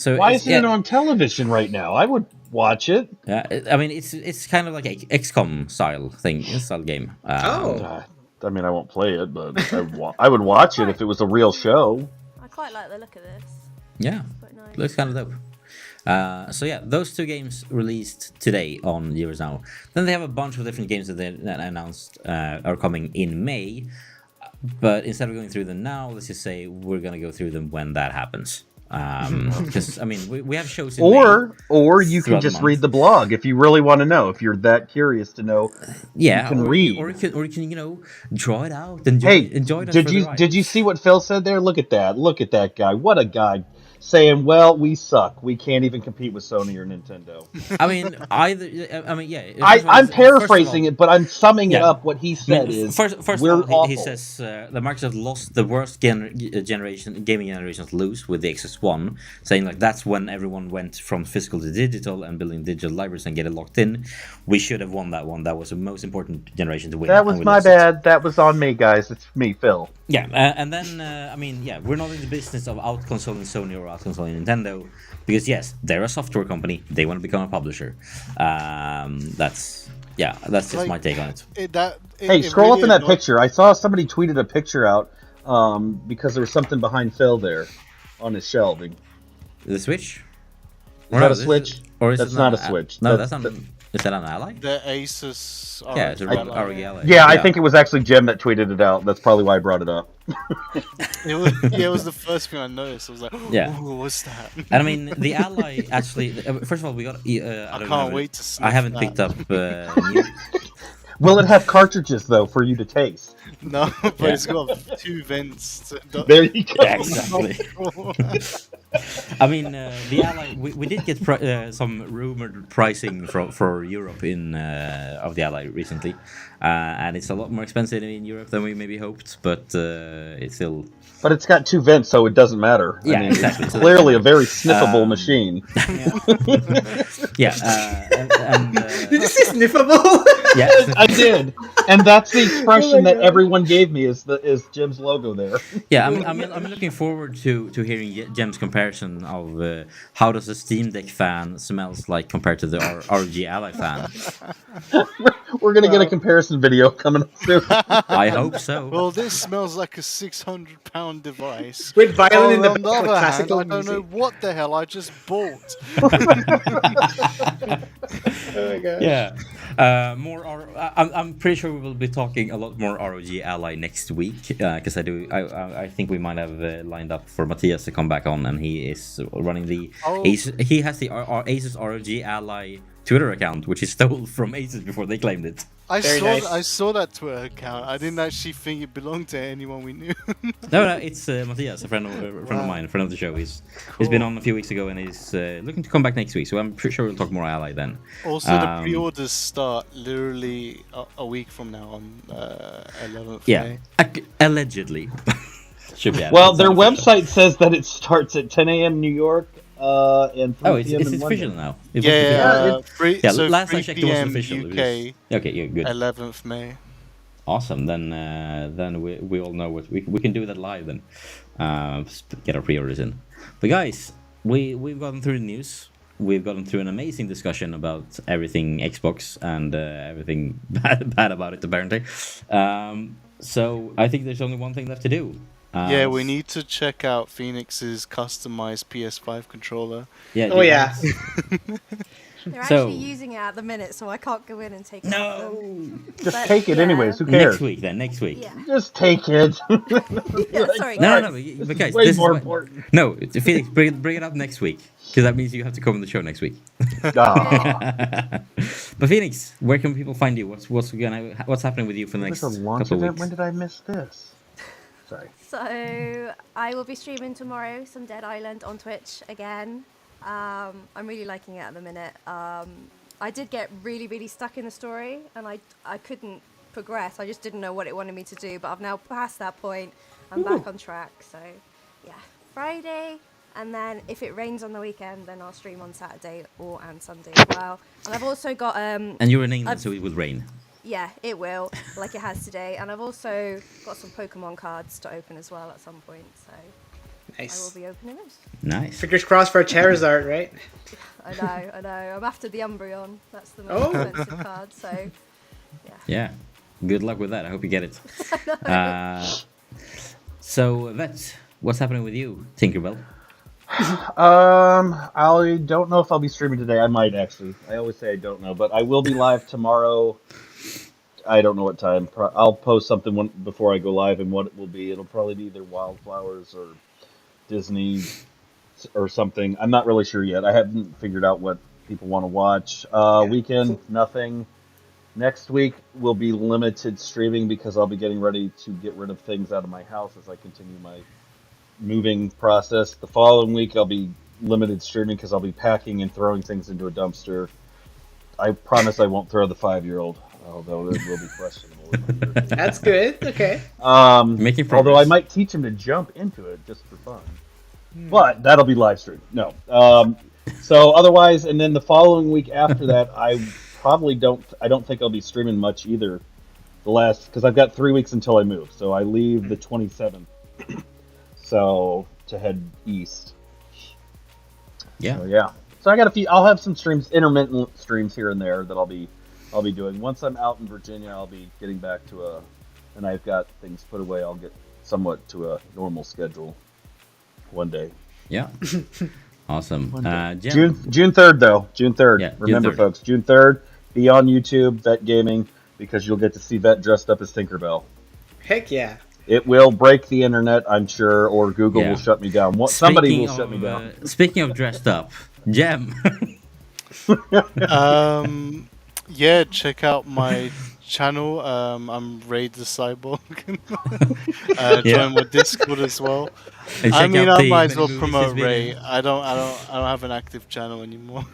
So Why it's- isn't it on television right now? I would watch it. Yeah, I mean, it's kind of like a XCOM style game. Oh. I mean, I won't play it, but I would watch it if it was a real show. I quite like the look of this. Yeah, Quite nice. looks kind of dope. So yeah, those two games released today on Euros Now. Then they have a bunch of different games that they announced are coming in May. But instead of going through them now, let's just say we're gonna go through them when that happens. Because I mean, we have shows in May. Or you can throughout the just month. read the blog if you really want to know. If you're that curious to know, Yeah, you can or read. or you can draw it out and Hey, enjoy it. did you see what Phil said there? Look at that! Look at that guy! What a guy! Saying, "Well, we suck. We can't even compete with Sony or Nintendo." I mean, yeah. I'm paraphrasing it, but I'm summing it Yeah. up. What he said is, first we're of all, he awful. says that Microsoft lost the worst gaming generation to lose with the Xbox, saying like that's when everyone went from physical to digital and building digital libraries and get it locked in. We should have won that one. That was the most important generation to win. That and was we my lost it. bad. That was on me, guys. It's me, Phil. Yeah, and then I mean, yeah, we're not in the business of out-consoling Sony or out-consoling Nintendo because yes, they're a software company. They want to become a publisher. That's just Like, my take on it. Hey, scroll up in that picture. I saw somebody tweeted a picture out because there was something behind Phil there on his shelving. The Switch? Is that a Switch? Or is That's it not a Switch. No, That's- that's not. Is that an ally? The Asus. Yeah, it's a ROG ROG ally. Yeah, I think it was actually Jim that tweeted it out. That's probably why I brought it up. It was the first thing I noticed. I was like, Yeah. "Ooh, what's that?" And I mean, the ally actually. First of all, we got. I can't wait to sniff I haven't that. picked up. New, Will it have cartridges though for you to taste? No, but Yeah. it's got 2 vents. There you go. Yeah, exactly. I mean, the ally. We did get some rumored pricing for Europe of the ally recently, and it's a lot more expensive in Europe than we maybe hoped. But it's still. But it's got 2 vents, so it doesn't matter. Yeah, I mean, exactly. It's clearly a very sniffable machine. Yeah, and Did you say sniffable? yeah. I did, and that's the expression that everyone gave me is Jim's logo there. Yeah, I'm looking forward to hearing Jem's comparison of how does a Steam Deck fan smells like compared to the ROG Ally fan. We're gonna get a comparison video coming up soon. I hope so. Well, this smells like a 600-pound device. With violin in the on the back, other like hand, classical I don't know music. what the hell I just bought. Oh my god. Yeah, I'm pretty sure we will be talking a lot more ROG Ally next week because I think we might have lined up for Matthias to come back on, and he is running the Oh. he has the Asus ROG Ally Twitter account, which he stole from Asus before they claimed it. Very nice. I saw that Twitter account. I didn't actually think it belonged to anyone we knew. No, it's Matthias, a friend of mine, a friend of the show. He's been on a few weeks ago, and he's looking to come back next week. So I'm pretty sure we'll talk more Ally then. Also, the pre-orders start literally a week from now on 11th Yeah, May. allegedly. Should be. Well, their website says that it starts at 10 a.m. New York and 3 Oh, it's p.m. in official London. now. It was Yeah, official. yeah. So last 3 I checked, it was PM official. UK, Okay, yeah, good. 11th May. Awesome. Then we all know what we can do that live then. Get our pre-orders in. But guys, we've gotten through the news. We've gotten through an amazing discussion about everything Xbox and everything bad about it apparently. So I think there's only one thing left to do. Yeah, we need to check out Phoenix's customized PS5 controller. Yeah. Oh yeah. They're So- actually using it at the minute, so I can't go in and take it. No. off them. Just But, take it yeah. anyways. Who cares? Next week then. Next week. Yeah. Just take it. Yeah, sorry. No, guys. but guys, Way this more is important. no, Felix, bring it up next week because that means you have to come on the show next week. Ah. But Phoenix, where can people find you? What's happening with you for the next There's a launch couple of event. weeks? When did I miss this? Sorry. So I will be streaming tomorrow some Dead Island on Twitch again. I'm really liking it at the minute. I did get really, really stuck in the story, and I couldn't progress. I just didn't know what it wanted me to do, but I've now passed that point. I'm back on track. So yeah, Friday, and then if it rains on the weekend, then I'll stream on Saturday and Sunday as well. And I've also got And you're in England, so it will rain. yeah, it will, like it has today. And I've also got some Pokemon cards to open as well at some point. So I will Nice. be opening those. Nice. Fingers crossed for a Charizard, right? I know. I'm after the Umbreon. That's the most Oh. expensive card. So, Yeah. Good luck with that. I hope you get it. So that's what's happening with you, Tinkerbell. I don't know if I'll be streaming today. I might actually. I always say I don't know, but I will be live tomorrow. I don't know what time. I'll post something before I go live, and what it will be. It'll probably be either Wildflowers or Disney or something. I'm not really sure yet. I haven't figured out what people want to watch. Weekend, nothing. Next week will be limited streaming because I'll be getting ready to get rid of things out of my house as I continue my moving process. The following week I'll be limited streaming because I'll be packing and throwing things into a dumpster. I promise I won't throw the 5-year-old, although it will be questionable. That's good. Okay. Making progress. Although I might teach him to jump into it just for fun. But that'll be live streamed. No. So otherwise, and then the following week after that, I don't think I'll be streaming much either. Because I've got 3 weeks until I move. So I leave the 27th. So to head east. Yeah. So, yeah. So I got a few. I'll have some streams, intermittent streams here and there that I'll be doing. Once I'm out in Virginia, I'll be getting back to and I've got things put away. I'll get somewhat to a normal schedule one day. Yeah. Awesome. June 3rd though. June 3rd. Yeah, Remember, June 3rd. folks. June 3rd. Be on YouTube, Vet Gaming, because you'll get to see Vet dressed up as Tinkerbell. Heck yeah. It will break the internet, I'm sure, or Google Yeah. will shut me down. Somebody will shut me down. Speaking of dressed up, Gem. Yeah, check out my channel. I'm Raid the Cyborg. Join my Discord as well. And I check mean, out I the might as well many promote movies Ray. video. I don't have an active channel anymore.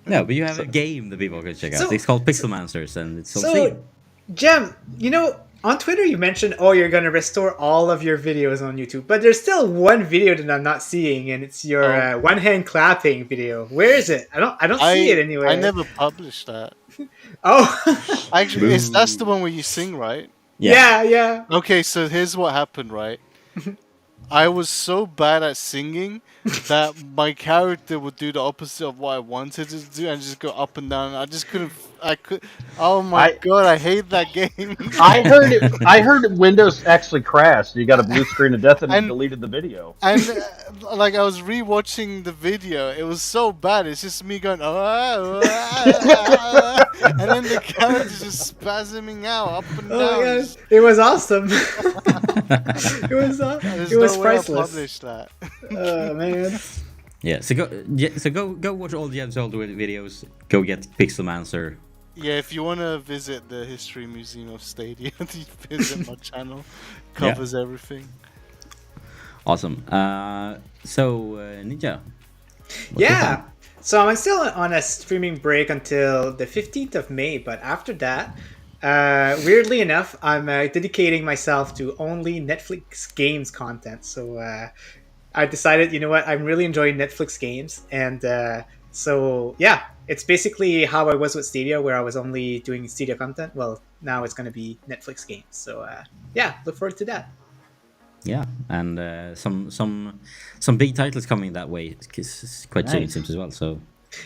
No, but you have a game that people can check out. So- It's called Pixelmancers, and it's on So, Steam. Jem, on Twitter you mentioned, you're going to restore all of your videos on YouTube, but there's still one video that I'm not seeing, and it's your one hand clapping video. Where is it? I don't see it anywhere. I never published that. Oh, Actually, that's the one where you sing, right? yeah. Okay, so here's what happened, right? I was so bad at singing that my character would do the opposite of what I wanted to do and just go up and down. I just couldn't. Oh my god! I hate that game. I heard Windows actually crashed. You got a blue screen of death and it deleted the video. And like I was rewatching the video, it was so bad. It's just me going, and then the character's just spasming out up and Oh down. my gosh, it was awesome. It was There's it was no way I priceless. published that. Oh man. Yeah, so go watch all Gem's old videos. Go get Pixelmancer. Yeah, if you want to visit the History Museum of Stadia, visit my channel. Covers everything. Awesome. So Ninja. Yeah. So I'm still on a streaming break until the 15th of May, but after that, weirdly enough, I'm dedicating myself to only Netflix games content. So I decided, you know what, I'm really enjoying Netflix games, and so yeah, it's basically how I was with Stadia, where I was only doing Stadia content. Well, now it's going to be Netflix games. So yeah, look forward to that. Yeah, and some big titles coming that way. It's quite soon, it seems as well. So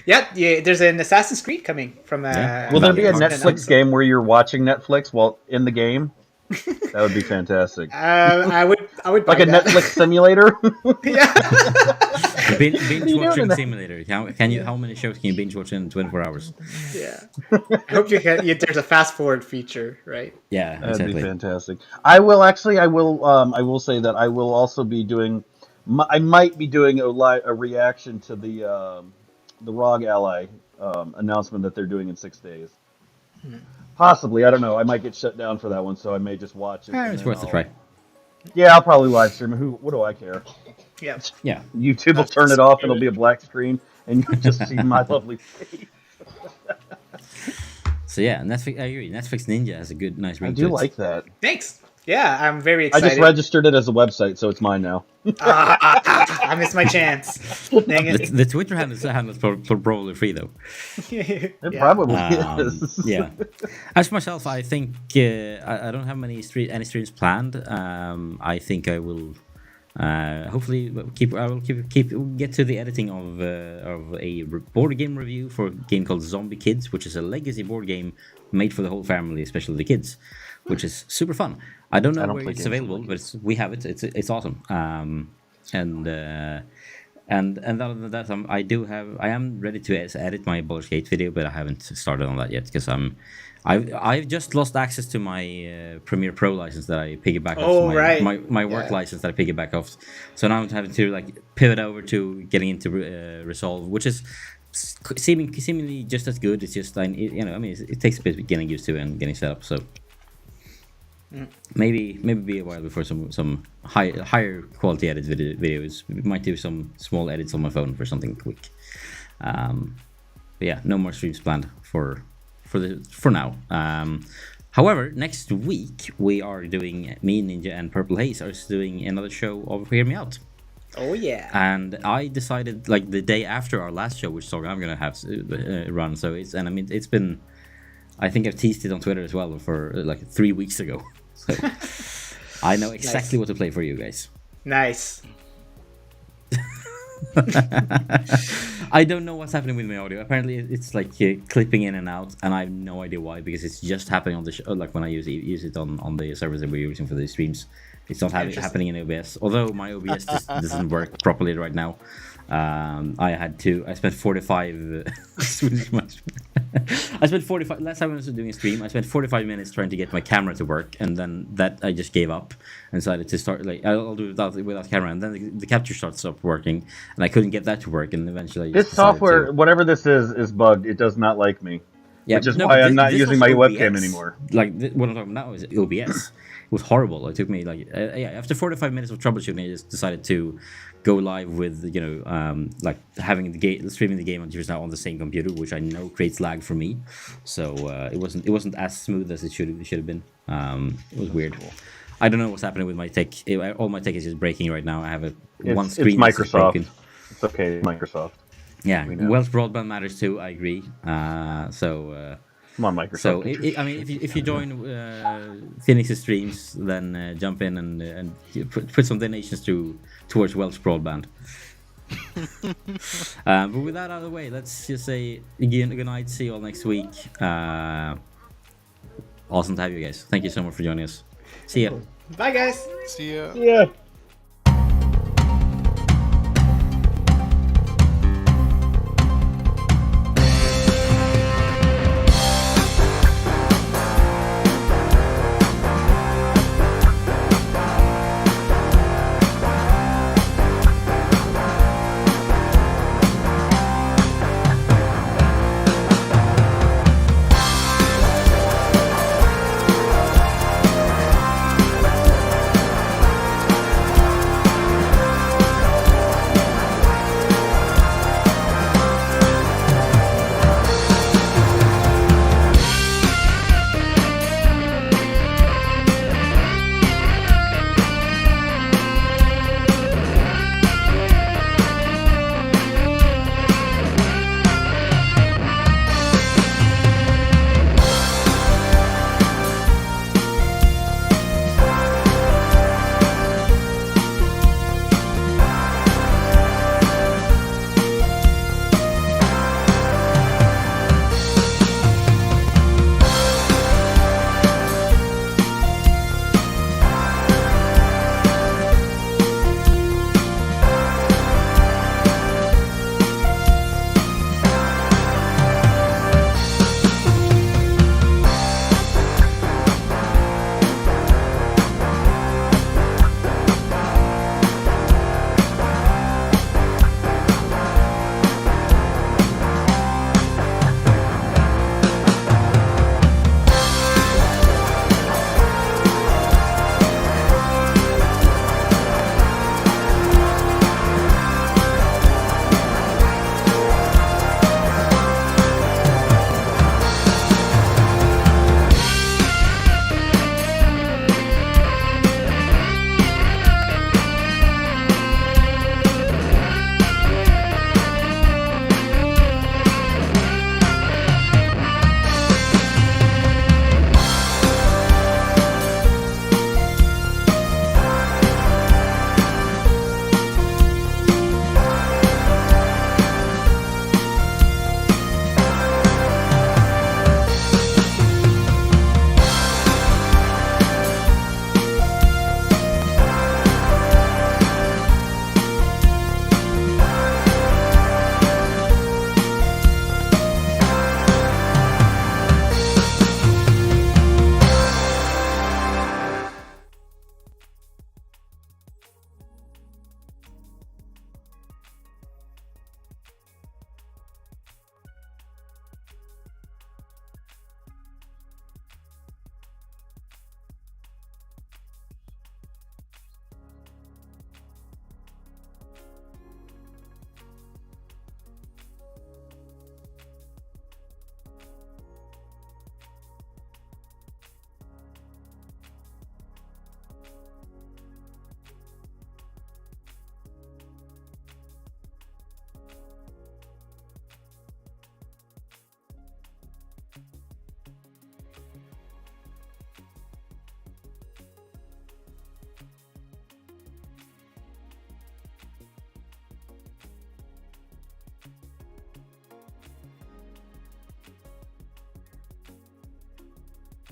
Yeah, there's an Assassin's Creed coming from. Yeah. Will there be a Valid. Netflix game where you're watching Netflix while in the game? That would be fantastic. I would buy Like a that. Netflix simulator. Yeah. binge doing watching that? simulator. How many shows can you binge watch in 24 hours? Yeah. I hope there's a fast forward feature, right? Yeah, That'd be exactly. fantastic. I will say that I will also be doing. I might be doing a reaction to the ROG Ally announcement that they're doing in 6 days. Possibly, I don't know. I might get shut down for that one, so I may just watch it. and It's then worth a try. Yeah, I'll probably live stream it. What do I care? Yeah. Yeah. YouTube will turn it off, and it'll be a black screen, and you just see my lovely face. So yeah, Netflix. I agree. Netflix Ninja has a good, nice I ring do to it. like that. Thanks. Yeah, I'm very I excited. just registered it as a website, so it's mine now. I missed my chance. Dang it. The Twitter handle's probably free though. It Yeah. probably is. Yeah. As for myself, I think I don't have any streams planned. I think I will Hopefully, I will get to the editing of a board game review for a game called Zombie Kids, which is a legacy board game made for the whole family, especially the kids, which is super fun. I don't know where play it's games for available, my but we have it. It's awesome. And other than that, I am ready to edit my Baldur's Gate video, but I haven't started on that yet because I've just lost access to my Premiere Pro license that I piggyback Oh, off right. my work Yeah. license that I piggyback off. So now I'm having to like pivot over to getting into Resolve, which is seemingly just as good. It's just it takes a bit of getting used to and getting set up. So maybe be a while before some higher quality edit videos. We might do some small edits on my phone for something quick. But yeah, no more streams planned for now. However, next week we are doing me, Ninja, and Purple Haze are doing another show of Hear Me Out. Oh yeah. And I decided like the day after our last show, which song I'm gonna have run. So it's been. I think I've teased it on Twitter as well for like 3 weeks ago. So I know exactly what to play for you guys. Nice. I don't know what's happening with my audio. Apparently, it's like clipping in and out, and I have no idea why. Because it's just happening on the show, like when I use it on the servers that we're using for the streams. It's not happening in OBS. Although my OBS just doesn't work properly right now. I spent 45 I spent 45 last time I was doing a stream. I spent 45 minutes trying to get my camera to work, and then that I just gave up and decided to start like I'll do it without camera, and then the capture stopped working, and I couldn't get that to work, and eventually I This just decided software, whatever this is bugged. It does not like me. Yeah, which is no, why but I'm not this using was my OBS. webcam anymore. Like what I'm talking about now is OBS. It was horrible. It took me like after 45 minutes of troubleshooting, I just decided to go live with like having streaming the game on just now on the same computer, which I know creates lag for me. So it wasn't as smooth as it should have been. It was weird. Cool. I don't know what's happening with my tech. All my tech is just breaking right now. I have one It's screen. that's just Microsoft. broken. It's okay, Microsoft. Yeah, We know. Welsh broadband matters too. I agree. Come on, Microsoft. So, if you join Phoenix's streams, then jump in and put some donations towards Welsh broadband. But with that out of the way, let's just say again, good night. See you all next week. Awesome to have you guys. Thank you so much for joining us. See ya. Bye guys. See ya. yeah.